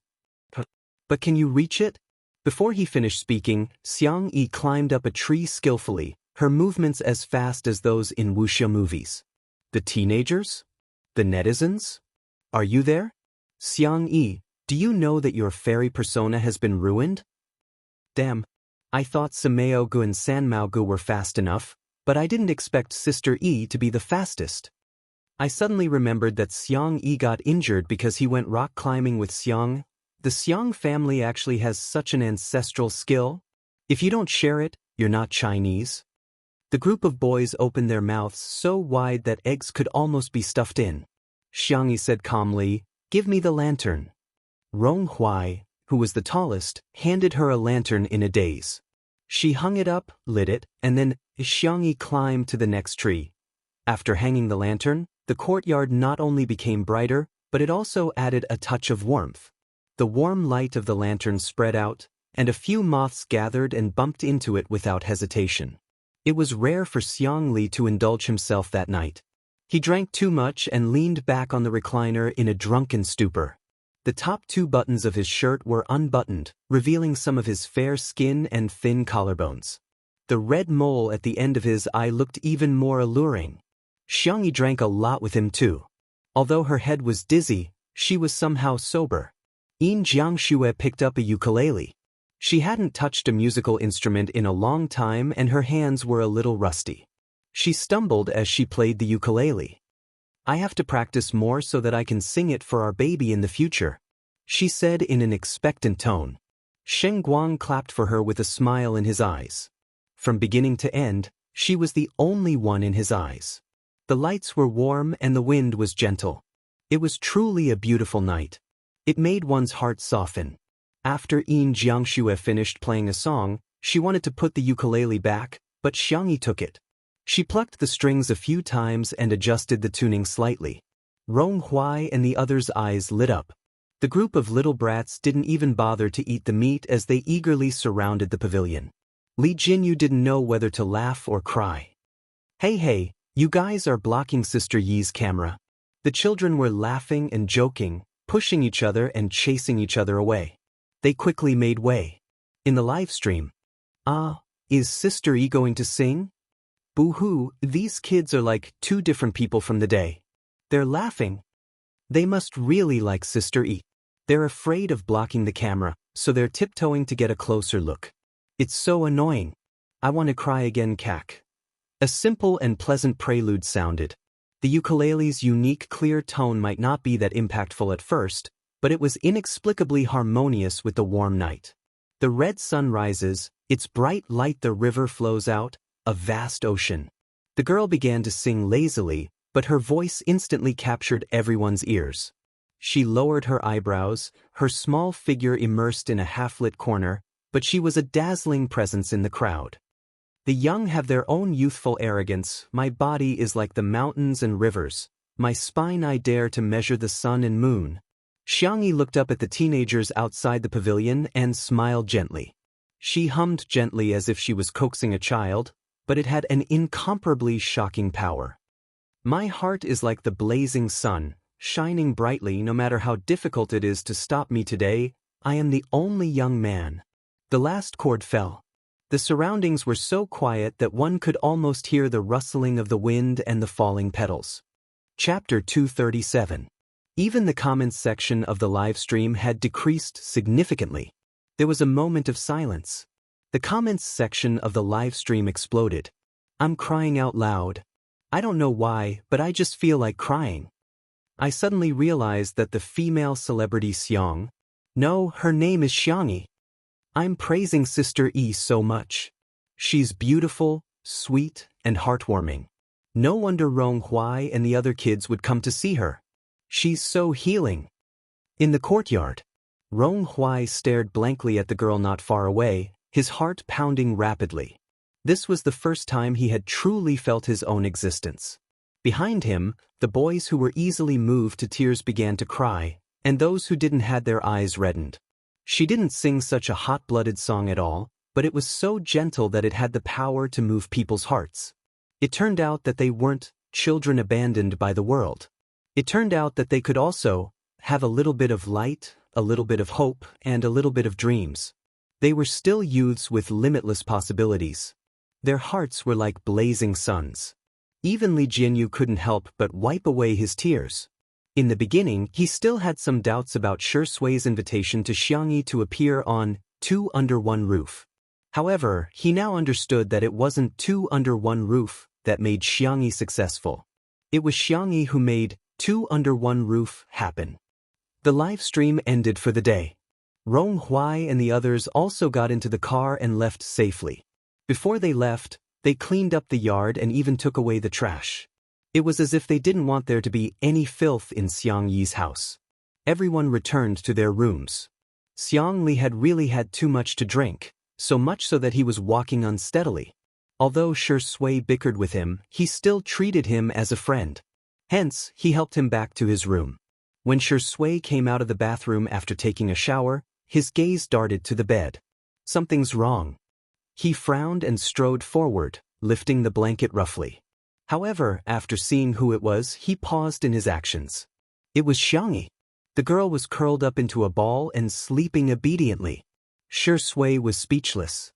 But can you reach it? Before he finished speaking, Xiangyi climbed up a tree skillfully, her movements as fast as those in wuxia movies. The teenagers? The netizens? Are you there? Xiangyi, do you know that your fairy persona has been ruined? Damn, I thought Sameo Gu and Sanmao Gu were fast enough, but I didn't expect Sister Yi to be the fastest. I suddenly remembered that Xiang Yi got injured because he went rock climbing with Xiang. The Xiang family actually has such an ancestral skill. If you don't share it, you're not Chinese. The group of boys opened their mouths so wide that eggs could almost be stuffed in. Xiangyi said calmly, Give me the lantern. Rong Huai, who was the tallest, handed her a lantern in a daze. She hung it up, lit it, and then Xiangyi climbed to the next tree. After hanging the lantern, the courtyard not only became brighter, but it also added a touch of warmth. The warm light of the lantern spread out, and a few moths gathered and bumped into it without hesitation. It was rare for Xiang Li to indulge himself that night. He drank too much and leaned back on the recliner in a drunken stupor. The top two buttons of his shirt were unbuttoned, revealing some of his fair skin and thin collarbones. The red mole at the end of his eye looked even more alluring. Xiangyi drank a lot with him too. Although her head was dizzy, she was somehow sober. Yin Jiangxue picked up a ukulele. She hadn't touched a musical instrument in a long time and her hands were a little rusty. She stumbled as she played the ukulele. I have to practice more so that I can sing it for our baby in the future, she said in an expectant tone. Shen Guang clapped for her with a smile in his eyes. From beginning to end, she was the only one in his eyes. The lights were warm and the wind was gentle. It was truly a beautiful night. It made one's heart soften. After Yin Jiangxue finished playing a song, she wanted to put the ukulele back, but Xiangyi took it. She plucked the strings a few times and adjusted the tuning slightly. Rong Huai and the others' eyes lit up. The group of little brats didn't even bother to eat the meat as they eagerly surrounded the pavilion. Li Jinyu didn't know whether to laugh or cry. Hey, you guys are blocking Sister Yi's camera. The children were laughing and joking, pushing each other and chasing each other away. They quickly made way. In the live stream. Is Sister Yi going to sing? Boo-hoo, these kids are like two different people from the day. They're laughing. They must really like Sister Yi. They're afraid of blocking the camera, so they're tiptoeing to get a closer look. It's so annoying. I want to cry again, cack. A simple and pleasant prelude sounded. The ukulele's unique clear tone might not be that impactful at first, but it was inexplicably harmonious with the warm night. The red sun rises, its bright light the river flows out, a vast ocean. The girl began to sing lazily, but her voice instantly captured everyone's ears. She lowered her eyebrows, her small figure immersed in a half-lit corner, but she was a dazzling presence in the crowd. The young have their own youthful arrogance. My body is like the mountains and rivers. My spine I dare to measure the sun and moon. Xiangyi looked up at the teenagers outside the pavilion and smiled gently. She hummed gently as if she was coaxing a child, but it had an incomparably shocking power. My heart is like the blazing sun, shining brightly no matter how difficult it is to stop me today. I am the only young man. The last chord fell. The surroundings were so quiet that one could almost hear the rustling of the wind and the falling petals. Chapter 237. Even the comments section of the live stream had decreased significantly. There was a moment of silence. The comments section of the live stream exploded. I'm crying out loud. I don't know why, but I just feel like crying. I suddenly realized that the female celebrity Xiang. No, her name is Xiangyi. I'm praising Sister Yi so much. She's beautiful, sweet, and heartwarming. No wonder Rong Huai and the other kids would come to see her. She's so healing. In the courtyard, Rong Huai stared blankly at the girl not far away, his heart pounding rapidly. This was the first time he had truly felt his own existence. Behind him, the boys who were easily moved to tears began to cry, and those who didn't had their eyes reddened. She didn't sing such a hot-blooded song at all, but it was so gentle that it had the power to move people's hearts. It turned out that they weren't children abandoned by the world. It turned out that they could also have a little bit of light, a little bit of hope, and a little bit of dreams. They were still youths with limitless possibilities. Their hearts were like blazing suns. Even Li Jianyu couldn't help but wipe away his tears. In the beginning, he still had some doubts about Shi Sui's invitation to Xiangyi to appear on Two Under One Roof. However, he now understood that it wasn't Two Under One Roof that made Xiangyi successful. It was Xiangyi who made Two Under One Roof happen. The live stream ended for the day. Rong Huai and the others also got into the car and left safely. Before they left, they cleaned up the yard and even took away the trash. It was as if they didn't want there to be any filth in Xiang Yi's house. Everyone returned to their rooms. Xiang Li had really had too much to drink, so much so that he was walking unsteadily. Although Shi Sui bickered with him, he still treated him as a friend. Hence, he helped him back to his room. When Shi Sui came out of the bathroom after taking a shower, his gaze darted to the bed. Something's wrong. He frowned and strode forward, lifting the blanket roughly. However, after seeing who it was, he paused in his actions. It was Xiangyi. The girl was curled up into a ball and sleeping obediently. Shi Sui was speechless.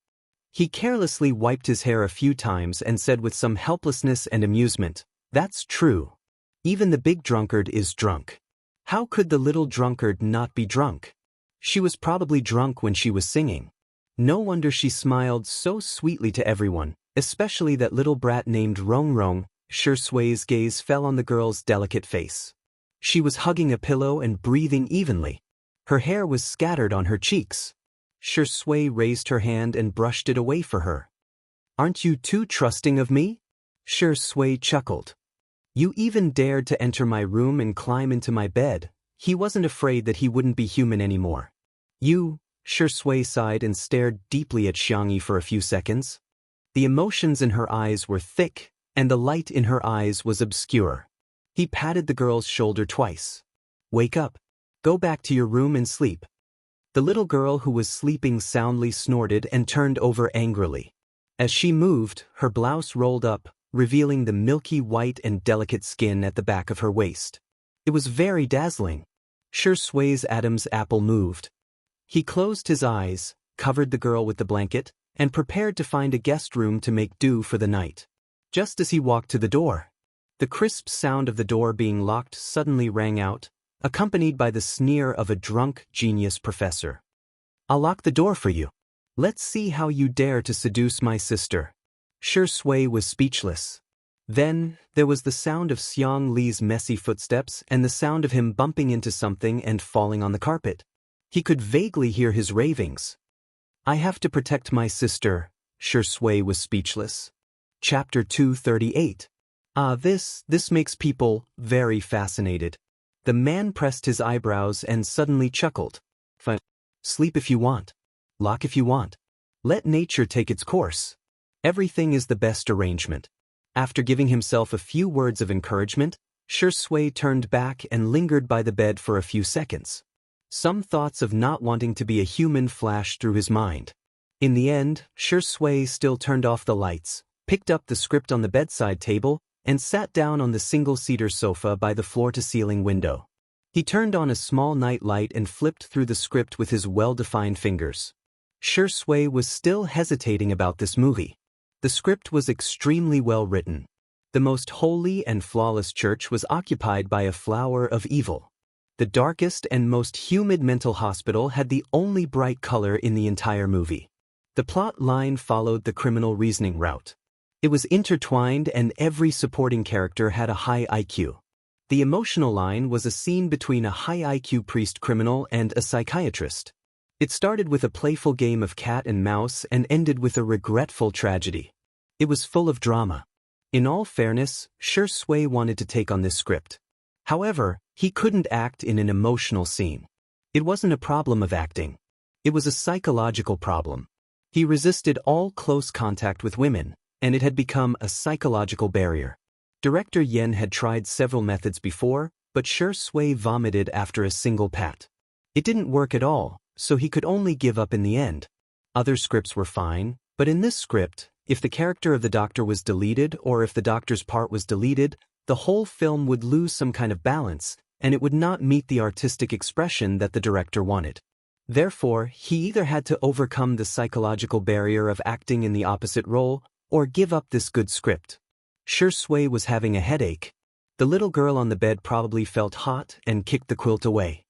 He carelessly wiped his hair a few times and said with some helplessness and amusement, "That's true. Even the big drunkard is drunk. How could the little drunkard not be drunk? She was probably drunk when she was singing." No wonder she smiled so sweetly to everyone, especially that little brat named Rong Rong. Shi Sui's gaze fell on the girl's delicate face. She was hugging a pillow and breathing evenly. Her hair was scattered on her cheeks. Shi Sui raised her hand and brushed it away for her. "Aren't you too trusting of me?" Shi Sui chuckled. "You even dared to enter my room and climb into my bed." He wasn't afraid that he wouldn't be human anymore. "You..." Shi Sui sighed and stared deeply at Xiangyi for a few seconds. The emotions in her eyes were thick, and the light in her eyes was obscure. He patted the girl's shoulder twice. "Wake up. Go back to your room and sleep." The little girl who was sleeping soundly snorted and turned over angrily. As she moved, her blouse rolled up, revealing the milky white and delicate skin at the back of her waist. It was very dazzling. Shi Sui's Adam's apple moved. He closed his eyes, covered the girl with the blanket, and prepared to find a guest room to make do for the night. Just as he walked to the door, the crisp sound of the door being locked suddenly rang out, accompanied by the sneer of a drunk genius professor. "I'll lock the door for you. Let's see how you dare to seduce my sister." Shi Sui was speechless. Then, there was the sound of Xiang Li's messy footsteps and the sound of him bumping into something and falling on the carpet. He could vaguely hear his ravings. "I have to protect my sister." Shi Sui was speechless. Chapter 238. This makes people very fascinated. The man pressed his eyebrows and suddenly chuckled. "Fine. Sleep if you want. Lock if you want. Let nature take its course. Everything is the best arrangement." After giving himself a few words of encouragement, Shi Sui turned back and lingered by the bed for a few seconds. Some thoughts of not wanting to be a human flashed through his mind. In the end, Shi Sui still turned off the lights, picked up the script on the bedside table, and sat down on the single-seater sofa by the floor-to-ceiling window. He turned on a small night light and flipped through the script with his well-defined fingers. Shi Sui was still hesitating about this movie. The script was extremely well written. The most holy and flawless church was occupied by a flower of evil. The darkest and most humid mental hospital had the only bright color in the entire movie. The plot line followed the criminal reasoning route. It was intertwined and every supporting character had a high IQ. The emotional line was a scene between a high IQ priest criminal and a psychiatrist. It started with a playful game of cat and mouse and ended with a regretful tragedy. It was full of drama. In all fairness, Shui wanted to take on this script. However, he couldn't act in an emotional scene. It wasn't a problem of acting. It was a psychological problem. He resisted all close contact with women, and it had become a psychological barrier. Director Yen had tried several methods before, but Shui vomited after a single pat. It didn't work at all, so he could only give up in the end. Other scripts were fine, but in this script, if the character of the doctor was deleted or if the doctor's part was deleted, the whole film would lose some kind of balance, and it would not meet the artistic expression that the director wanted. Therefore, he either had to overcome the psychological barrier of acting in the opposite role, or give up this good script. Shui was having a headache. The little girl on the bed probably felt hot and kicked the quilt away.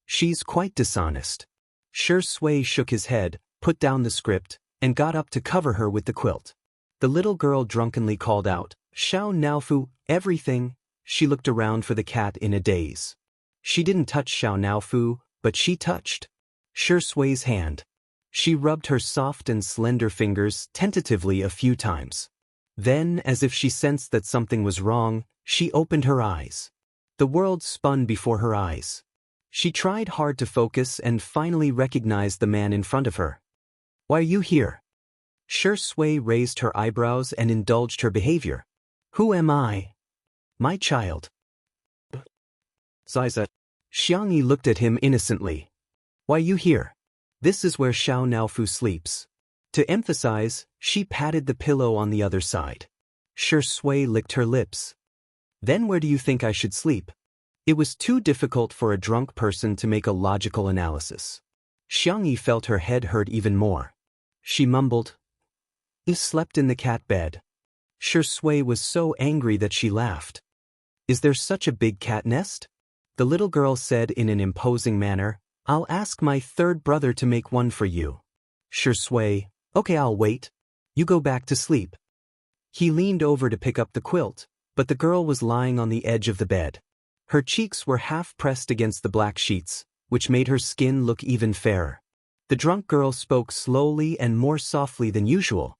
She's quite dishonest. Shui shook his head, put down the script, and got up to cover her with the quilt. The little girl drunkenly called out, "Xiao Naofu, everything." She looked around for the cat in a daze. She didn't touch Xiao Naofu, but she touched Shui's hand. She rubbed her soft and slender fingers tentatively a few times. Then, as if she sensed that something was wrong, she opened her eyes. The world spun before her eyes. She tried hard to focus and finally recognized the man in front of her. "Why are you here?" Shui raised her eyebrows and indulged her behavior. "Who am I?" "My child." Ziza. Xiangyi looked at him innocently. "Why are you here?" "This is where Xiao Naofu sleeps." To emphasize, she patted the pillow on the other side. Shui licked her lips. "Then where do you think I should sleep?" It was too difficult for a drunk person to make a logical analysis. Xiangyi felt her head hurt even more. She mumbled, "You slept in the cat bed." Shui was so angry that she laughed. "Is there such a big cat nest?" The little girl said in an imposing manner, "I'll ask my third brother to make one for you." Shui, "Okay, I'll wait. You go back to sleep." He leaned over to pick up the quilt, but the girl was lying on the edge of the bed. Her cheeks were half pressed against the black sheets, which made her skin look even fairer. The drunk girl spoke slowly and more softly than usual.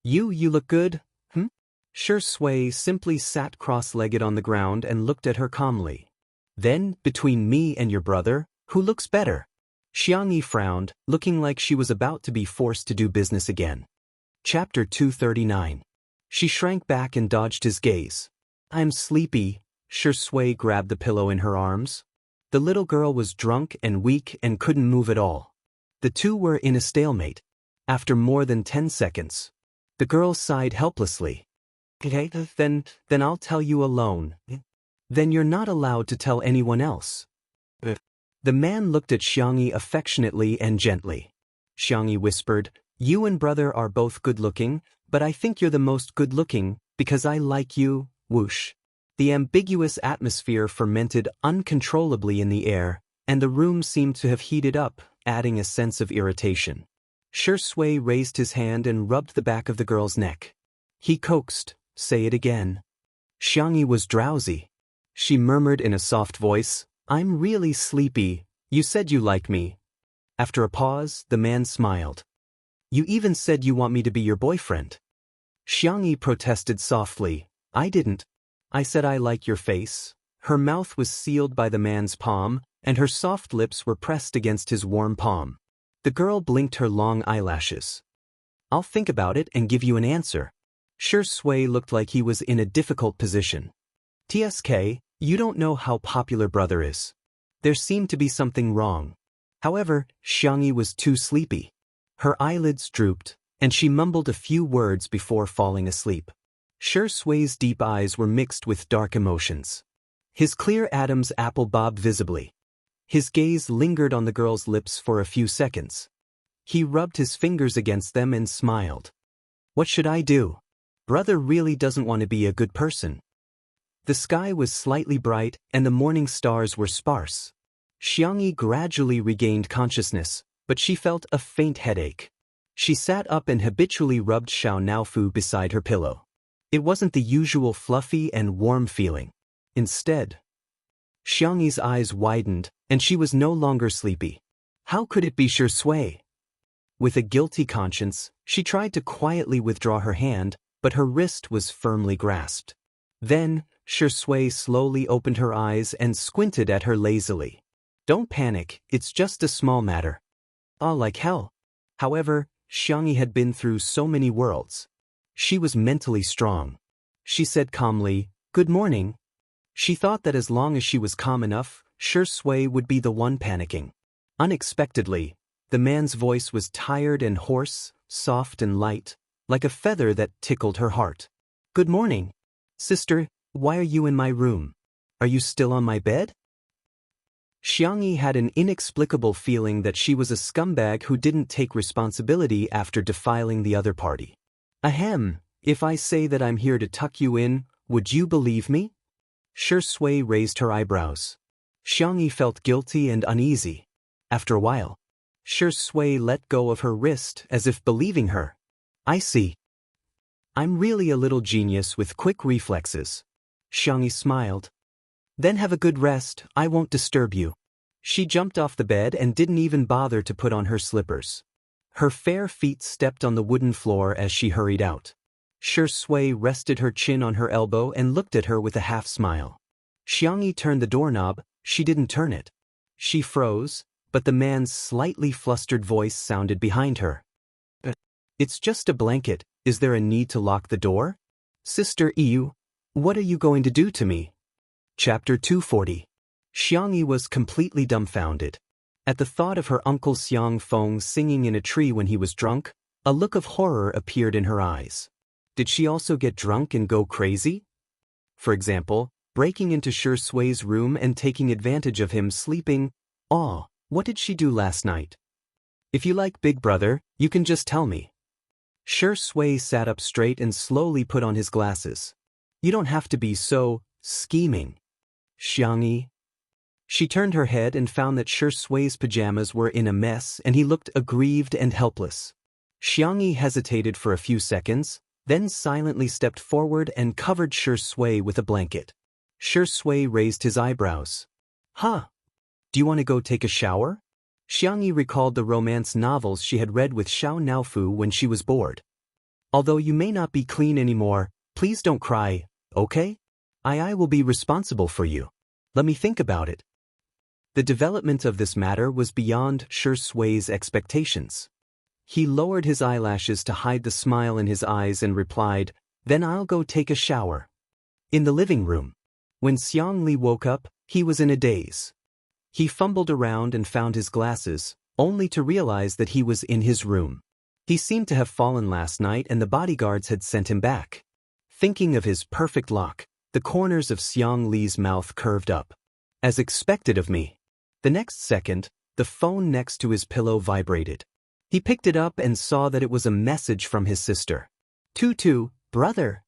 You look good, hm?" Shui simply sat cross-legged on the ground and looked at her calmly. "Then, between me and your brother, who looks better?" Xiangyi frowned, looking like she was about to be forced to do business again. Chapter 239. She shrank back and dodged his gaze. "I'm sleepy." Shui grabbed the pillow in her arms. The little girl was drunk and weak and couldn't move at all. The two were in a stalemate. After more than 10 seconds, the girl sighed helplessly. "Okay, then I'll tell you alone." "Then you're not allowed to tell anyone else." The man looked at Xiangyi affectionately and gently. Xiangyi whispered, "You and brother are both good-looking, but I think you're the most good-looking, because I like you." Whoosh. The ambiguous atmosphere fermented uncontrollably in the air, and the room seemed to have heated up, adding a sense of irritation. Shui raised his hand and rubbed the back of the girl's neck. He coaxed, "Say it again." Xiangyi was drowsy. She murmured in a soft voice, "I'm really sleepy. You said you like me." After a pause, the man smiled. "You even said you want me to be your boyfriend." Xiangyi protested softly, "I didn't. I said I like your face." Her mouth was sealed by the man's palm, and her soft lips were pressed against his warm palm. The girl blinked her long eyelashes. "I'll think about it and give you an answer." Shui looked like he was in a difficult position. "TSK, you don't know how popular brother is." There seemed to be something wrong. However, Xiangyi was too sleepy. Her eyelids drooped, and she mumbled a few words before falling asleep. Shui's deep eyes were mixed with dark emotions. His clear Adam's apple bobbed visibly. His gaze lingered on the girl's lips for a few seconds. He rubbed his fingers against them and smiled. "What should I do? Brother really doesn't want to be a good person." The sky was slightly bright, and the morning stars were sparse. Xiangyi gradually regained consciousness, but she felt a faint headache. She sat up and habitually rubbed Xiao Naofu beside her pillow. It wasn't the usual fluffy and warm feeling. Instead, Xiangyi's eyes widened, and she was no longer sleepy. How could it be Shui? With a guilty conscience, she tried to quietly withdraw her hand, but her wrist was firmly grasped. Then, Shui slowly opened her eyes and squinted at her lazily. Don't panic, it's just a small matter. Ah, like hell. However, Xiangyi had been through so many worlds. She was mentally strong. She said calmly, "Good morning." She thought that as long as she was calm enough, Shui would be the one panicking. Unexpectedly, the man's voice was tired and hoarse, soft and light, like a feather that tickled her heart. "Good morning. Sister, why are you in my room? Are you still on my bed?" Xiangyi had an inexplicable feeling that she was a scumbag who didn't take responsibility after defiling the other party. "Ahem, if I say that I'm here to tuck you in, would you believe me?" Shui raised her eyebrows. Xiangyi felt guilty and uneasy. After a while, Shui let go of her wrist as if believing her. "I see. I'm really a little genius with quick reflexes." Xiangyi smiled. "Then have a good rest, I won't disturb you." She jumped off the bed and didn't even bother to put on her slippers. Her fair feet stepped on the wooden floor as she hurried out. Shui rested her chin on her elbow and looked at her with a half-smile. Xiangyi turned the doorknob, she didn't turn it. She froze, but the man's slightly flustered voice sounded behind her. "It's just a blanket, is there a need to lock the door? Sister Yu, what are you going to do to me?" Chapter 240. Xiangyi was completely dumbfounded. At the thought of her uncle Xiang Feng singing in a tree when he was drunk, a look of horror appeared in her eyes. Did she also get drunk and go crazy? For example, breaking into Shui's room and taking advantage of him sleeping. Oh, what did she do last night? If you like Big Brother, you can just tell me. Shui sat up straight and slowly put on his glasses. You don't have to be so scheming. Xiangyi. She turned her head and found that Shui's pajamas were in a mess and he looked aggrieved and helpless. Xiangyi hesitated for a few seconds, then silently stepped forward and covered Shui with a blanket. Shui raised his eyebrows. Huh? Do you want to go take a shower? Xiangyi recalled the romance novels she had read with Xiao Naofu when she was bored. Although you may not be clean anymore, please don't cry, okay? I will be responsible for you. Let me think about it. The development of this matter was beyond Shui's expectations. He lowered his eyelashes to hide the smile in his eyes and replied, "Then I'll go take a shower." In the living room. When Xiangli woke up, he was in a daze. He fumbled around and found his glasses, only to realize that he was in his room. He seemed to have fallen last night and the bodyguards had sent him back. Thinking of his perfect lock, the corners of Xiangli's mouth curved up. As expected of me. The next second, the phone next to his pillow vibrated. He picked it up and saw that it was a message from his sister. Tutu, brother.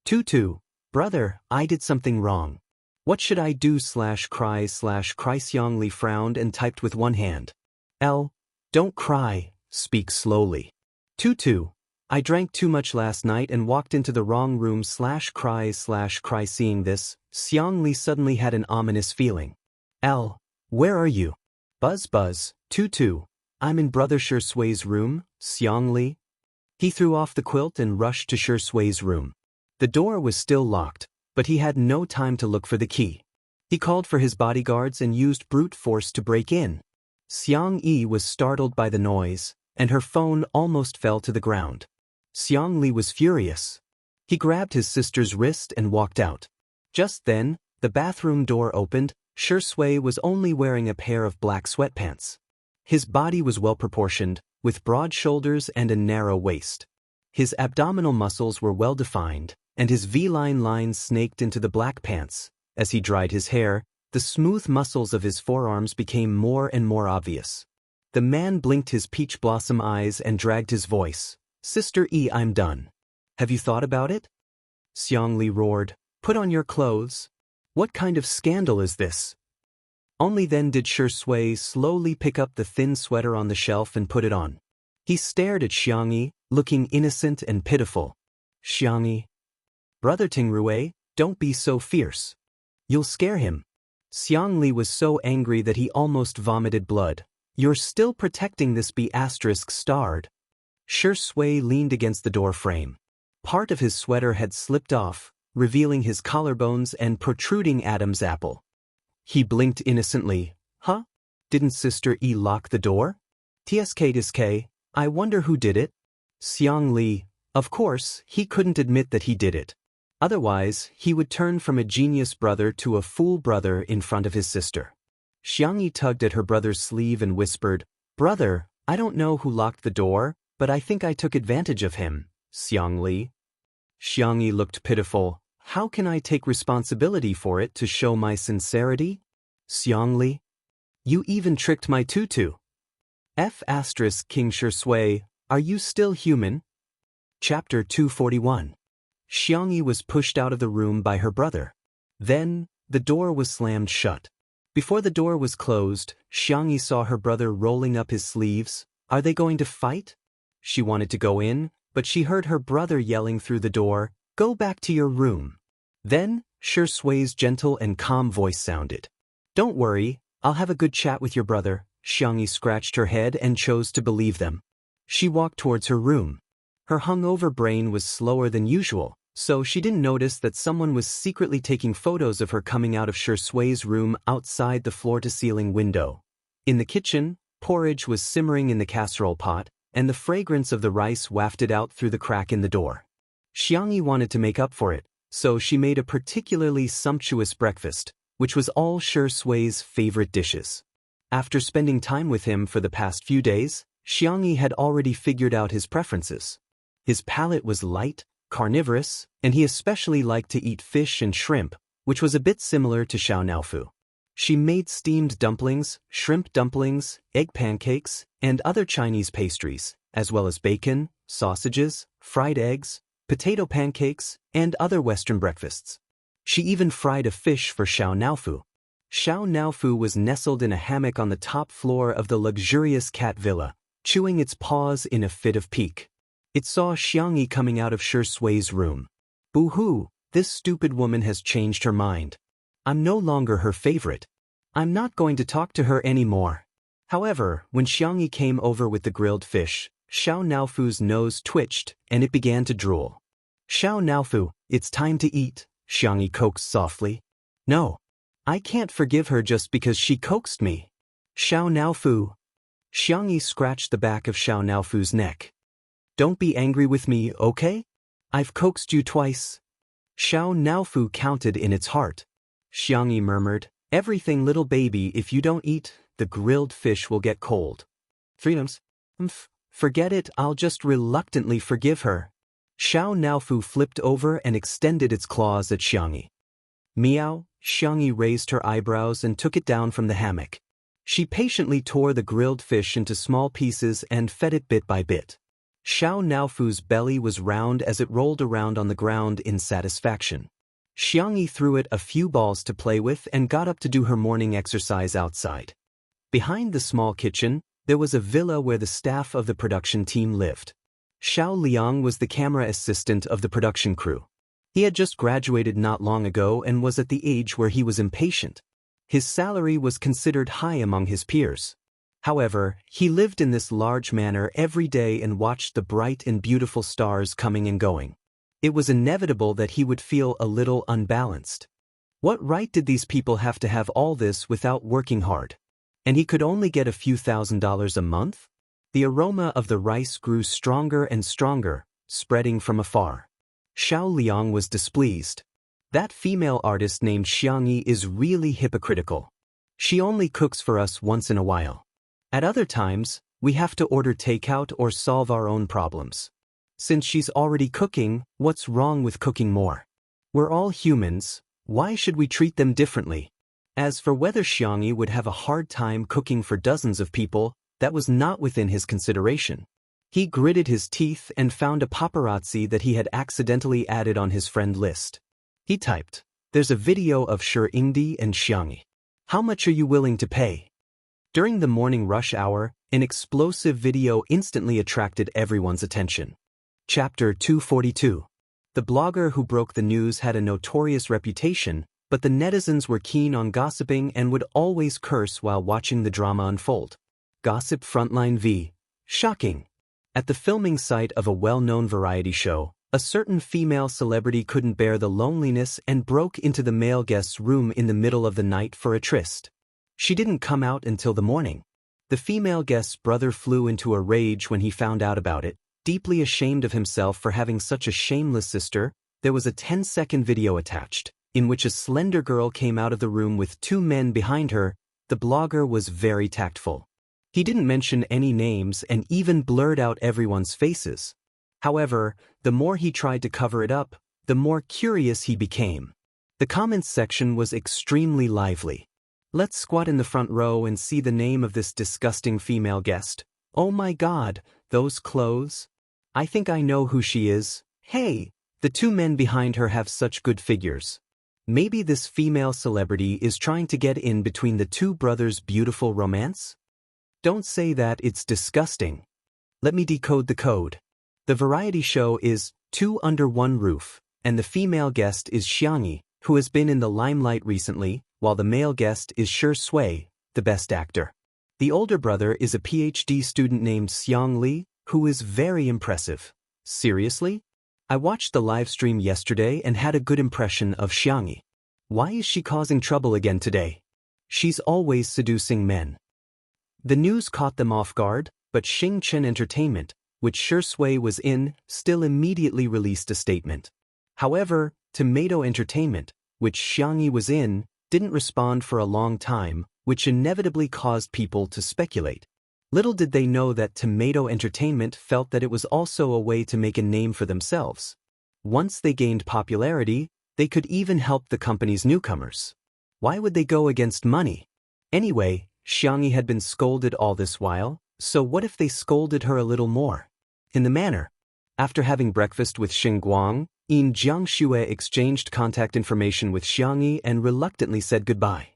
Tutu, brother, I did something wrong. What should I do /cry Xiangli frowned and typed with one hand. Don't cry, speak slowly. Tutu, I drank too much last night and walked into the wrong room /cry. Seeing this, Xiangli suddenly had an ominous feeling. Where are you? Buzz, Tutu, I'm in Brother Shui's room, Xiangli. He threw off the quilt and rushed to Shui's room. The door was still locked, but he had no time to look for the key. He called for his bodyguards and used brute force to break in. Xiangyi was startled by the noise, and her phone almost fell to the ground. Xiangli was furious. He grabbed his sister's wrist and walked out. Just then, the bathroom door opened. Shui was only wearing a pair of black sweatpants. His body was well-proportioned, with broad shoulders and a narrow waist. His abdominal muscles were well-defined, and his V-line lines snaked into the black pants. As he dried his hair, the smooth muscles of his forearms became more and more obvious. The man blinked his peach blossom eyes and dragged his voice. Sister E, I'm done. Have you thought about it? Xiangli roared. Put on your clothes. What kind of scandal is this? Only then did Shui slowly pick up the thin sweater on the shelf and put it on. He stared at Xiangyi, looking innocent and pitiful. Xiangyi. Brother Tingrui, don't be so fierce. You'll scare him. Xiangli was so angry that he almost vomited blood. You're still protecting this B******. Shui leaned against the door frame. Part of his sweater had slipped off, revealing his collarbones and protruding Adam's apple. He blinked innocently. Huh? Didn't Sister E lock the door? TSK, I wonder who did it? Xiang Li. Of course, he couldn't admit that he did it. Otherwise, he would turn from a genius brother to a fool brother in front of his sister. Xiang Yi tugged at her brother's sleeve and whispered, Brother, I don't know who locked the door, but I think I took advantage of him, Xiang Li. Xiang Yi looked pitiful. How can I take responsibility for it to show my sincerity? Xiang Li. You even tricked my tutu. King Shui, are you still human? Chapter 241. Xiang Yi was pushed out of the room by her brother. Then, the door was slammed shut. Before the door was closed, Xiang Yi saw her brother rolling up his sleeves. Are they going to fight? She wanted to go in, but she heard her brother yelling through the door, Go back to your room. Then, Shui's gentle and calm voice sounded. Don't worry, I'll have a good chat with your brother. Xiang Yi scratched her head and chose to believe them. She walked towards her room. Her hungover brain was slower than usual, so she didn't notice that someone was secretly taking photos of her coming out of Shui's room outside the floor-to-ceiling window. In the kitchen, porridge was simmering in the casserole pot, and the fragrance of the rice wafted out through the crack in the door. Xiang Yi wanted to make up for it, so she made a particularly sumptuous breakfast, which was all Shui's favorite dishes. After spending time with him for the past few days, Xiang Yi had already figured out his preferences. His palate was light, carnivorous, and he especially liked to eat fish and shrimp, which was a bit similar to Xiao Naofu. She made steamed dumplings, shrimp dumplings, egg pancakes, and other Chinese pastries, as well as bacon, sausages, fried eggs, potato pancakes, and other Western breakfasts. She even fried a fish for Xiao Naofu. Xiao Naofu was nestled in a hammock on the top floor of the luxurious cat villa, chewing its paws in a fit of pique. It saw Xiang Yi coming out of Shui's room. Boo-hoo, this stupid woman has changed her mind. I'm no longer her favorite. I'm not going to talk to her anymore. However, when Xiang Yi came over with the grilled fish, Xiao Naofu's nose twitched and it began to drool. Xiao Naofu, it's time to eat, Xiang Yi coaxed softly. No. I can't forgive her just because she coaxed me. Xiao Naofu. Xiang Yi scratched the back of Xiao Naofu's neck. Don't be angry with me, okay? I've coaxed you twice. Xiao Naofu counted in its heart. Xiang Yi murmured, Everything, little baby, if you don't eat, the grilled fish will get cold. Freedoms. Forget it, I'll just reluctantly forgive her. Xiao Naofu flipped over and extended its claws at Xiang Yi. Meow, Xiang Yi raised her eyebrows and took it down from the hammock. She patiently tore the grilled fish into small pieces and fed it bit by bit. Xiao Naofu's belly was round as it rolled around on the ground in satisfaction. Xiang Yi threw it a few balls to play with and got up to do her morning exercise outside. Behind the small kitchen, there was a villa where the staff of the production team lived. Xiao Liang was the camera assistant of the production crew. He had just graduated not long ago and was at the age where he was impatient. His salary was considered high among his peers. However, he lived in this large manor every day and watched the bright and beautiful stars coming and going. It was inevitable that he would feel a little unbalanced. What right did these people have to have all this without working hard? And he could only get a few $1,000s a month? The aroma of the rice grew stronger and stronger, spreading from afar. Xiao Liang was displeased. That female artist named Xiang Yi is really hypocritical. She only cooks for us once in a while. At other times, we have to order takeout or solve our own problems. Since she's already cooking, what's wrong with cooking more? We're all humans, why should we treat them differently? As for whether Xiang Yi would have a hard time cooking for dozens of people, that was not within his consideration. He gritted his teeth and found a paparazzi that he had accidentally added on his friend list. He typed, There's a video of Ingdi and Xiang Yi. How much are you willing to pay? During the morning rush hour, an explosive video instantly attracted everyone's attention. Chapter 242. The blogger who broke the news had a notorious reputation, but the netizens were keen on gossiping and would always curse while watching the drama unfold. Gossip Frontline v. Shocking. At the filming site of a well-known variety show, A certain female celebrity couldn't bear the loneliness and broke into the male guest's room in the middle of the night for a tryst. She didn't come out until the morning. The female guest's brother flew into a rage when he found out about it. Deeply ashamed of himself for having such a shameless sister, there was a 10-second video attached, in which a slender girl came out of the room with two men behind her. The blogger was very tactful. He didn't mention any names and even blurred out everyone's faces. However, the more he tried to cover it up, the more curious he became. The comments section was extremely lively. Let's squat in the front row and see the name of this disgusting female guest. Oh my God, those clothes. I think I know who she is. Hey, the two men behind her have such good figures. Maybe this female celebrity is trying to get in between the two brothers' beautiful romance? Don't say that, it's disgusting. Let me decode the code. The variety show is Two Under One Roof, and the female guest is Xiangyi, who has been in the limelight recently, while the male guest is Fearsome, the best actor. The older brother is a PhD student named Xiang Li, who is very impressive. Seriously? I watched the live stream yesterday and had a good impression of Xiangyi. Why is she causing trouble again today? She's always seducing men. The news caught them off guard, but Xingchen Entertainment, which Fearsome was in, still immediately released a statement. However, Tomato Entertainment, which Xiangyi was in, didn't respond for a long time, which inevitably caused people to speculate. Little did they know that Tomato Entertainment felt that it was also a way to make a name for themselves. Once they gained popularity, they could even help the company's newcomers. Why would they go against money? Anyway, Xiangyi had been scolded all this while, so what if they scolded her a little more? In the manner. After having breakfast with Xingguang, Yin Jiangxue exchanged contact information with Xiangyi and reluctantly said goodbye.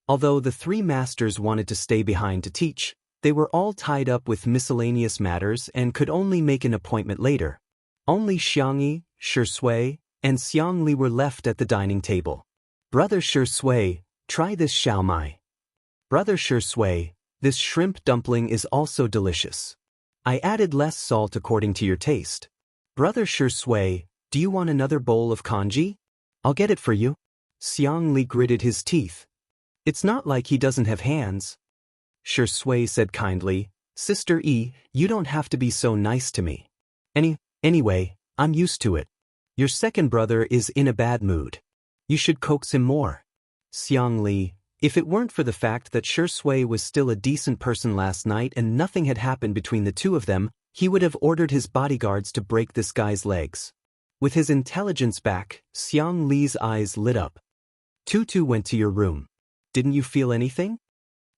Although the three masters wanted to stay behind to teach, they were all tied up with miscellaneous matters and could only make an appointment later. Only Xiangyi, Fearsome, and Xiang Li were left at the dining table. Brother Fearsome, try this xiaomai. Brother Fearsome, this shrimp dumpling is also delicious. I added less salt according to your taste. Brother Fearsome, do you want another bowl of congee? I'll get it for you. Xiang Li gritted his teeth. It's not like he doesn't have hands. Fearsome said kindly, Sister E, you don't have to be so nice to me. Anyway, I'm used to it. Your second brother is in a bad mood. You should coax him more. Xiang Li, if it weren't for the fact that Fearsome was still a decent person last night and nothing had happened between the two of them, he would have ordered his bodyguards to break this guy's legs. With his intelligence back, Xiang Li's eyes lit up. Tutu went to your room. Didn't you feel anything?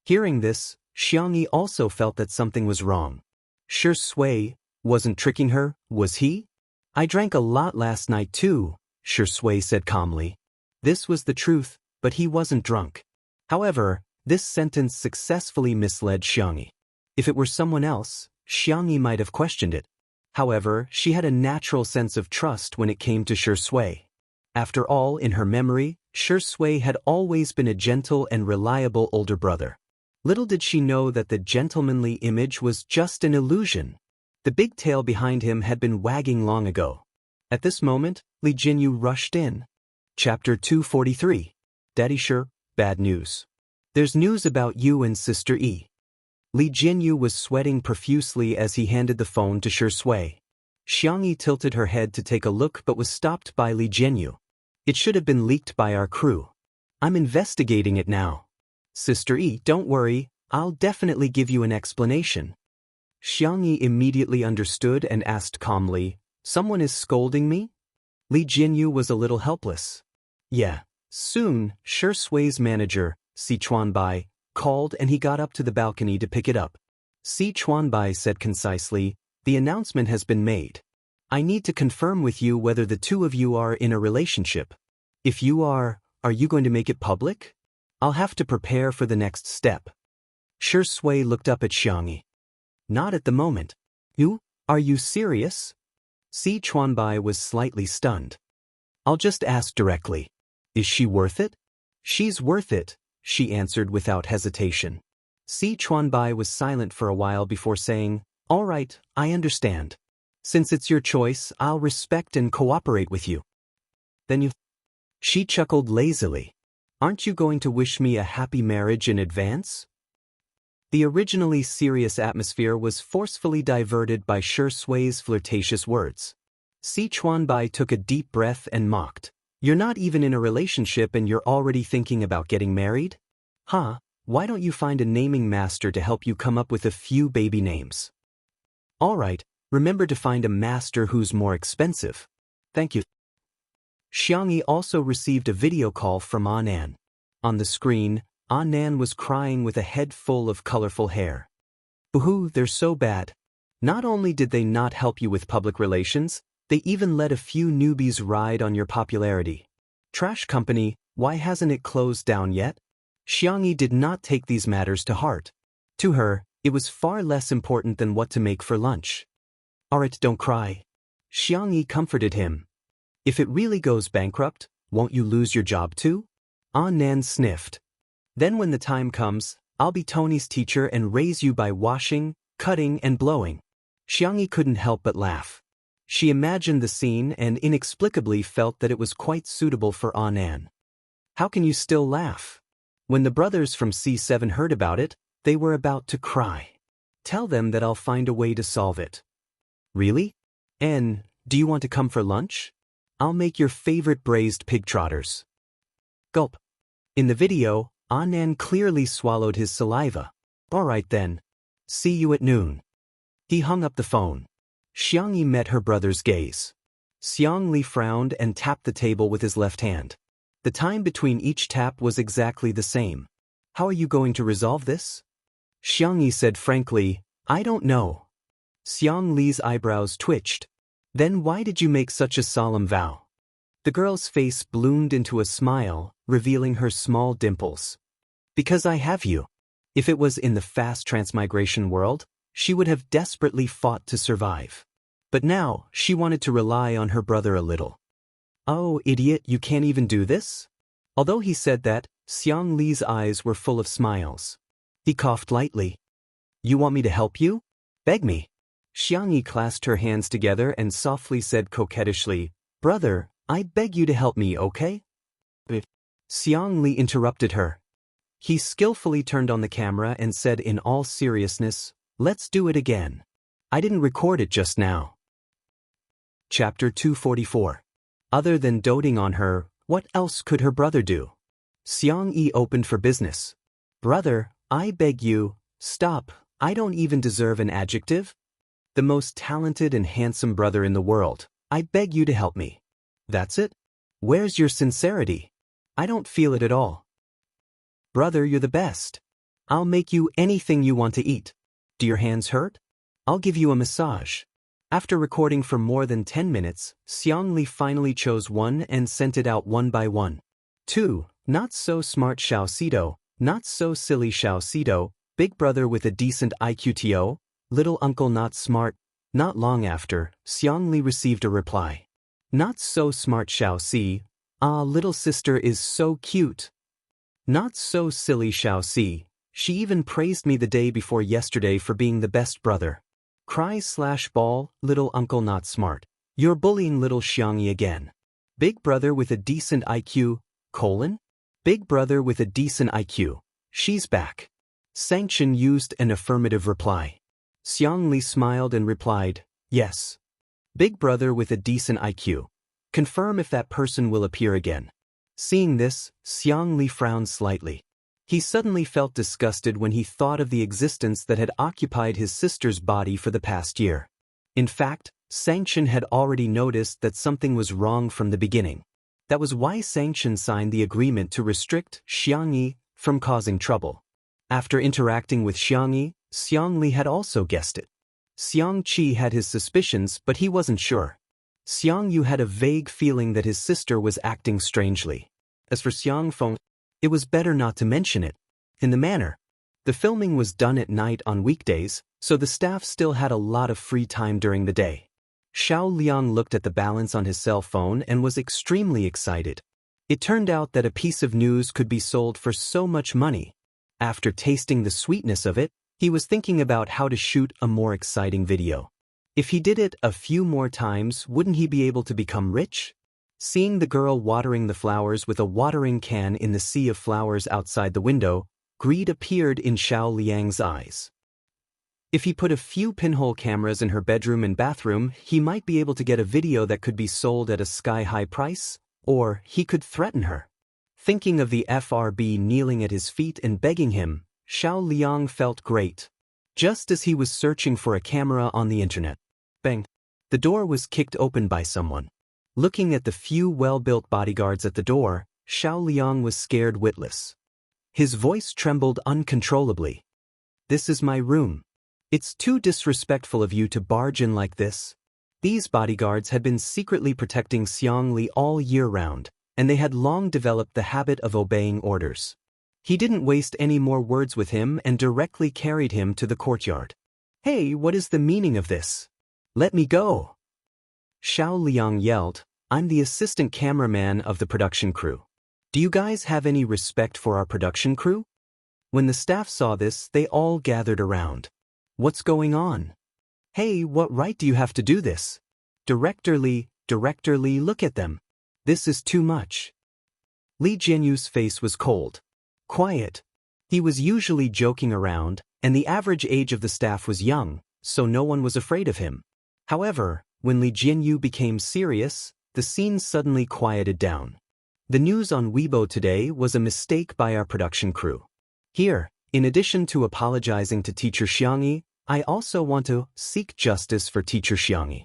Hearing this, Xiangyi also felt that something was wrong. Fearsome wasn't tricking her, was he? I drank a lot last night too, Fearsome said calmly. This was the truth, but he wasn't drunk. However, this sentence successfully misled Xiangyi. If it were someone else, Xiangyi might have questioned it. However, she had a natural sense of trust when it came to Fearsome. After all, in her memory, Fearsome had always been a gentle and reliable older brother. Little did she know that the gentlemanly image was just an illusion. The big tail behind him had been wagging long ago. At this moment, Li Jinyu rushed in. Chapter 243. Daddy sure, bad news. There's news about you and Sister E. Li Jinyu was sweating profusely as he handed the phone to Fearsome. Xiangyi tilted her head to take a look but was stopped by Li Jinyu. It should have been leaked by our crew. I'm investigating it now. Sister E, don't worry, I'll definitely give you an explanation. Xiangyi immediately understood and asked calmly, someone is scolding me? Li Jinyu was a little helpless. Yeah. Soon, Fearsome's manager, Si Chuanbai, called and he got up to the balcony to pick it up. Si Chuanbai said concisely, the announcement has been made. I need to confirm with you whether the two of you are in a relationship. If you are you going to make it public? I'll have to prepare for the next step. Fearsome looked up at Xiangyi. Not at the moment. Are you serious? Si Chuanbai was slightly stunned. I'll just ask directly. Is she worth it? She's worth it, she answered without hesitation. Si Chuanbai was silent for a while before saying, all right, I understand. Since it's your choice, I'll respect and cooperate with you. Then you... She chuckled lazily. Aren't you going to wish me a happy marriage in advance? The originally serious atmosphere was forcefully diverted by Shi Sui's flirtatious words. Si Chuanbai took a deep breath and mocked. You're not even in a relationship and you're already thinking about getting married? Huh, why don't you find a naming master to help you come up with a few baby names? Alright, remember to find a master who's more expensive. Thank you. Xiangyi also received a video call from Anan. On the screen, Anan was crying with a head full of colorful hair. Boo-hoo, they're so bad. Not only did they not help you with public relations, they even let a few newbies ride on your popularity. Trash company, why hasn't it closed down yet? Xiangyi did not take these matters to heart. To her, it was far less important than what to make for lunch. Alright, don't cry. Xiangyi comforted him. If it really goes bankrupt, won't you lose your job too? Anan sniffed. Then when the time comes, I'll be Tony's teacher and raise you by washing, cutting and blowing. Xiangyi couldn't help but laugh. She imagined the scene and inexplicably felt that it was quite suitable for Anan. How can you still laugh? When the brothers from C7 heard about it, they were about to cry. Tell them that I'll find a way to solve it. Really? And, do you want to come for lunch? I'll make your favorite braised pig trotters. Gulp. In the video, Anan clearly swallowed his saliva. Alright then. See you at noon. He hung up the phone. Xiangyi met her brother's gaze. Xiangli frowned and tapped the table with his left hand. The time between each tap was exactly the same. How are you going to resolve this? Xiangyi said frankly, I don't know. Xiangli's eyebrows twitched. Then why did you make such a solemn vow? The girl's face bloomed into a smile, revealing her small dimples. Because I have you. If it was in the fast transmigration world, she would have desperately fought to survive. But now, she wanted to rely on her brother a little. Oh, idiot, you can't even do this? Although he said that, Xiangli's eyes were full of smiles. He coughed lightly. You want me to help you? Beg me. Xiangyi clasped her hands together and softly said coquettishly, Brother, I beg you to help me, okay? Xiangli interrupted her. He skillfully turned on the camera and said in all seriousness, Let's do it again. I didn't record it just now. Chapter 244. Other than doting on her, what else could her brother do? Xiangyi opened for business. Brother, I beg you, stop, I don't even deserve an adjective. The most talented and handsome brother in the world, I beg you to help me. That's it? Where's your sincerity? I don't feel it at all. Brother, you're the best. I'll make you anything you want to eat. Do your hands hurt? I'll give you a massage. After recording for more than 10 minutes, Xiangli finally chose one and sent it out one by one. 2. Not so smart Xiao Sido, not so silly Xiao Sido, big brother with a decent IQTO, little uncle not smart. Not long after, Xiangli received a reply. Not so smart Xiao Si, ah, little sister is so cute. Not so silly Xiao Si, she even praised me the day before yesterday for being the best brother. Cry/ball, little uncle not smart. You're bullying little Xiangyi again. Big brother with a decent IQ, colon? Big brother with a decent IQ. She's back. Sanction used an affirmative reply. Xiangli smiled and replied, yes. Big brother with a decent IQ. Confirm if that person will appear again. Seeing this, Xiangli frowned slightly. He suddenly felt disgusted when he thought of the existence that had occupied his sister's body for the past year. In fact, Sanction had already noticed that something was wrong from the beginning. That was why Sanction signed the agreement to restrict Xiangyi from causing trouble. After interacting with Xiangyi, Xiangli had also guessed it. Xiangqi had his suspicions, but he wasn't sure. Xiangyu had a vague feeling that his sister was acting strangely. As for Xiangfeng, it was better not to mention it. In the manner, the filming was done at night on weekdays, so the staff still had a lot of free time during the day. Xiao Liang looked at the balance on his cell phone and was extremely excited. It turned out that a piece of news could be sold for so much money. After tasting the sweetness of it, he was thinking about how to shoot a more exciting video. If he did it a few more times, wouldn't he be able to become rich? Seeing the girl watering the flowers with a watering can in the sea of flowers outside the window, greed appeared in Xiao Liang's eyes. If he put a few pinhole cameras in her bedroom and bathroom, he might be able to get a video that could be sold at a sky-high price, or he could threaten her. Thinking of the FRB kneeling at his feet and begging him, Xiao Liang felt great. Just as he was searching for a camera on the internet. Bang! The door was kicked open by someone. Looking at the few well-built bodyguards at the door, Xiao Liang was scared witless. His voice trembled uncontrollably. "This is my room. It's too disrespectful of you to barge in like this." These bodyguards had been secretly protecting Xiang Li all year round, and they had long developed the habit of obeying orders. He didn't waste any more words with him and directly carried him to the courtyard. "Hey, what is the meaning of this? Let me go!" Xiao Liang yelled, "I'm the assistant cameraman of the production crew. Do you guys have any respect for our production crew?" When the staff saw this, they all gathered around. "What's going on? Hey, what right do you have to do this? Director Li, look at them. This is too much." Li Jianyu's face was cold. Quiet. He was usually joking around, and the average age of the staff was young, so no one was afraid of him. However, when Li Jianyu became serious, the scene suddenly quieted down. The news on Weibo today was a mistake by our production crew. Here, in addition to apologizing to Teacher Xiangyi, I also want to seek justice for Teacher Xiangyi.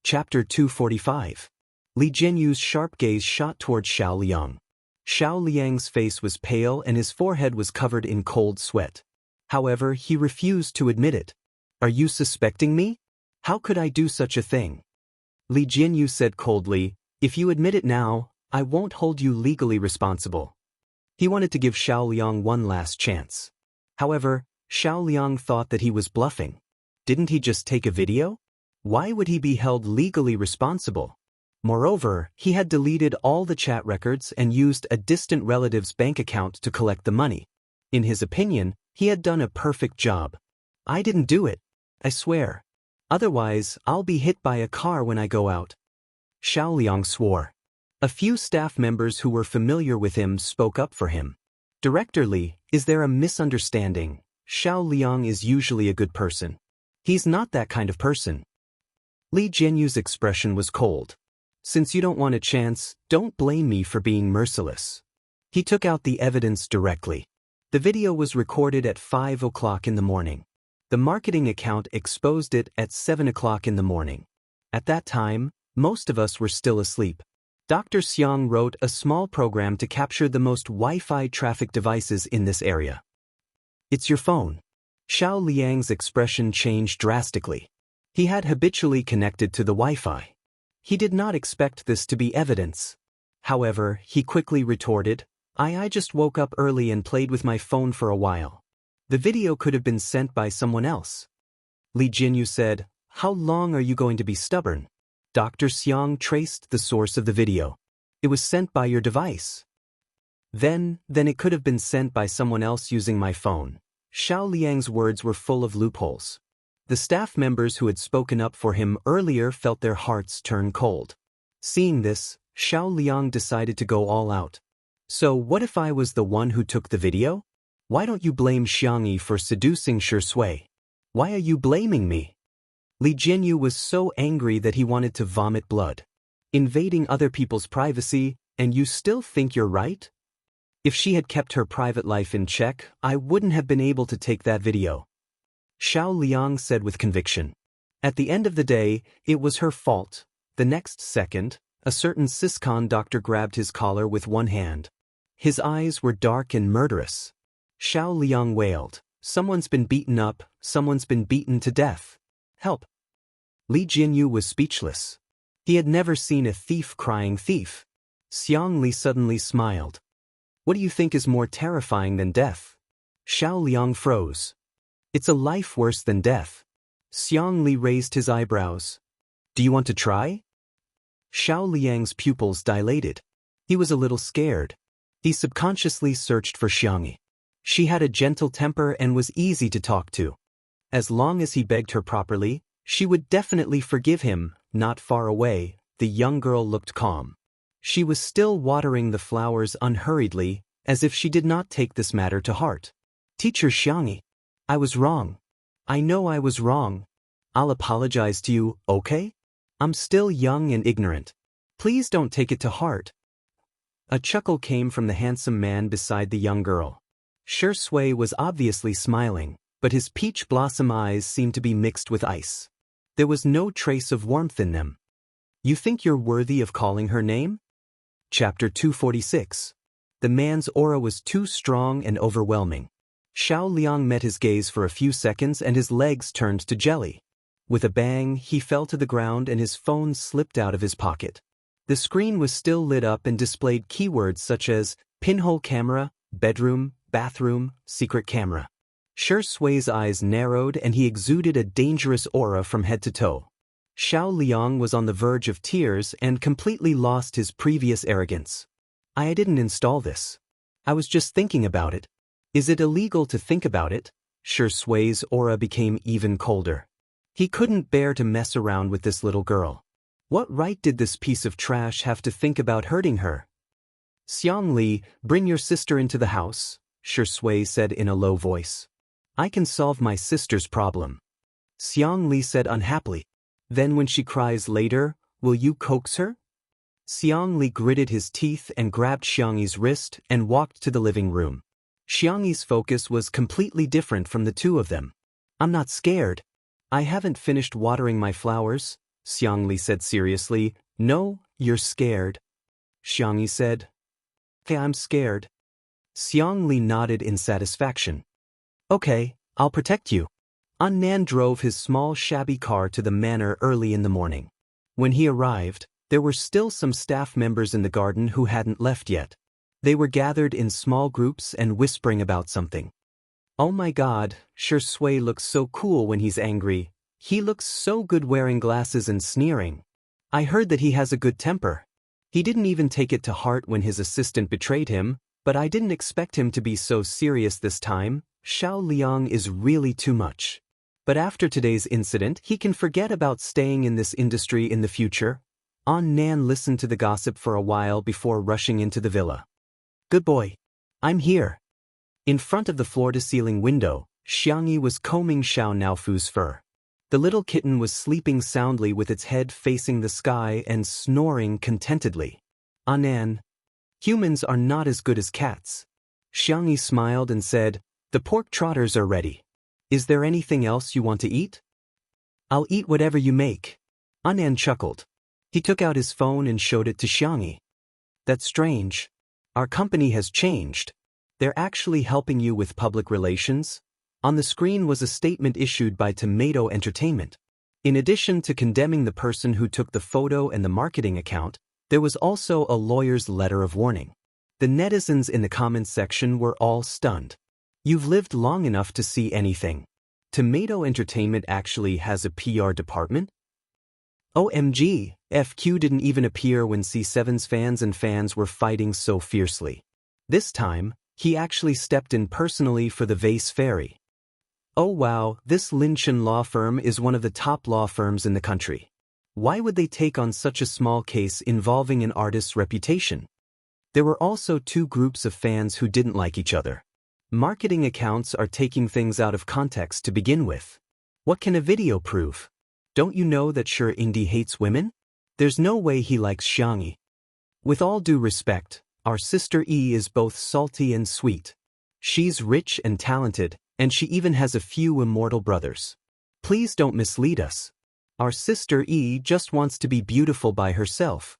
Chapter 245. Li Jianyu's sharp gaze shot toward Xiao Liang. Xiao Liang's face was pale and his forehead was covered in cold sweat. However, he refused to admit it. "Are you suspecting me? How could I do such a thing?" Li Jianyu said coldly, "If you admit it now, I won't hold you legally responsible." He wanted to give Xiao Liang one last chance. However, Xiao Liang thought that he was bluffing. Didn't he just take a video? Why would he be held legally responsible? Moreover, he had deleted all the chat records and used a distant relative's bank account to collect the money. In his opinion, he had done a perfect job. "I didn't do it. I swear. Otherwise, I'll be hit by a car when I go out." Xiao Liang swore. A few staff members who were familiar with him spoke up for him. "Director Li, is there a misunderstanding? Xiao Liang is usually a good person. He's not that kind of person." Li Jianyu's expression was cold. "Since you don't want a chance, don't blame me for being merciless." He took out the evidence directly. The video was recorded at 5 o'clock in the morning. The marketing account exposed it at 7 o'clock in the morning. At that time, most of us were still asleep. Dr. Xiang wrote a small program to capture the most Wi-Fi traffic devices in this area. "It's your phone." Xiao Liang's expression changed drastically. He had habitually connected to the Wi-Fi. He did not expect this to be evidence. However, he quickly retorted, I just woke up early and played with my phone for a while. The video could have been sent by someone else." Li Jianyu said, "How long are you going to be stubborn?" Dr. Xiang traced the source of the video. "It was sent by your device." Then it could have been sent by someone else using my phone." Xiao Liang's words were full of loopholes. The staff members who had spoken up for him earlier felt their hearts turn cold. Seeing this, Xiao Liang decided to go all out. "So what if I was the one who took the video? Why don't you blame Xiangyi for seducing Shui? Why are you blaming me?" Li Jianyu was so angry that he wanted to vomit blood. "Invading other people's privacy, and you still think you're right? If she had kept her private life in check, I wouldn't have been able to take that video." Xiao Liang said with conviction. At the end of the day, it was her fault. The next second, a certain Siscon doctor grabbed his collar with one hand. His eyes were dark and murderous. Xiao Liang wailed, "Someone's been beaten up, someone's been beaten to death. Help!" Li Jianyu was speechless. He had never seen a thief crying thief. Xiang Li suddenly smiled. "What do you think is more terrifying than death?" Xiao Liang froze. "It's a life worse than death." Xiang Li raised his eyebrows. "Do you want to try?" Xiao Liang's pupils dilated. He was a little scared. He subconsciously searched for Xiangyi. She had a gentle temper and was easy to talk to. As long as he begged her properly, She would definitely forgive him. Not far away, the young girl looked calm. She was still watering the flowers unhurriedly, as if she did not take this matter to heart. Teacher Xiangyi, I was wrong. I know I was wrong. I'll apologize to you, okay? I'm still young and ignorant. Please don't take it to heart. A chuckle came from the handsome man beside the young girl. Shui was obviously smiling, but his peach blossom eyes seemed to be mixed with ice. There was no trace of warmth in them. You think you're worthy of calling her name? Chapter 246. The man's aura was too strong and overwhelming. Xiao Liang met his gaze for a few seconds and his legs turned to jelly. With a bang, he fell to the ground and his phone slipped out of his pocket. The screen was still lit up and displayed keywords such as pinhole camera, bedroom, bathroom, secret camera. Shui's eyes narrowed and he exuded a dangerous aura from head to toe. Xiao Liang was on the verge of tears and completely lost his previous arrogance. I didn't install this. I was just thinking about it. Is it illegal to think about it? Shui's aura became even colder. He couldn't bear to mess around with this little girl. What right did this piece of trash have to think about hurting her? Xiang Li, bring your sister into the house, Shui said in a low voice. I can solve my sister's problem. Xiang Li said unhappily. Then when she cries later, will you coax her? Xiang Li gritted his teeth and grabbed Xiangyi's wrist and walked to the living room. Xiangyi's focus was completely different from the two of them. I'm not scared. I haven't finished watering my flowers, Xiang Li said seriously. No, you're scared. Xiangyi said. Okay, I'm scared. Xiang Li nodded in satisfaction. Okay, I'll protect you. An Nan drove his small shabby car to the manor early in the morning. When he arrived, there were still some staff members in the garden who hadn't left yet. They were gathered in small groups and whispering about something. Oh my god, Shui looks so cool when he's angry. He looks so good wearing glasses and sneering. I heard that he has a good temper. He didn't even take it to heart when his assistant betrayed him, but I didn't expect him to be so serious this time. Xiao Liang is really too much. But after today's incident, he can forget about staying in this industry in the future. An Nan listened to the gossip for a while before rushing into the villa. Good boy. I'm here. In front of the floor-to-ceiling window, Xiangyi was combing Xiao Naofu's fur. The little kitten was sleeping soundly with its head facing the sky and snoring contentedly. An Nan. Humans are not as good as cats. Xiangyi smiled and said, the pork trotters are ready. Is there anything else you want to eat? I'll eat whatever you make. An Nan chuckled. He took out his phone and showed it to Xiangyi. That's strange. Our company has changed. They're actually helping you with public relations? On the screen was a statement issued by Tomato Entertainment. In addition to condemning the person who took the photo and the marketing account, there was also a lawyer's letter of warning. The netizens in the comments section were all stunned. You've lived long enough to see anything. Tomato Entertainment actually has a PR department? OMG, FQ didn't even appear when C7's fans were fighting so fiercely. This time, he actually stepped in personally for the vase fairy. Oh wow, this Linshan law firm is one of the top law firms in the country. Why would they take on such a small case involving an artist's reputation? There were also two groups of fans who didn't like each other. Marketing accounts are taking things out of context to begin with. What can a video prove? Don't you know that Sure Indy hates women? There's no way he likes Xiangyi. With all due respect, our sister E is both salty and sweet. She's rich and talented, and she even has a few immortal brothers. Please don't mislead us. Our sister E just wants to be beautiful by herself.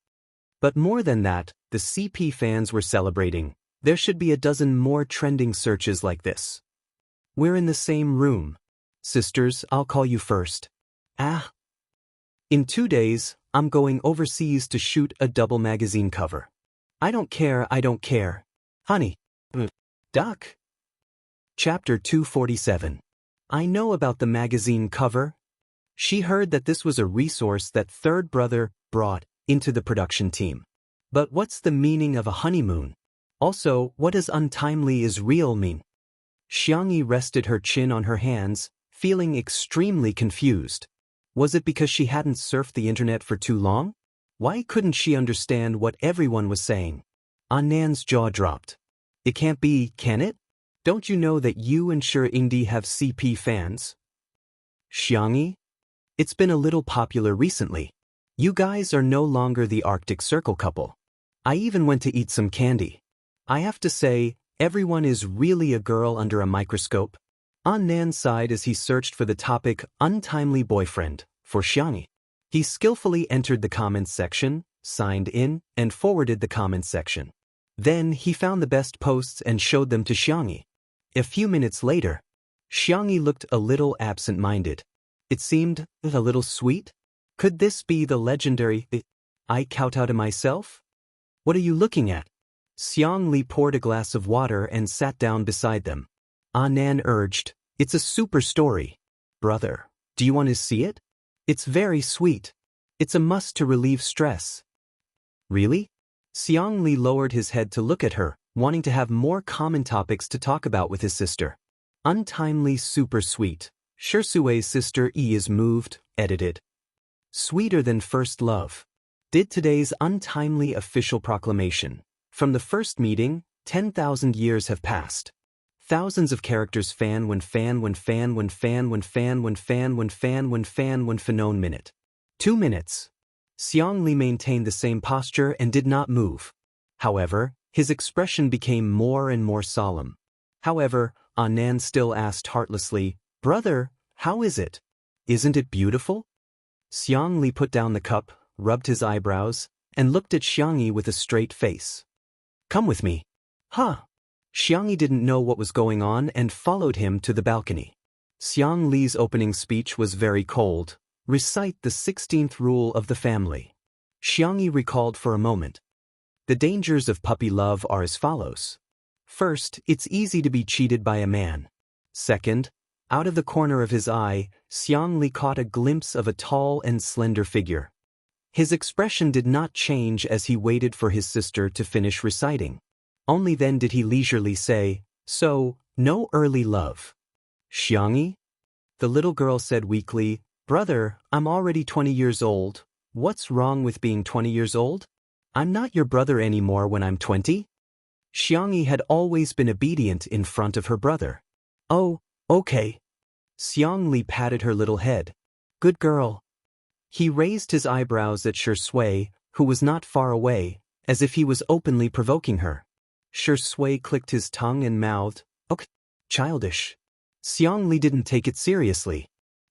But more than that, the CP fans were celebrating. There should be a dozen more trending searches like this. We're in the same room. Sisters, I'll call you first. Ah. In 2 days, I'm going overseas to shoot a double magazine cover. I don't care. Honey. Duck. Chapter 247. I know about the magazine cover. She heard that this was a resource that third brother brought into the production team. But what's the meaning of a honeymoon? Also, what does untimely is real mean? Xiangyi rested her chin on her hands, feeling extremely confused. Was it because she hadn't surfed the internet for too long? Why couldn't she understand what everyone was saying? Annan's jaw dropped. It can't be, can it? Don't you know that you and Shi Ingdi have CP fans? Xiangyi? It's been a little popular recently. You guys are no longer the Arctic Circle couple. I even went to eat some candy. I have to say, everyone is really a girl under a microscope. Annan sighed as he searched for the topic untimely boyfriend for Xiangyi. He skillfully entered the comments section, signed in, and forwarded the comments section. Then he found the best posts and showed them to Xiangyi. A few minutes later, Xiangyi looked a little absent-minded. It seemed a little sweet. Could this be the legendary I kowtow to myself? What are you looking at? Xiang Li poured a glass of water and sat down beside them. Annan urged, it's a super story. Brother, do you want to see it? It's very sweet. It's a must to relieve stress. Really? Xiang Li lowered his head to look at her, wanting to have more common topics to talk about with his sister. Untimely super sweet. Shisui's sister E is moved, edited. Sweeter than first love. Did today's untimely official proclamation. From the first meeting, 10,000 years have passed. Thousands of characters fan phenon minute. 2 minutes. Xiang Li maintained the same posture and did not move. However, his expression became more and more solemn. However, Annan still asked heartlessly, Brother, how is it? Isn't it beautiful? Xiang Li put down the cup, rubbed his eyebrows, and looked at Xiangyi with a straight face. Come with me. Huh. Xiangyi didn't know what was going on and followed him to the balcony. Xiang Li's opening speech was very cold. Recite the 16th rule of the family. Xiangyi recalled for a moment. The dangers of puppy love are as follows. First, it's easy to be cheated by a man. Second, out of the corner of his eye, Xiang Li caught a glimpse of a tall and slender figure. His expression did not change as he waited for his sister to finish reciting. Only then did he leisurely say, So, no early love. Xiangyi? The little girl said weakly, Brother, I'm already 20 years old. What's wrong with being 20 years old? I'm not your brother anymore when I'm 20. Xiangyi had always been obedient in front of her brother. Oh, okay. Xiang Li patted her little head. Good girl. He raised his eyebrows at Shui, who was not far away, as if he was openly provoking her. Shui clicked his tongue and mouthed, Okay, childish. Xiang Li didn't take it seriously.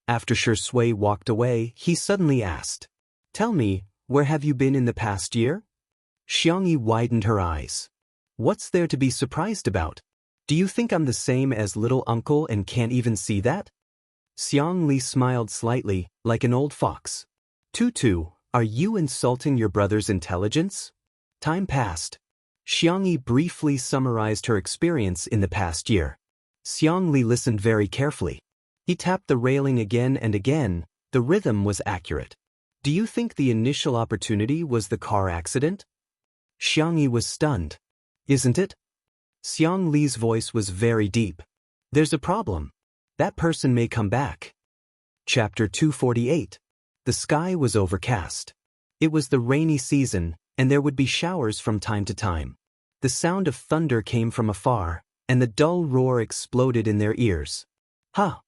After Shui walked away, he suddenly asked, Tell me, where have you been in the past year? Xiangyi widened her eyes. What's there to be surprised about? Do you think I'm the same as little uncle and can't even see that? Xiang Li smiled slightly, like an old fox. Tutu, are you insulting your brother's intelligence? Time passed. Xiangyi briefly summarized her experience in the past year. Xiang Li listened very carefully. He tapped the railing again and again. The rhythm was accurate. Do you think the initial opportunity was the car accident? Xiangyi was stunned. Isn't it? Xiang Li's voice was very deep. There's a problem. That person may come back. Chapter 248. The sky was overcast. It was the rainy season, and there would be showers from time to time. The sound of thunder came from afar, and the dull roar exploded in their ears. Huh!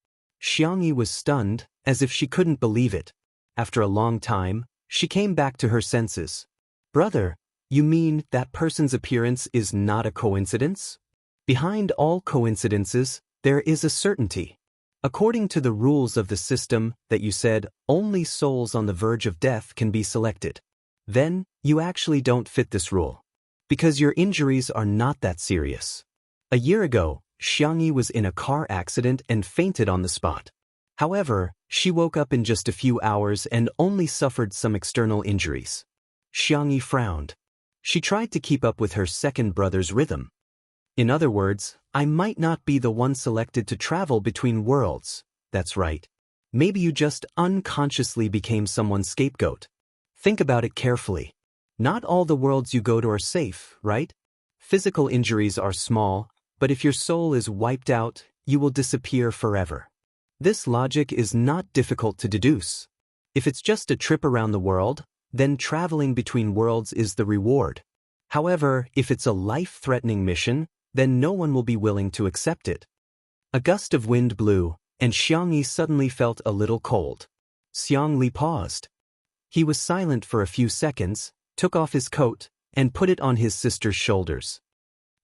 Xiangyi was stunned, as if she couldn't believe it. After a long time, she came back to her senses. Brother, you mean that person's appearance is not a coincidence? Behind all coincidences, there is a certainty. According to the rules of the system that you said, only souls on the verge of death can be selected. Then, you actually don't fit this rule. Because your injuries are not that serious. A year ago, Xiangyi was in a car accident and fainted on the spot. However, she woke up in just a few hours and only suffered some external injuries. Xiangyi frowned. She tried to keep up with her second brother's rhythm. In other words, I might not be the one selected to travel between worlds. That's right. Maybe you just unconsciously became someone's scapegoat. Think about it carefully. Not all the worlds you go to are safe, right? Physical injuries are small, but if your soul is wiped out, you will disappear forever. This logic is not difficult to deduce. If it's just a trip around the world, then traveling between worlds is the reward. However, if it's a life-threatening mission, then no one will be willing to accept it. A gust of wind blew, and Xiangyi suddenly felt a little cold. Xiangli paused. He was silent for a few seconds, took off his coat, and put it on his sister's shoulders.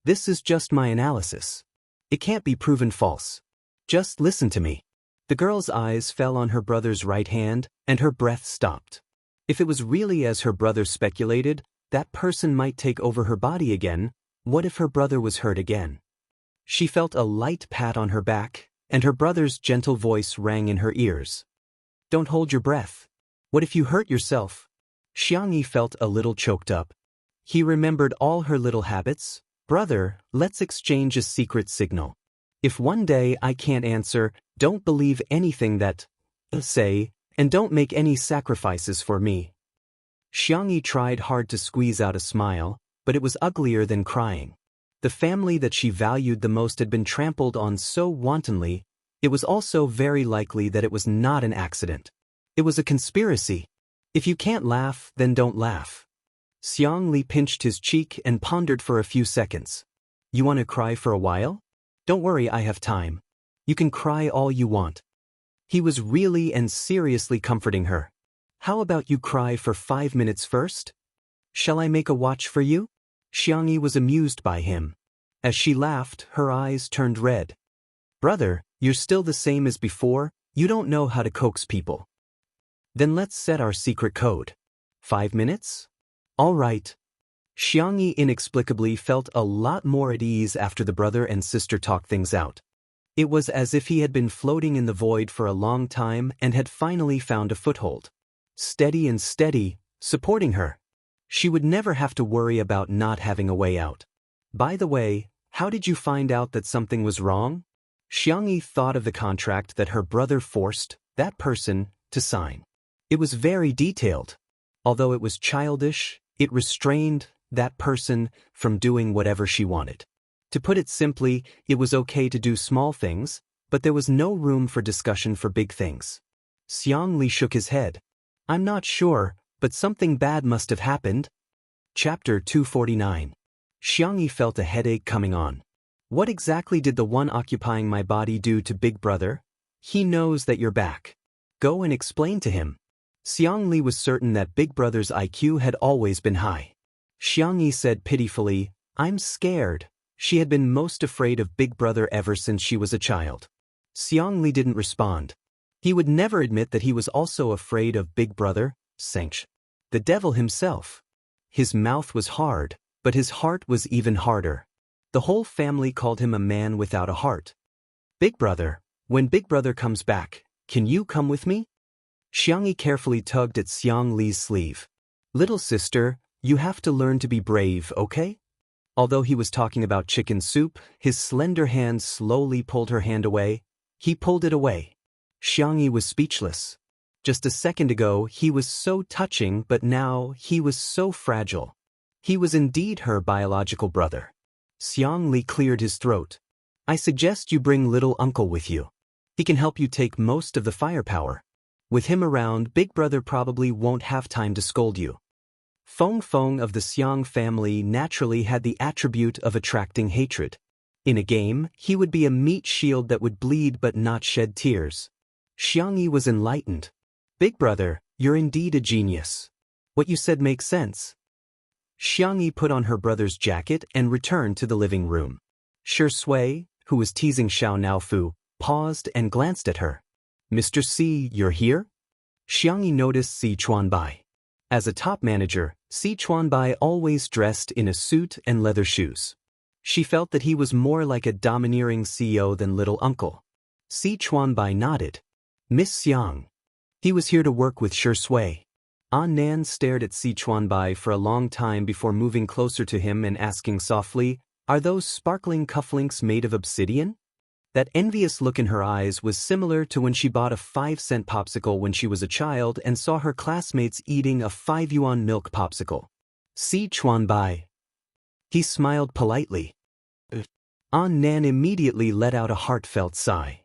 This is just my analysis. It can't be proven false. Just listen to me. The girl's eyes fell on her brother's right hand, and her breath stopped. If it was really as her brother speculated, that person might take over her body again. What if her brother was hurt again? She felt a light pat on her back, and her brother's gentle voice rang in her ears. Don't hold your breath. What if you hurt yourself? Xiangyi felt a little choked up. He remembered all her little habits. Brother, let's exchange a secret signal. If one day I can't answer, don't believe anything that I say, and don't make any sacrifices for me. Xiangyi tried hard to squeeze out a smile, but it was uglier than crying. The family that she valued the most had been trampled on so wantonly. It was also very likely that it was not an accident. It was a conspiracy. If you can't laugh, then don't laugh. Xiangli pinched his cheek and pondered for a few seconds. You want to cry for a while? Don't worry, I have time. You can cry all you want. He was really and seriously comforting her. How about you cry for 5 minutes first? Shall I make a watch for you? Xiangyi was amused by him. As she laughed, her eyes turned red. Brother, you're still the same as before, you don't know how to coax people. Then let's set our secret code. 5 minutes? All right. Xiangyi inexplicably felt a lot more at ease after the brother and sister talked things out. It was as if he had been floating in the void for a long time and had finally found a foothold. Steady and steady, supporting her. She would never have to worry about not having a way out. By the way, how did you find out that something was wrong? Xiangyi thought of the contract that her brother forced that person to sign. It was very detailed. Although it was childish, it restrained that person from doing whatever she wanted. To put it simply, it was okay to do small things, but there was no room for discussion for big things. Xiangli shook his head. I'm not sure, but something bad must have happened. Chapter 249. Xiangyi felt a headache coming on. What exactly did the one occupying my body do to Big Brother? He knows that you're back. Go and explain to him. Xiangli was certain that Big Brother's IQ had always been high. Xiangyi said pitifully, I'm scared. She had been most afraid of Big Brother ever since she was a child. Xiangli didn't respond. He would never admit that he was also afraid of Big Brother, Sengsh, the devil himself. His mouth was hard, but his heart was even harder. The whole family called him a man without a heart. Big Brother, when Big Brother comes back, can you come with me? Xiangyi carefully tugged at Xiangli's sleeve. Little sister, you have to learn to be brave, okay? Although he was talking about chicken soup, his slender hand slowly pulled her hand away. He pulled it away. Xiangyi was speechless. Just a second ago he was so touching, but now he was so fragile. He was indeed her biological brother. Xiangli cleared his throat. I suggest you bring little uncle with you. He can help you take most of the firepower. With him around, Big Brother probably won't have time to scold you. Feng Feng of the Xiang family naturally had the attribute of attracting hatred. In a game, he would be a meat shield that would bleed but not shed tears. Xiangyi was enlightened. Big Brother, you're indeed a genius. What you said makes sense. Xiangyi put on her brother's jacket and returned to the living room. Shi Sui, who was teasing Xiao Naofu, paused and glanced at her. Mr. Si, you're here? Xiangyi noticed Si Chuanbai. As a top manager, Si Chuanbai always dressed in a suit and leather shoes. She felt that he was more like a domineering CEO than little uncle. Si Chuanbai nodded. Miss Xiang. He was here to work with Shi Sui. An Nan stared at Si Chuanbai for a long time before moving closer to him and asking softly, Are those sparkling cufflinks made of obsidian? That envious look in her eyes was similar to when she bought a 5-cent popsicle when she was a child and saw her classmates eating a 5-yuan milk popsicle. Si Chuanbai. He smiled politely. An Nan immediately let out a heartfelt sigh.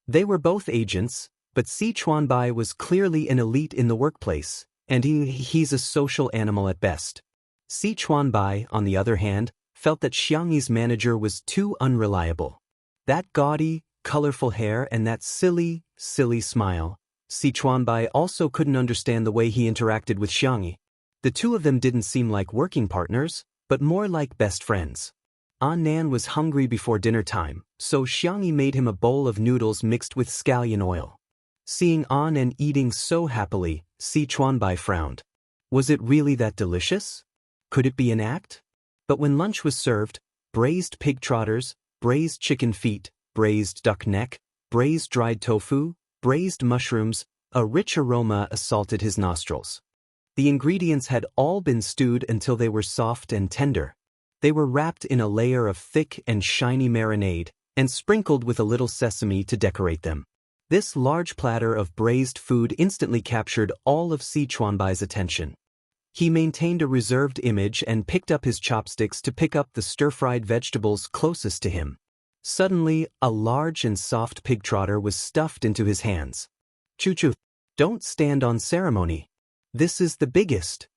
They were both agents, But Si Chuanbai was clearly an elite in the workplace, and he's a social animal at best. Si Chuanbai, on the other hand, felt that Xiangyi's manager was too unreliable. That gaudy, colorful hair and that silly smile. Si Chuanbai also couldn't understand the way he interacted with Xiangyi. The two of them didn't seem like working partners, but more like best friends. An Nan was hungry before dinner time, so Xiangyi made him a bowl of noodles mixed with scallion oil. Seeing An Nan eating so happily, Si Chuanbai frowned. Was it really that delicious? Could it be an act? But when lunch was served, braised pig trotters, braised chicken feet, braised duck neck, braised dried tofu, braised mushrooms, a rich aroma assaulted his nostrils. The ingredients had all been stewed until they were soft and tender. They were wrapped in a layer of thick and shiny marinade, and sprinkled with a little sesame to decorate them. This large platter of braised food instantly captured all of Si Chuanbai's attention. He maintained a reserved image and picked up his chopsticks to pick up the stir-fried vegetables closest to him. Suddenly, a large and soft pig trotter was stuffed into his hands. Choo-choo, don't stand on ceremony. This is the biggest.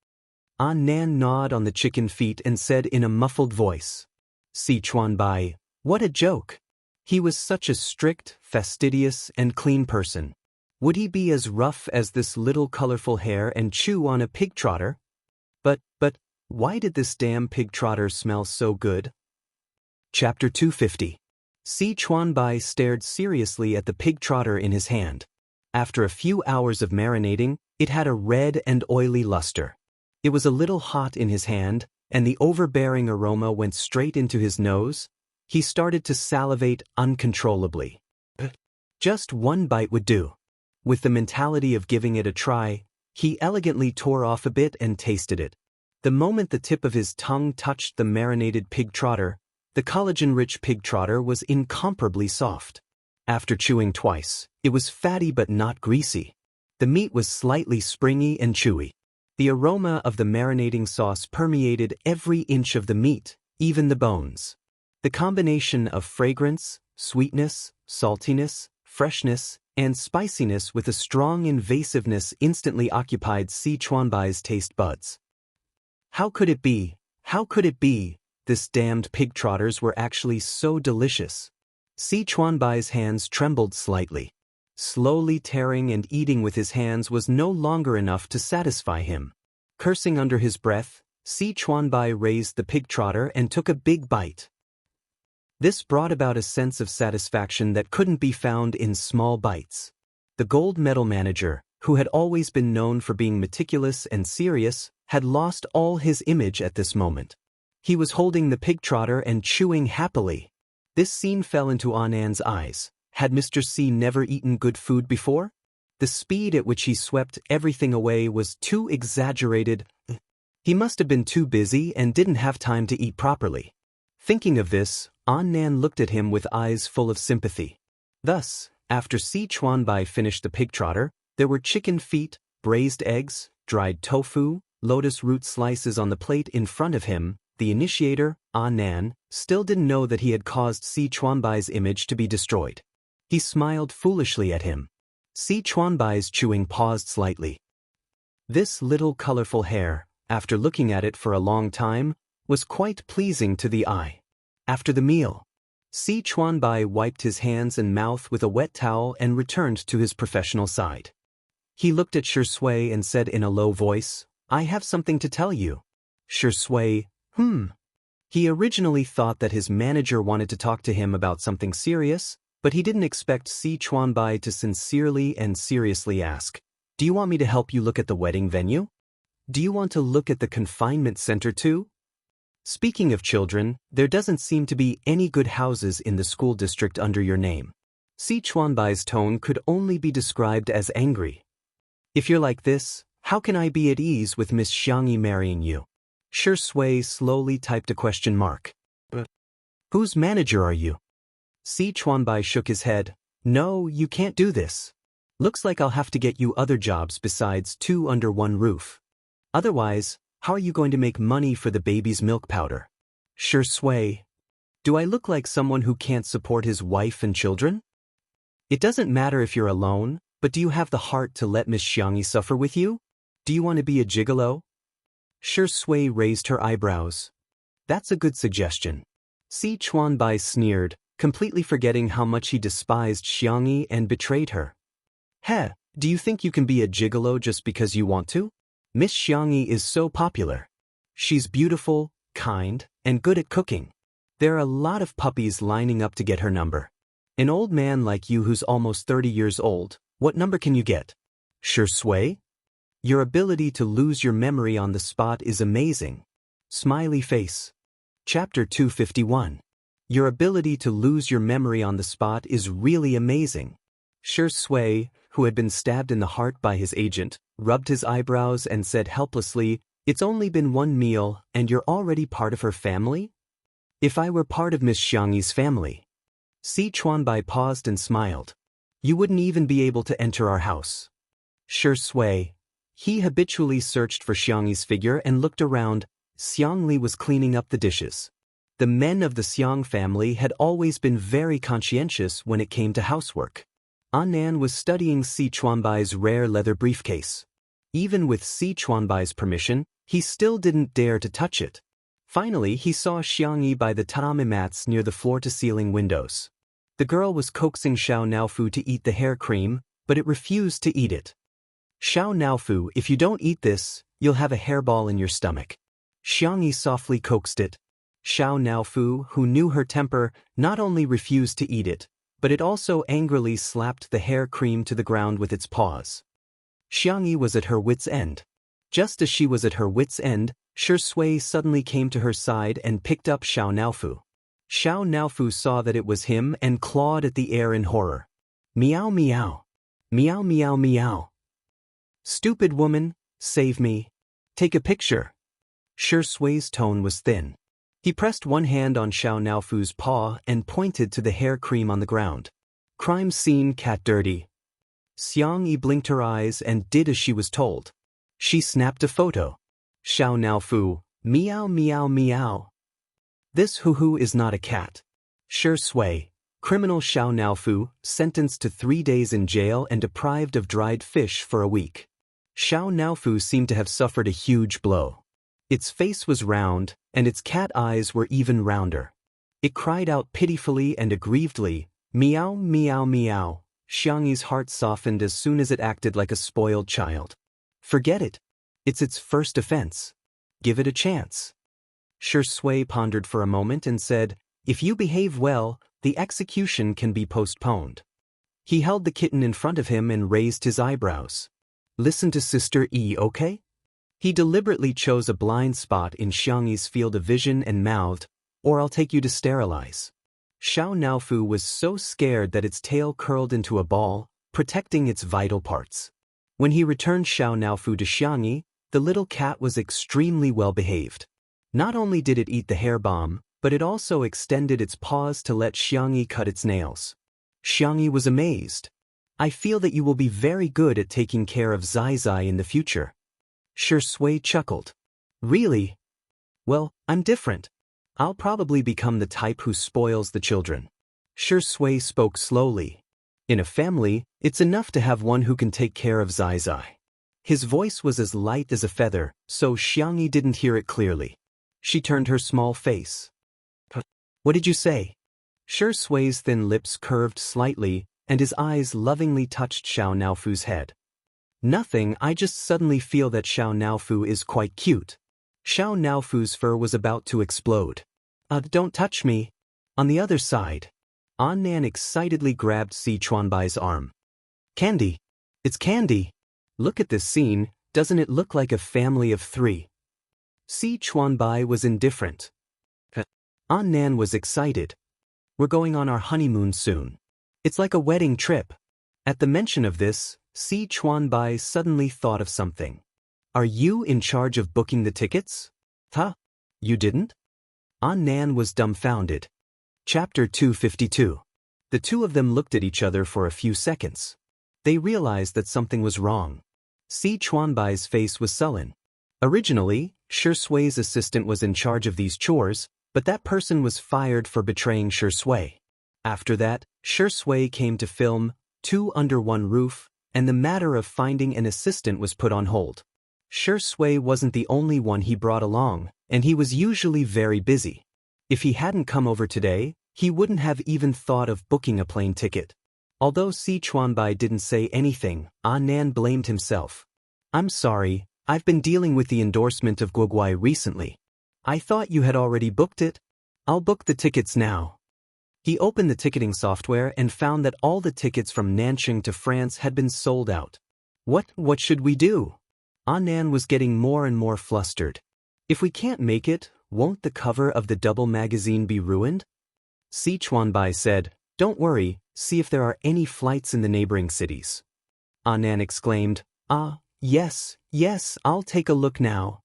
An Nan gnawed on the chicken feet and said in a muffled voice. Si Chuanbai, what a joke. He was such a strict, fastidious, and clean person. Would he be as rough as this little colorful hair and chew on a pig trotter? But, why did this damn pig trotter smell so good? Chapter 250. Si Chuanbai stared seriously at the pig trotter in his hand. After a few hours of marinating, it had a red and oily luster. It was a little hot in his hand, and the overbearing aroma went straight into his nose. He started to salivate uncontrollably. Just one bite would do. With the mentality of giving it a try, he elegantly tore off a bit and tasted it. The moment the tip of his tongue touched the marinated pig trotter, the collagen-rich pig trotter was incomparably soft. After chewing twice, it was fatty but not greasy. The meat was slightly springy and chewy. The aroma of the marinating sauce permeated every inch of the meat, even the bones. The combination of fragrance, sweetness, saltiness, freshness, and spiciness with a strong invasiveness instantly occupied Si Chuanbai's taste buds. How could it be? How could it be? This damned pig trotters were actually so delicious. Si Chuanbai's hands trembled slightly. Slowly tearing and eating with his hands was no longer enough to satisfy him. Cursing under his breath, Si Chuanbai raised the pig trotter and took a big bite. This brought about a sense of satisfaction that couldn't be found in small bites. The gold medal manager, who had always been known for being meticulous and serious, had lost all his image at this moment. He was holding the pig trotter and chewing happily. This scene fell into An Nan's eyes. Had Mr. C never eaten good food before? The speed at which he swept everything away was too exaggerated. He must have been too busy and didn't have time to eat properly. Thinking of this, An Nan looked at him with eyes full of sympathy. Thus, after Si Chuanbai finished the pig trotter, there were chicken feet, braised eggs, dried tofu, lotus root slices on the plate in front of him. The initiator, An Nan, still didn't know that he had caused Si Chuanbai's image to be destroyed. He smiled foolishly at him. Si Chuanbai's chewing paused slightly. This little colorful hair, after looking at it for a long time, was quite pleasing to the eye. After the meal, Si Chuanbai wiped his hands and mouth with a wet towel and returned to his professional side. He looked at Shui and said in a low voice, I have something to tell you. Shui, He originally thought that his manager wanted to talk to him about something serious, but he didn't expect Si Chuanbai to sincerely and seriously ask, Do you want me to help you look at the wedding venue? Do you want to look at the confinement center too? Speaking of children, there doesn't seem to be any good houses in the school district under your name. Si Chuanbai's tone could only be described as angry. If you're like this, how can I be at ease with Miss Xiangyi marrying you? Shui slowly typed a question mark. Whose manager are you? Si Chuanbai shook his head. No, you can't do this. Looks like I'll have to get you other jobs besides 2 under one roof. Otherwise, how are you going to make money for the baby's milk powder? Shui, do I look like someone who can't support his wife and children? It doesn't matter if you're alone, But do you have the heart to let Miss Xiangyi suffer with you? Do you want to be a gigolo? Shi Sui raised her eyebrows. That's a good suggestion. Si Chuanbai sneered, completely forgetting how much he despised Xiangyi and betrayed her. Heh, do you think you can be a gigolo just because you want to? Miss Xiangyi is so popular. She's beautiful, kind, and good at cooking. There are a lot of puppies lining up to get her number. An old man like you who's almost 30 years old, what number can you get? Shi Sui? Your ability to lose your memory on the spot is amazing. Smiley face. Chapter 251. Your ability to lose your memory on the spot is really amazing. Shi Sui, who had been stabbed in the heart by his agent, rubbed his eyebrows and said helplessly, "It's only been one meal, and you're already part of her family?" If I were part of Miss Xiangyi's family. Si Chuanbai paused and smiled. You wouldn't even be able to enter our house. Shi Sui. He habitually searched for Xiangyi's figure and looked around. Xiang Li was cleaning up the dishes. The men of the Xiang family had always been very conscientious when it came to housework. Annan was studying Si Chuanbai's rare leather briefcase. Even with Si Chuanbai's permission, he still didn't dare to touch it. Finally, he saw Xiangyi by the tatami mats near the floor-to-ceiling windows. The girl was coaxing Xiao Naofu to eat the hair cream, but it refused to eat it. Xiao Naofu, if you don't eat this, you'll have a hairball in your stomach. Xiangyi softly coaxed it. Xiao Naofu, who knew her temper, not only refused to eat it, but it also angrily slapped the hair cream to the ground with its paws. Xiangyi was at her wit's end. Just as she was at her wit's end, Shi Sui suddenly came to her side and picked up Xiao Naofu. Xiao Naofu saw that it was him and clawed at the air in horror. Meow meow. Meow meow meow. Stupid woman, save me. Take a picture. Shi Sui's tone was thin. He pressed one hand on Xiao Naofu's paw and pointed to the hair cream on the ground. Crime scene, cat dirty. Xiang Yi blinked her eyes and did as she was told. She snapped a photo. Xiao Naofu, meow meow meow. This hoo-hoo is not a cat. Shi Sui, criminal Xiao Naofu, sentenced to 3 days in jail and deprived of dried fish for a week. Xiao Naofu seemed to have suffered a huge blow. Its face was round, and its cat eyes were even rounder. It cried out pitifully and aggrievedly, meow meow meow. Xiangyi's heart softened as soon as it acted like a spoiled child. Forget it. It's its first offense. Give it a chance. Shi Sui pondered for a moment and said, if you behave well, the execution can be postponed. He held the kitten in front of him and raised his eyebrows. Listen to Sister E, okay? He deliberately chose a blind spot in Xiangyi's field of vision and mouthed, or I'll take you to sterilize. Xiao Naofu was so scared that its tail curled into a ball, protecting its vital parts. When he returned Xiao Naofu to Xiangyi, the little cat was extremely well behaved. Not only did it eat the hair bomb, but it also extended its paws to let Xiangyi cut its nails. Xiangyi was amazed. I feel that you will be very good at taking care of Zai Zai in the future. Shi Sui chuckled. Really? Well, I'm different. I'll probably become the type who spoils the children. Shi Sui spoke slowly. In a family, it's enough to have one who can take care of Zai Zai. His voice was as light as a feather, so Xiangyi didn't hear it clearly. She turned her small face. What did you say? Shi Sui's thin lips curved slightly, and his eyes lovingly touched Xiao Naofu's head. Nothing, I just suddenly feel that Xiao Naofu is quite cute. Xiao Naofu's fur was about to explode. Don't touch me. On the other side. Annan excitedly grabbed Si Chuanbai's arm. Candy. It's candy. Look at this scene, doesn't it look like a family of 3? Si Chuanbai was indifferent. Annan was excited. We're going on our honeymoon soon. It's like a wedding trip. At the mention of this, Si Chuanbai suddenly thought of something. Are you in charge of booking the tickets? Huh? You didn't? Annan was dumbfounded. Chapter 252. The two of them looked at each other for a few seconds. They realized that something was wrong. Si Chuanbai's face was sullen. Originally, Shi Sui's assistant was in charge of these chores, but that person was fired for betraying Shi Sui. After that, Shi Sui came to film 2 Under One Roof, and the matter of finding an assistant was put on hold. Shui wasn't the only one he brought along, and he was usually very busy. If he hadn't come over today, he wouldn't have even thought of booking a plane ticket. Although Si Chuanbai didn't say anything, Nan blamed himself. "I'm sorry, I've been dealing with the endorsement of Guoguai recently. I thought you had already booked it. I'll book the tickets now." He opened the ticketing software and found that all the tickets from Nanjing to France had been sold out. What should we do? Nan was getting more and more flustered. "If we can't make it, won't the cover of the double magazine be ruined?" Si Chuanbai said, "Don't worry, see if there are any flights in the neighboring cities." Nan exclaimed, Yes, I'll take a look now."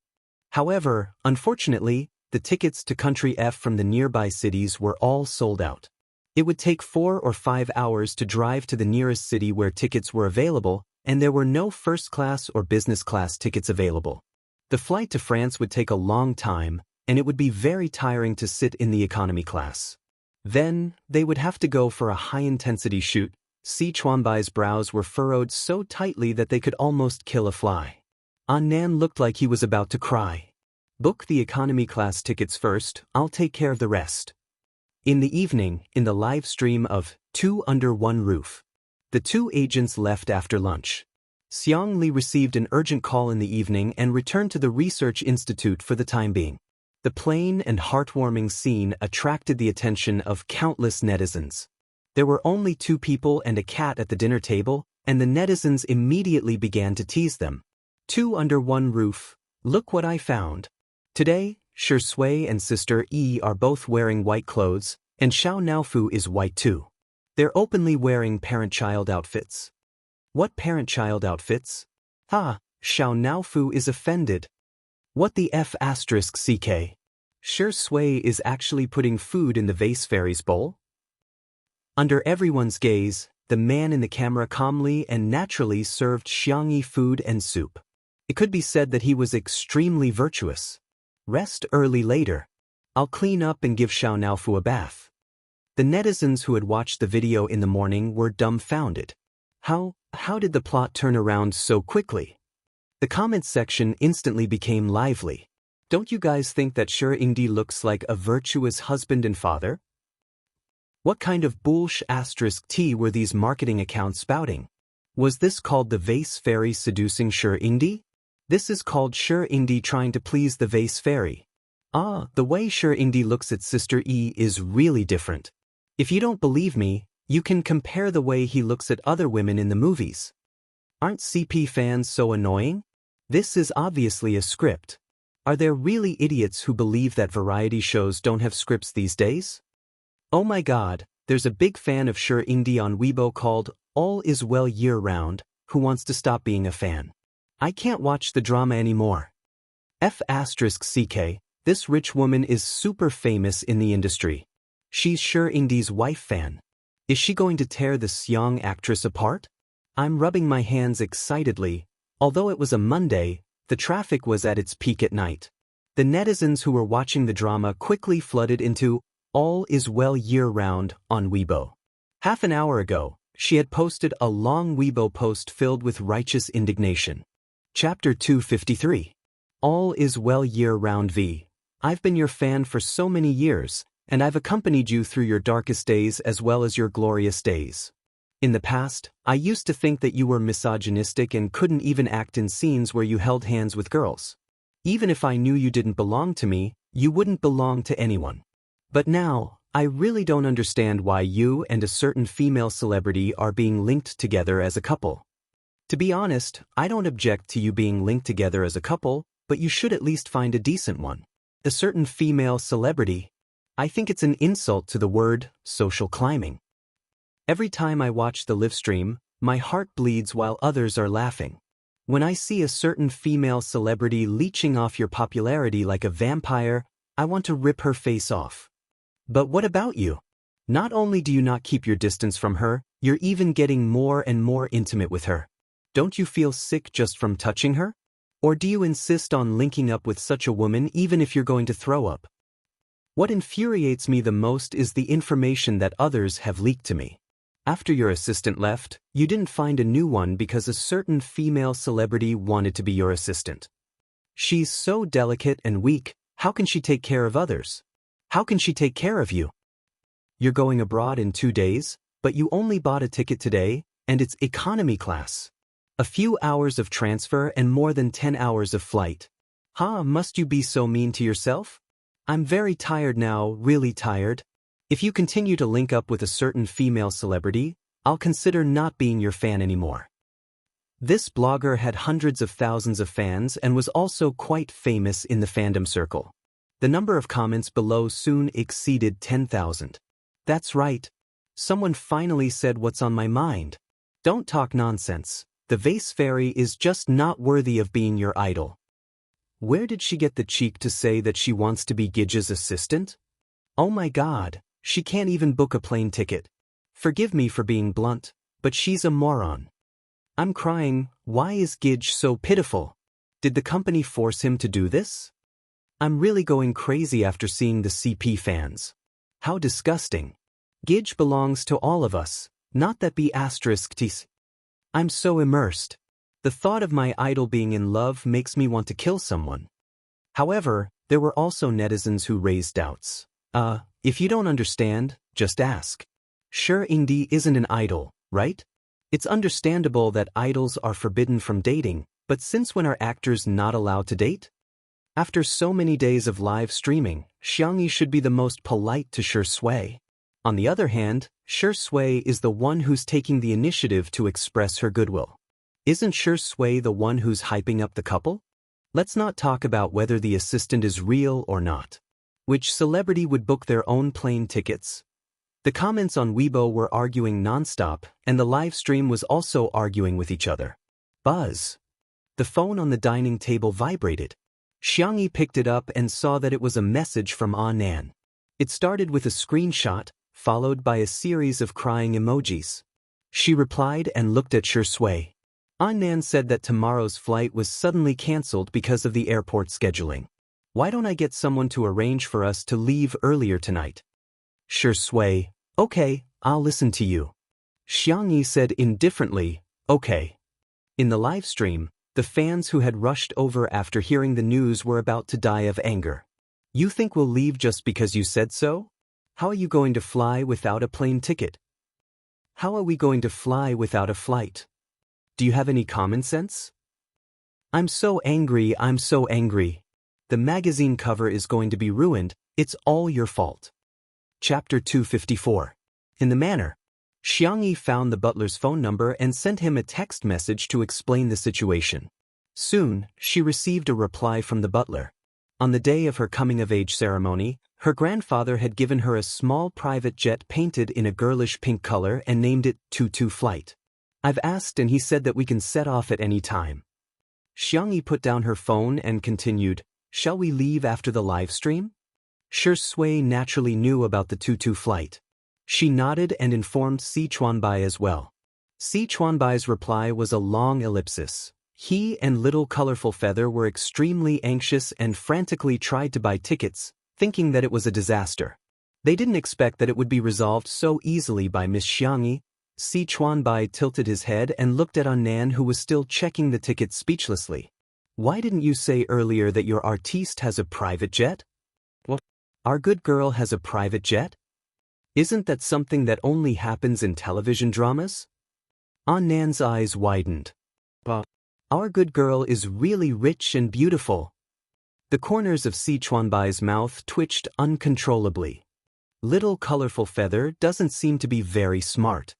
However, unfortunately, the tickets to Country F from the nearby cities were all sold out. It would take 4 or 5 hours to drive to the nearest city where tickets were available, and there were no first-class or business-class tickets available. The flight to France would take a long time, and it would be very tiring to sit in the economy class. Then, they would have to go for a high-intensity shoot. Si Chuanbai's brows were furrowed so tightly that they could almost kill a fly. Nan looked like he was about to cry. "Book the economy class tickets first, I'll take care of the rest." In the evening, in the live stream of Two Under One Roof, the two agents left after lunch. Xiang Li received an urgent call in the evening and returned to the research institute for the time being. The plain and heartwarming scene attracted the attention of countless netizens. There were only 2 people and a cat at the dinner table, and the netizens immediately began to tease them. "Two under one roof, look what I found." Today, Shui and Sister Yi are both wearing white clothes, and Xiao Naofu is white too. They're openly wearing parent-child outfits. "What parent-child outfits?" Xiao Naofu is offended. "What the F***ck? Shui is actually putting food in the vase fairy's bowl?" Under everyone's gaze, the man in the camera calmly and naturally served Xiangyi food and soup. It could be said that he was extremely virtuous. "Rest early later. I'll clean up and give Xiao Naofu a bath." The netizens who had watched the video in the morning were dumbfounded. How did the plot turn around so quickly? The comments section instantly became lively. "Don't you guys think that Shi Ingdi looks like a virtuous husband and father? What kind of **t were these marketing accounts spouting? Was this called the vase fairy seducing Shi Ingdi? This is called Shi Ingdi trying to please the vase fairy. The way Shi Ingdi looks at Sister E is really different. If you don't believe me, you can compare the way he looks at other women in the movies. Aren't CP fans so annoying? This is obviously a script. Are there really idiots who believe that variety shows don't have scripts these days? Oh my god, there's a big fan of Shi Ingdi on Weibo called All Is Well Year Round, who wants to stop being a fan. I can't watch the drama anymore. F***ck, this rich woman is super famous in the industry. She's Shi Ingdi's wife fan. Is she going to tear this young actress apart? I'm rubbing my hands excitedly. Although it was a Monday, the traffic was at its peak at night. The netizens who were watching the drama quickly flooded into All Is Well Year Round on Weibo. Half an hour ago, she had posted a long Weibo post filled with righteous indignation. Chapter 253. All Is Well Year Round V. I've been your fan for so many years, and I've accompanied you through your darkest days as well as your glorious days. In the past, I used to think that you were misogynistic and couldn't even act in scenes where you held hands with girls. Even if I knew you didn't belong to me, you wouldn't belong to anyone. But now, I really don't understand why you and a certain female celebrity are being linked together as a couple. To be honest, I don't object to you being linked together as a couple, but you should at least find a decent one. A certain female celebrity. I think it's an insult to the word social climbing. Every time I watch the live stream, my heart bleeds while others are laughing. When I see a certain female celebrity leeching off your popularity like a vampire, I want to rip her face off. But what about you? Not only do you not keep your distance from her, you're even getting more and more intimate with her. Don't you feel sick just from touching her? Or do you insist on linking up with such a woman even if you're going to throw up? What infuriates me the most is the information that others have leaked to me. After your assistant left, you didn't find a new one because a certain female celebrity wanted to be your assistant. She's so delicate and weak, how can she take care of others? How can she take care of you? You're going abroad in 2 days, but you only bought a ticket today, and it's economy class. A few hours of transfer and more than 10 hours of flight. Must you be so mean to yourself? I'm very tired now, really tired. If you continue to link up with a certain female celebrity, I'll consider not being your fan anymore. This blogger had hundreds of thousands of fans and was also quite famous in the fandom circle. The number of comments below soon exceeded 10,000. That's right. Someone finally said what's on my mind. Don't talk nonsense. The vase fairy is just not worthy of being your idol. Where did she get the cheek to say that she wants to be Gij's assistant? Oh my god, she can't even book a plane ticket. Forgive me for being blunt, but she's a moron. I'm crying. Why is Gij so pitiful? Did the company force him to do this? I'm really going crazy after seeing the CP fans. How disgusting. Gij belongs to all of us, not that B****. I'm so immersed. The thought of my idol being in love makes me want to kill someone. However, there were also netizens who raised doubts. If you don't understand, just ask. Sure, Indy isn't an idol, right? It's understandable that idols are forbidden from dating, but since when are actors not allowed to date? After so many days of live streaming, Xiangyi should be the most polite to Shui. On the other hand, Shui is the one who's taking the initiative to express her goodwill. Isn't Shui the one who's hyping up the couple? Let's not talk about whether the assistant is real or not. Which celebrity would book their own plane tickets? The comments on Weibo were arguing nonstop, and the live stream was also arguing with each other. Buzz. The phone on the dining table vibrated. Xiangyi picked it up and saw that it was a message from Nan. It started with a screenshot, followed by a series of crying emojis. She replied and looked at Shui. Nan said that tomorrow's flight was suddenly cancelled because of the airport scheduling. Why don't I get someone to arrange for us to leave earlier tonight? Shui, okay, I'll listen to you. Xiangyi said indifferently, okay. In the live stream, the fans who had rushed over after hearing the news were about to die of anger. You think we'll leave just because you said so? How are you going to fly without a plane ticket? How are we going to fly without a flight? Do you have any common sense? I'm so angry, I'm so angry. The magazine cover is going to be ruined, it's all your fault. Chapter 254. In the manor, Xiangyi found the butler's phone number and sent him a text message to explain the situation. Soon, she received a reply from the butler. On the day of her coming-of-age ceremony, her grandfather had given her a small private jet painted in a girlish pink color and named it Tutu Flight. I've asked and he said that we can set off at any time. Xiangyi put down her phone and continued, shall we leave after the live stream? Shui naturally knew about the Tutu Flight. She nodded and informed Si Chuanbai as well. Si Chuanbai's reply was a long ellipsis. He and Little Colorful Feather were extremely anxious and frantically tried to buy tickets, thinking that it was a disaster. They didn't expect that it would be resolved so easily by Miss Xiangyi. Si Chuanbai tilted his head and looked at Nan, who was still checking the tickets speechlessly. Why didn't you say earlier that your artiste has a private jet? What? Our good girl has a private jet? Isn't that something that only happens in television dramas? Nan's eyes widened. But our good girl is really rich and beautiful. The corners of Si Chuanbai's mouth twitched uncontrollably. Little Colorful Feather doesn't seem to be very smart.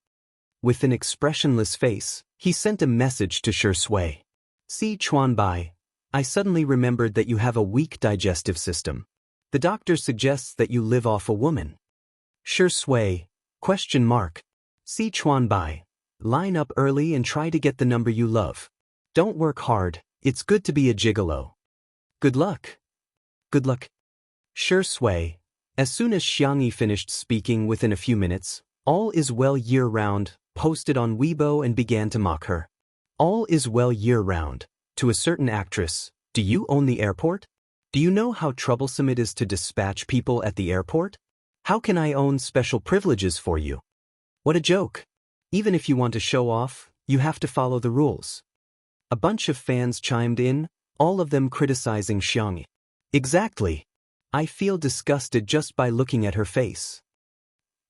With an expressionless face, he sent a message to Shui. Si Chuanbai, I suddenly remembered that you have a weak digestive system. The doctor suggests that you live off a woman. Shui, ? Si Chuanbai, line up early and try to get the number you love. Don't work hard, it's good to be a gigolo. Good luck. Good luck. Shui, as soon as Xiangyi finished speaking within a few minutes, All is well year-round posted on Weibo and began to mock her. All is well year-round. To a certain actress, do you own the airport? Do you know how troublesome it is to dispatch people at the airport? How can I own special privileges for you? What a joke. Even if you want to show off, you have to follow the rules. A bunch of fans chimed in, all of them criticizing Xiangyi. Exactly. I feel disgusted just by looking at her face.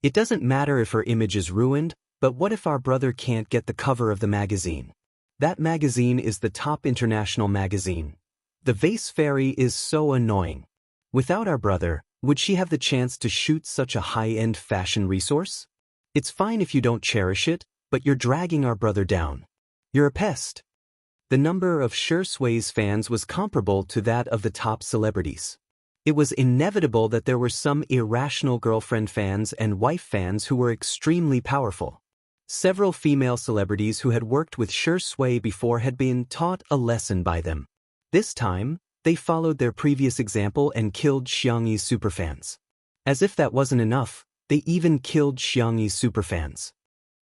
It doesn't matter if her image is ruined, but what if our brother can't get the cover of the magazine? That magazine is the top international magazine. The Vase Fairy is so annoying. Without our brother, would she have the chance to shoot such a high-end fashion resource? It's fine if you don't cherish it, but you're dragging our brother down. You're a pest. The number of Fearsome's fans was comparable to that of the top celebrities. It was inevitable that there were some irrational girlfriend fans and wife fans who were extremely powerful. Several female celebrities who had worked with Fearsome before had been taught a lesson by them. This time, they followed their previous example and killed Xiangyi's superfans. As if that wasn't enough, they even killed Xiangyi's superfans.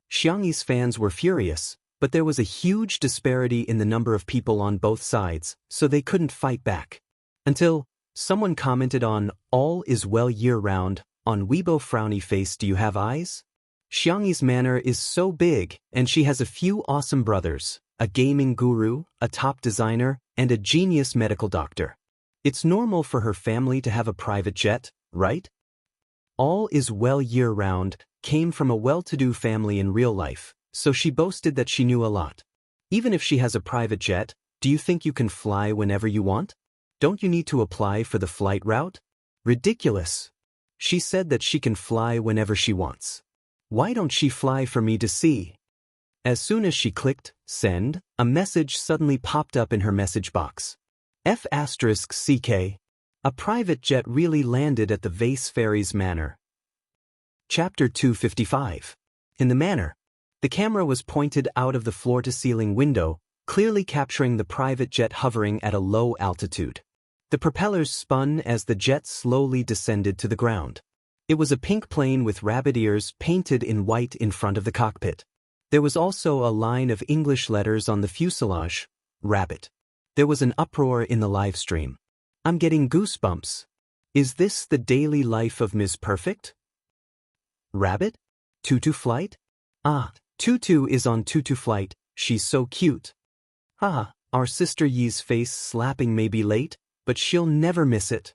Xiangyi's fans were furious, but there was a huge disparity in the number of people on both sides, so they couldn't fight back. Until someone commented on "All is well year-round" on Weibo. Frowny face, do you have eyes? Xiangyi's manor is so big, and she has a few awesome brothers, a gaming guru, a top designer, and a genius medical doctor. It's normal for her family to have a private jet, right? All is well year-round came from a well-to-do family in real life, so she boasted that she knew a lot. Even if she has a private jet, do you think you can fly whenever you want? Don't you need to apply for the flight route? Ridiculous. She said that she can fly whenever she wants. Why don't she fly for me to see? As soon as she clicked send, a message suddenly popped up in her message box. F***CK. A private jet really landed at the Vase Fairy's manor. Chapter 255. In the manor, the camera was pointed out of the floor-to-ceiling window, clearly capturing the private jet hovering at a low altitude. The propellers spun as the jet slowly descended to the ground. It was a pink plane with rabbit ears painted in white in front of the cockpit. There was also a line of English letters on the fuselage, rabbit. There was an uproar in the live stream. I'm getting goosebumps. Is this the daily life of Ms. Perfect? Rabbit? Tutu flight? Ah, Tutu is on Tutu flight, she's so cute. Ah, our sister Yi's face slapping may be late, but she'll never miss it.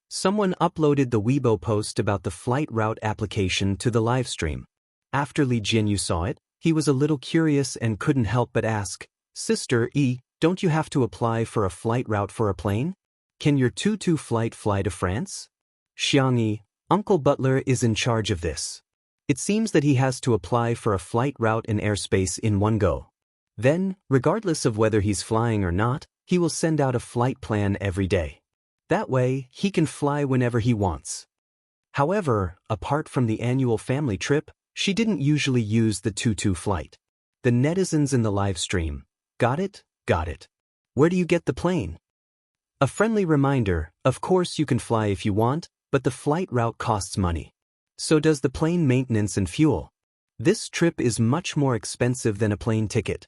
Someone uploaded the Weibo post about the flight route application to the livestream. After Li Jianyu saw it, he was a little curious and couldn't help but ask, Sister E, don't you have to apply for a flight route for a plane? Can your Tutu flight fly to France? Xiangyi, Uncle Butler is in charge of this. It seems that he has to apply for a flight route and airspace in one go. Then, regardless of whether he's flying or not, he will send out a flight plan every day. That way, he can fly whenever he wants. However, apart from the annual family trip, she didn't usually use the Tutu flight. The netizens in the live stream, got it, got it. Where do you get the plane? A friendly reminder, of course you can fly if you want, but the flight route costs money. So does the plane maintenance and fuel. This trip is much more expensive than a plane ticket.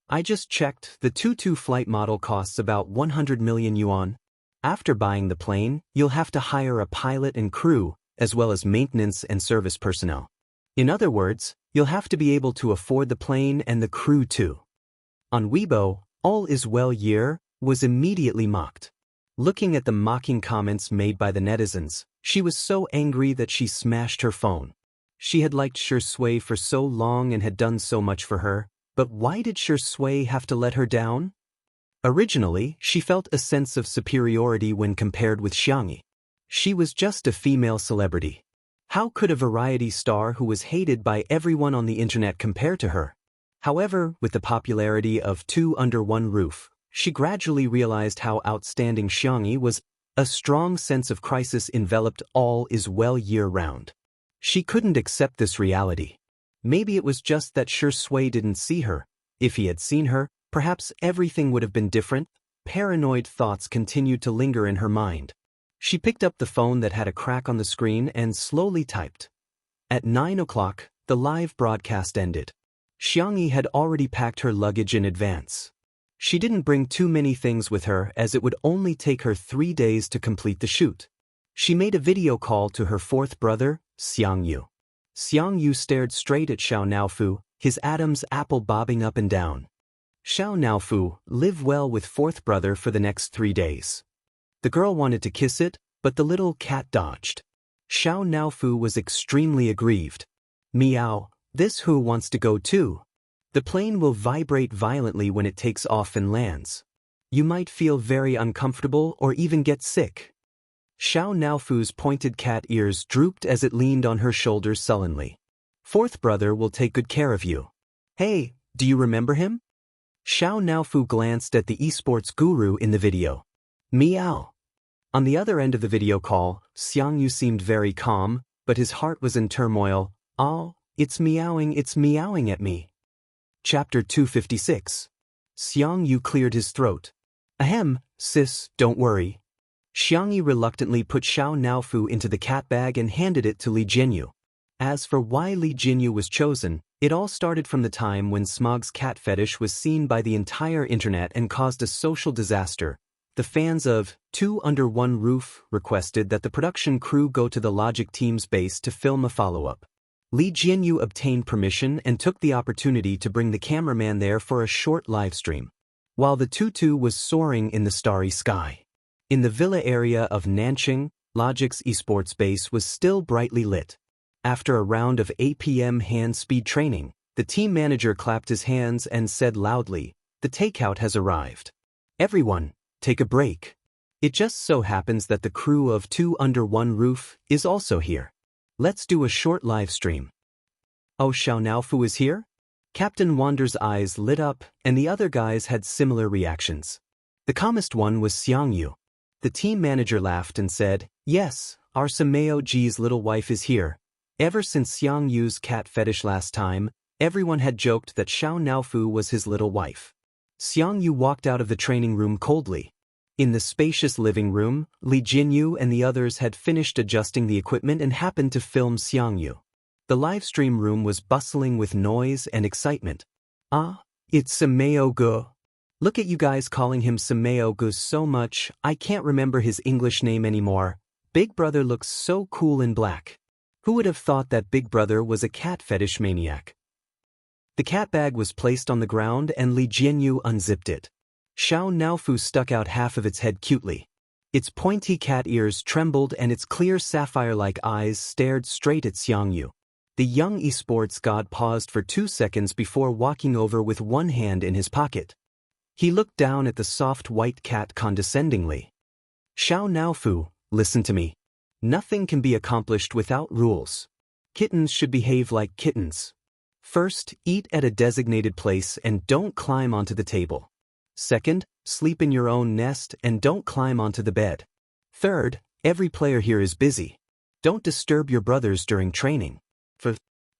I just checked, the Tutu flight model costs about 100 million yuan. After buying the plane, you'll have to hire a pilot and crew, as well as maintenance and service personnel. In other words, you'll have to be able to afford the plane and the crew too. On Weibo, All is well year was immediately mocked. Looking at the mocking comments made by the netizens, she was so angry that she smashed her phone. She had liked Fearsome for so long and had done so much for her, but why did Fearsome have to let her down? Originally, she felt a sense of superiority when compared with Xiangyi. She was just a female celebrity. How could a variety star who was hated by everyone on the internet compare to her? However, with the popularity of Two Under One Roof, she gradually realized how outstanding Xiangyi was. A strong sense of crisis enveloped All is well year-round. She couldn't accept this reality. Maybe it was just that Fearsome didn't see her. If he had seen her, perhaps everything would have been different. Paranoid thoughts continued to linger in her mind. She picked up the phone that had a crack on the screen and slowly typed. At 9 o'clock, the live broadcast ended. Xiangyi had already packed her luggage in advance. She didn't bring too many things with her as it would only take her 3 days to complete the shoot. She made a video call to her fourth brother, Xiangyu. Xiang Yu stared straight at Xiao Naofu, his Adam's apple bobbing up and down. Xiao Naofu, live well with fourth brother for the next 3 days. The girl wanted to kiss it, but the little cat dodged. Xiao Naofu was extremely aggrieved. Meow, this who wants to go too? The plane will vibrate violently when it takes off and lands. You might feel very uncomfortable or even get sick. Xiao Naofu's pointed cat ears drooped as it leaned on her shoulder sullenly. Fourth brother will take good care of you. Hey, do you remember him? Xiao Naofu glanced at the esports guru in the video. Meow. On the other end of the video call, Xiang Yu seemed very calm, but his heart was in turmoil. Oh, it's meowing at me. Chapter 256. Xiang Yu cleared his throat. Ahem, sis, don't worry. Xiang Yu reluctantly put Xiao Naofu into the cat bag and handed it to Li Jinyu. As for why Li Jinyu was chosen, it all started from the time when Smog's cat fetish was seen by the entire internet and caused a social disaster. The fans of Two Under One Roof requested that the production crew go to the Logic Team's base to film a follow-up. Li Jinyu obtained permission and took the opportunity to bring the cameraman there for a short livestream. While the tutu was soaring in the starry sky. In the villa area of Nanqing, Logic's esports base was still brightly lit. After a round of 8 p.m. hand-speed training, the team manager clapped his hands and said loudly, "The takeout has arrived. Everyone, take a break." It just so happens that the crew of Two Under One Roof is also here. Let's do a short live stream. Oh, Xiao Naofu is here? Captain Wander's eyes lit up, and the other guys had similar reactions. The calmest one was Xiang Yu. The team manager laughed and said, "Yes, our Sameo Ji's little wife is here." Ever since Xiang Yu's cat fetish last time, everyone had joked that Xiao Naofu was his little wife. Xiang Yu walked out of the training room coldly. In the spacious living room, Li Jinyu and the others had finished adjusting the equipment and happened to film Xiang Yu. The livestream room was bustling with noise and excitement. Ah, it's Sameo Gu. Look at you guys calling him Sameo Gu so much, I can't remember his English name anymore. Big Brother looks so cool in black. Who would have thought that Big Brother was a cat fetish maniac? The cat bag was placed on the ground and Li Jinyu unzipped it. Xiao Naofu stuck out half of its head cutely. Its pointy cat ears trembled and its clear sapphire-like eyes stared straight at Xiang Yu. The young esports god paused for 2 seconds before walking over with one hand in his pocket. He looked down at the soft white cat condescendingly. Xiao Naofu, listen to me. Nothing can be accomplished without rules. Kittens should behave like kittens. First, eat at a designated place and don't climb onto the table. Second, sleep in your own nest and don't climb onto the bed. Third, every player here is busy. Don't disturb your brothers during training.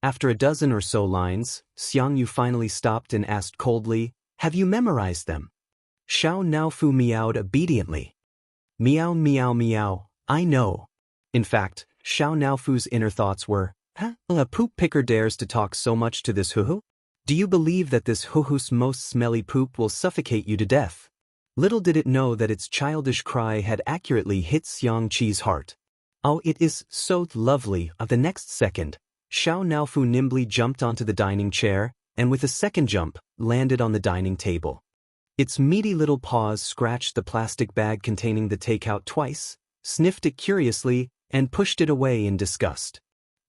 After a dozen or so lines, Xiang Yu finally stopped and asked coldly, "Have you memorized them?" Xiao Naofu meowed obediently. Meow meow meow, I know. In fact, Xiao Naofu's inner thoughts were, a poop picker dares to talk so much to this hoo-hoo? Do you believe that this hoo-hoo's most smelly poop will suffocate you to death? Little did it know that its childish cry had accurately hit Xiang Qi's heart. Oh, it is so lovely. The next second, Xiao Naofu nimbly jumped onto the dining chair, and with a second jump, landed on the dining table. Its meaty little paws scratched the plastic bag containing the takeout twice, sniffed it curiously, and pushed it away in disgust.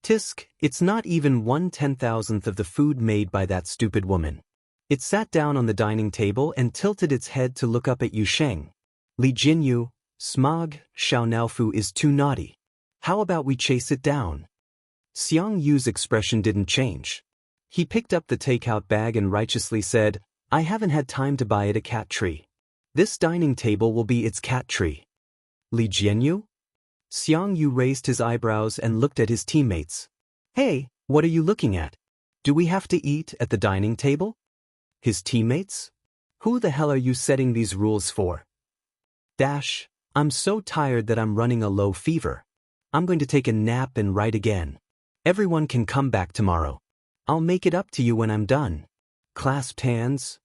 Tisk, it's not even 1/10,000th of the food made by that stupid woman. It sat down on the dining table and tilted its head to look up at Yu Sheng. Li Jinyu, Smog, Xiao Naofu is too naughty. How about we chase it down? Xiang Yu's expression didn't change. He picked up the takeout bag and righteously said, "I haven't had time to buy it a cat tree. This dining table will be its cat tree." Li Jinyu? Xiang Yu raised his eyebrows and looked at his teammates. Hey, what are you looking at? Do we have to eat at the dining table? His teammates? Who the hell are you setting these rules for? I'm so tired that I'm running a low fever. I'm going to take a nap and write again. Everyone can come back tomorrow. I'll make it up to you when I'm done. Clasped hands.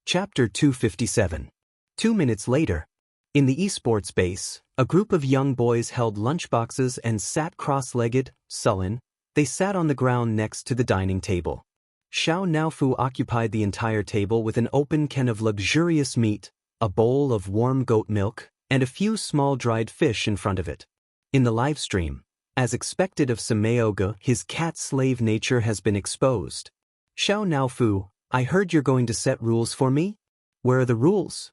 Chapter 257. 2 minutes later. In the esports base, a group of young boys held lunchboxes and sat cross-legged, sullen. They sat on the ground next to the dining table. Xiao Naofu occupied the entire table with an open can of luxurious meat, a bowl of warm goat milk, and a few small dried fish in front of it. In the live stream, as expected of Sameoga, his cat-slave nature has been exposed. Xiao Naofu, I heard you're going to set rules for me? Where are the rules?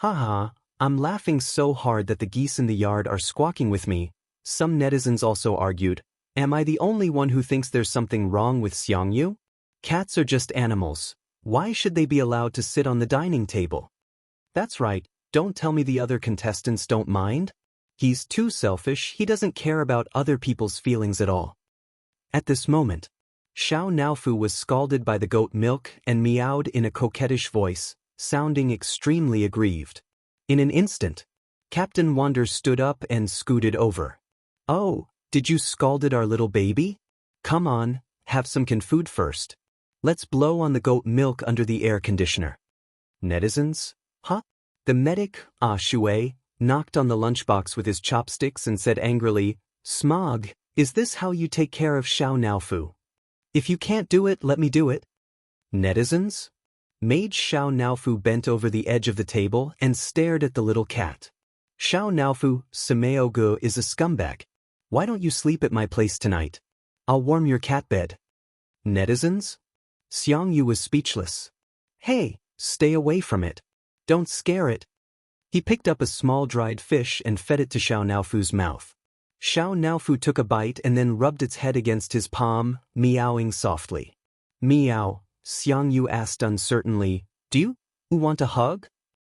Haha, I'm laughing so hard that the geese in the yard are squawking with me. Some netizens also argued, am I the only one who thinks there's something wrong with Xiangyu? Cats are just animals. Why should they be allowed to sit on the dining table? That's right, don't tell me the other contestants don't mind. He's too selfish, he doesn't care about other people's feelings at all. At this moment, Xiao Naofu was scalded by the goat milk and meowed in a coquettish voice, sounding extremely aggrieved. In an instant, Captain Wander stood up and scooted over. Oh, did you scalded our little baby? Come on, have some food first. Let's blow on the goat milk under the air conditioner. Netizens? Huh? The medic, Shui, knocked on the lunchbox with his chopsticks and said angrily, Smog, is this how you take care of Xiao Naofu? If you can't do it, let me do it. Netizens? Mage Xiao Naofu bent over the edge of the table and stared at the little cat. Xiao Naofu, Sameogu is a scumbag. Why don't you sleep at my place tonight? I'll warm your cat bed. Netizens? Xiangyu was speechless. Hey, stay away from it. Don't scare it. He picked up a small dried fish and fed it to Xiao Naofu's mouth. Xiao Naofu took a bite and then rubbed its head against his palm, meowing softly. Meow, Xiangyu asked uncertainly, do you want a hug?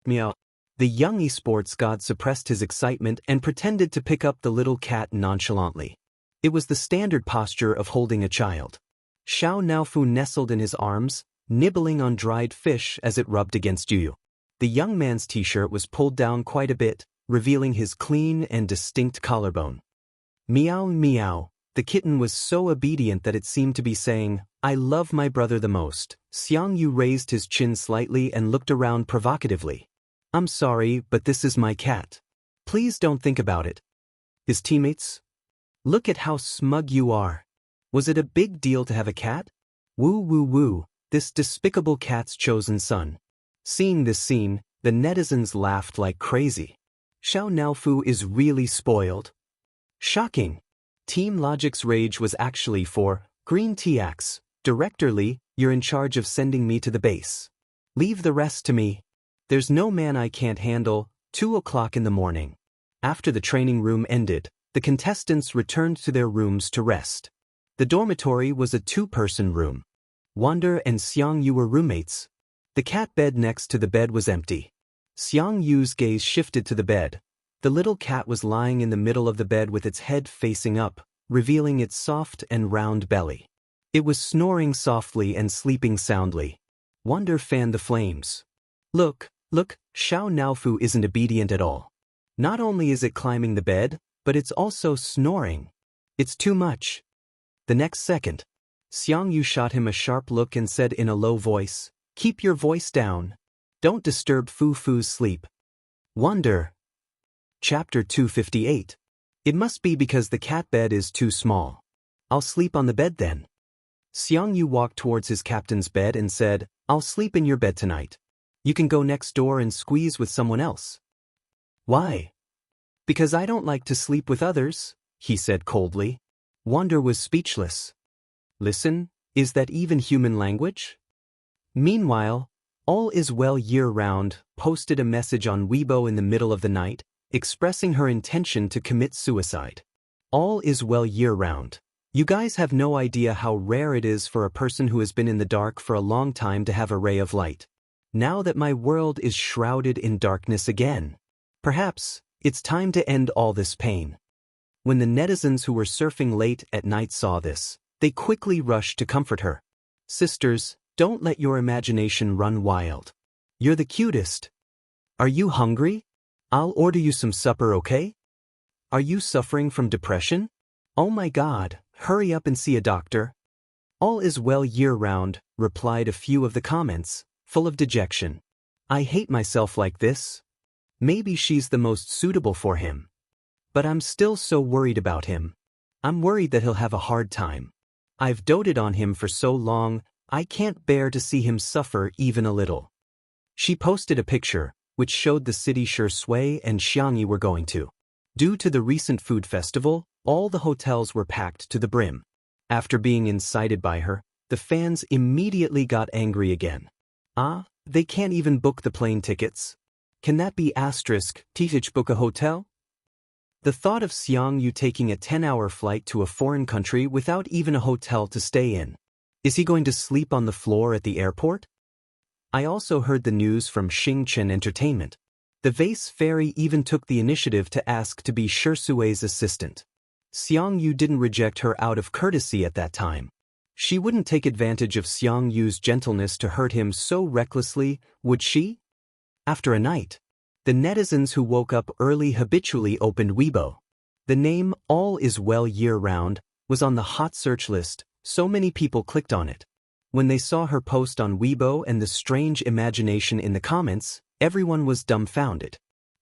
Meow. The young esports god suppressed his excitement and pretended to pick up the little cat nonchalantly. It was the standard posture of holding a child. Xiao Naofu nestled in his arms, nibbling on dried fish as it rubbed against Yu. The young man's t-shirt was pulled down quite a bit, revealing his clean and distinct collarbone. Meow meow, the kitten was so obedient that it seemed to be saying, I love my brother the most. Xiangyu raised his chin slightly and looked around provocatively. I'm sorry, but this is my cat. Please don't think about it. His teammates? Look at how smug you are. Was it a big deal to have a cat? Woo woo woo, this despicable cat's chosen son. Seeing this scene, the netizens laughed like crazy. Xiao Naofu is really spoiled. Shocking. Team Logic's rage was actually for Green TX. Director Lee, you're in charge of sending me to the base. Leave the rest to me. There's no man I can't handle. 2 o'clock in the morning. After the training room ended, the contestants returned to their rooms to rest. The dormitory was a 2-person room. Wander and Xiangyu were roommates. The cat bed next to the bed was empty. Xiangyu's gaze shifted to the bed. The little cat was lying in the middle of the bed with its head facing up, revealing its soft and round belly. It was snoring softly and sleeping soundly. Wander fanned the flames. Look, Xiao Naofu isn't obedient at all. Not only is it climbing the bed, but it's also snoring. It's too much. The next second, Xiangyu shot him a sharp look and said in a low voice, Keep your voice down. Don't disturb Fu-Fu's sleep. Wonder. Chapter 258. It must be because the cat bed is too small. I'll sleep on the bed then. Xiangyu walked towards his captain's bed and said, I'll sleep in your bed tonight. You can go next door and squeeze with someone else. Why? Because I don't like to sleep with others, he said coldly. Wander was speechless. Listen, is that even human language? Meanwhile, All Is Well Year-Round posted a message on Weibo in the middle of the night, expressing her intention to commit suicide. All is well year-round. You guys have no idea how rare it is for a person who has been in the dark for a long time to have a ray of light. Now that my world is shrouded in darkness again, perhaps it's time to end all this pain. When the netizens who were surfing late at night saw this, they quickly rushed to comfort her. Sisters, don't let your imagination run wild. You're the cutest. Are you hungry? I'll order you some supper, okay? Are you suffering from depression? Oh my God, hurry up and see a doctor. All is well year-round, replied a few of the comments, full of dejection. I hate myself like this. Maybe she's the most suitable for him. But I'm still so worried about him. I'm worried that he'll have a hard time. I've doted on him for so long, I can't bear to see him suffer even a little. She posted a picture, which showed the city Shui and Xiangyi were going to. Due to the recent food festival, all the hotels were packed to the brim. After being incited by her, the fans immediately got angry again. They can't even book the plane tickets. Can that be *Teach book a hotel? The thought of Xiang Yu taking a 10-hour flight to a foreign country without even a hotel to stay in. Is he going to sleep on the floor at the airport? I also heard the news from Xingchen Entertainment. The Vase Fairy even took the initiative to ask to be Shisui's assistant. Xiang Yu didn't reject her out of courtesy at that time. She wouldn't take advantage of Xiang Yu's gentleness to hurt him so recklessly, would she? After a night, the netizens who woke up early habitually opened Weibo. The name All Is Well Year-Round was on the hot search list, so many people clicked on it. When they saw her post on Weibo and the strange imagination in the comments, everyone was dumbfounded.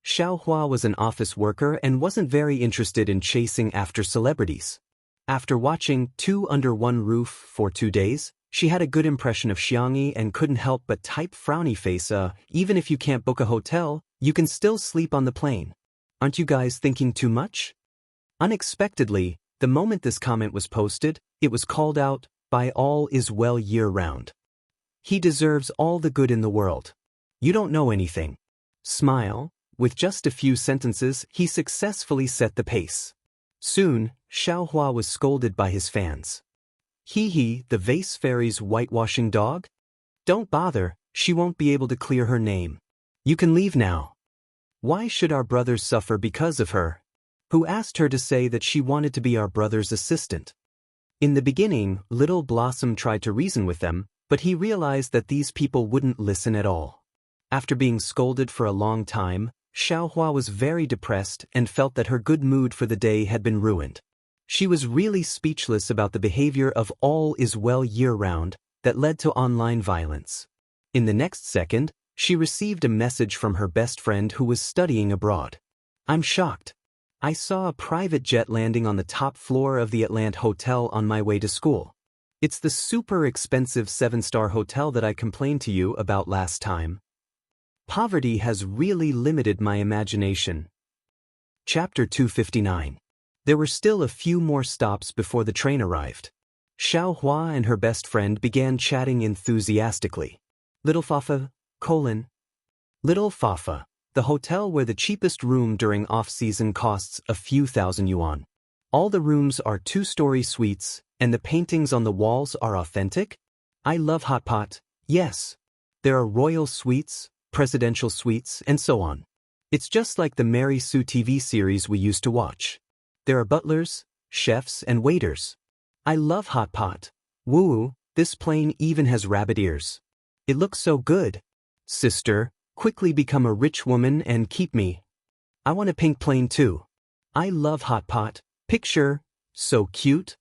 Xiaohua was an office worker and wasn't very interested in chasing after celebrities. After watching Two Under One Roof for 2 days, she had a good impression of Xiangyi and couldn't help but type frowny face, even if you can't book a hotel, you can still sleep on the plane. Aren't you guys thinking too much? Unexpectedly, the moment this comment was posted, it was called out by All Is Well Year-Round. He deserves all the good in the world. You don't know anything. Smile. With just a few sentences, he successfully set the pace. Soon, Xiaohua was scolded by his fans. The Vase Fairy's whitewashing dog? Don't bother, she won't be able to clear her name. You can leave now. Why should our brothers suffer because of her? Who asked her to say that she wanted to be our brother's assistant? In the beginning, Little Blossom tried to reason with them, but he realized that these people wouldn't listen at all. After being scolded for a long time, Xiaohua was very depressed and felt that her good mood for the day had been ruined. She was really speechless about the behavior of All Is Well Year-Round that led to online violence. In the next second, she received a message from her best friend who was studying abroad. I'm shocked. I saw a private jet landing on the top floor of the Atlanta Hotel on my way to school. It's the super expensive 7-star hotel that I complained to you about last time. Poverty has really limited my imagination. Chapter 259. There were still a few more stops before the train arrived. Xiaohua and her best friend began chatting enthusiastically. Little Fafa, the hotel where the cheapest room during off-season costs a few thousand yuan. All the rooms are 2-story suites, and the paintings on the walls are authentic? I love hot pot, yes. There are royal suites, presidential suites, and so on. It's just like the Mary Sue TV series we used to watch. There are butlers, chefs, and waiters. I love hot pot. Woo, this plane even has rabbit ears. It looks so good. Sister, quickly become a rich woman and keep me. I want a pink plane too. I love hot pot. Picture, so cute.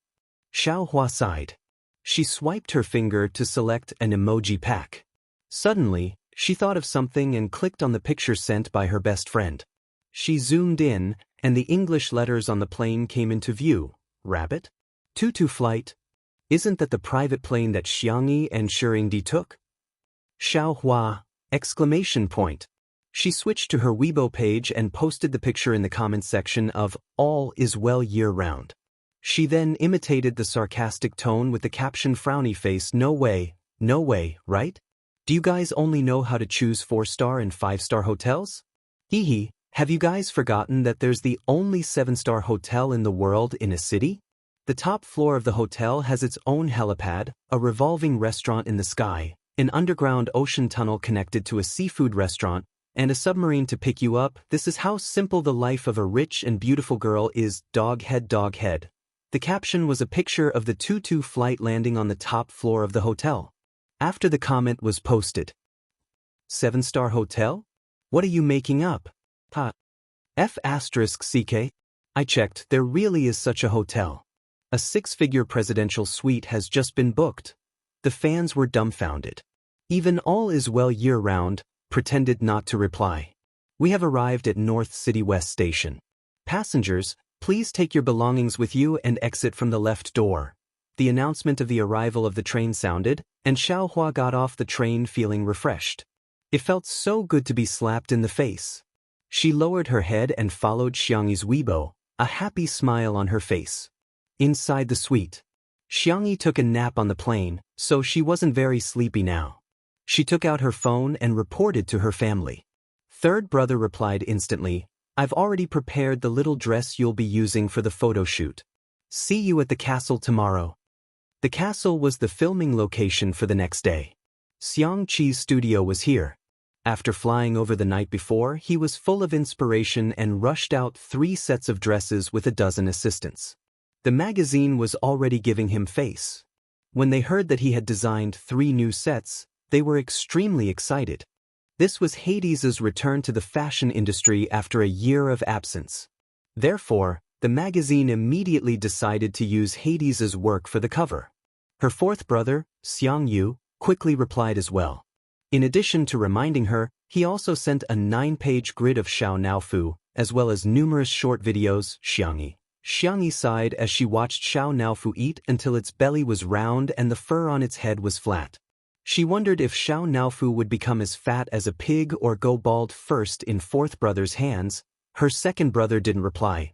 Xiaohua sighed. She swiped her finger to select an emoji pack. Suddenly, she thought of something and clicked on the picture sent by her best friend. She zoomed in, and the English letters on the plane came into view. Rabbit? Tutu flight? Isn't that the private plane that Xiangyi and Shiringdi took? Xiaohua! Exclamation point. She switched to her Weibo page and posted the picture in the comments section of All Is Well Year-Round. She then imitated the sarcastic tone with the caption frowny face. No way, right? Do you guys only know how to choose 4-star and 5-star hotels? Have you guys forgotten that there's the only 7-star hotel in the world in a city? The top floor of the hotel has its own helipad, a revolving restaurant in the sky, an underground ocean tunnel connected to a seafood restaurant, and a submarine to pick you up. This is how simple the life of a rich and beautiful girl is. Dog head. The caption was a picture of the Tutu flight landing on the top floor of the hotel. After the comment was posted. 7-star hotel? What are you making up? F***CK? I checked, there really is such a hotel. A 6-figure presidential suite has just been booked. The fans were dumbfounded. Even All Is Well Year-Round pretended not to reply. We have arrived at North City West Station. Passengers, Please take your belongings with you and exit from the left door. The announcement of the arrival of the train sounded, and Xiaohua got off the train feeling refreshed. It felt so good to be slapped in the face. She lowered her head and followed Xiangyi's Weibo, a happy smile on her face. Inside the suite, Xiangyi took a nap on the plane, so she wasn't very sleepy now. She took out her phone and reported to her family. Third brother replied instantly, "I've already prepared the little dress you'll be using for the photo shoot. See you at the castle tomorrow." The castle was the filming location for the next day. Xiang Qi's studio was here. After flying over the night before, he was full of inspiration and rushed out 3 sets of dresses with a dozen assistants. The magazine was already giving him face. When they heard that he had designed 3 new sets, they were extremely excited. This was Hades's return to the fashion industry after a year of absence. Therefore, the magazine immediately decided to use Hades's work for the cover. Her fourth brother, Xiang Yu, quickly replied as well. In addition to reminding her, he also sent a 9-page grid of Xiao Naofu, as well as numerous short videos. Xiangyi sighed as she watched Xiao Naofu eat until its belly was round and the fur on its head was flat. She wondered if Xiao Naofu would become as fat as a pig or go bald first in fourth brother's hands. Her second brother didn't reply,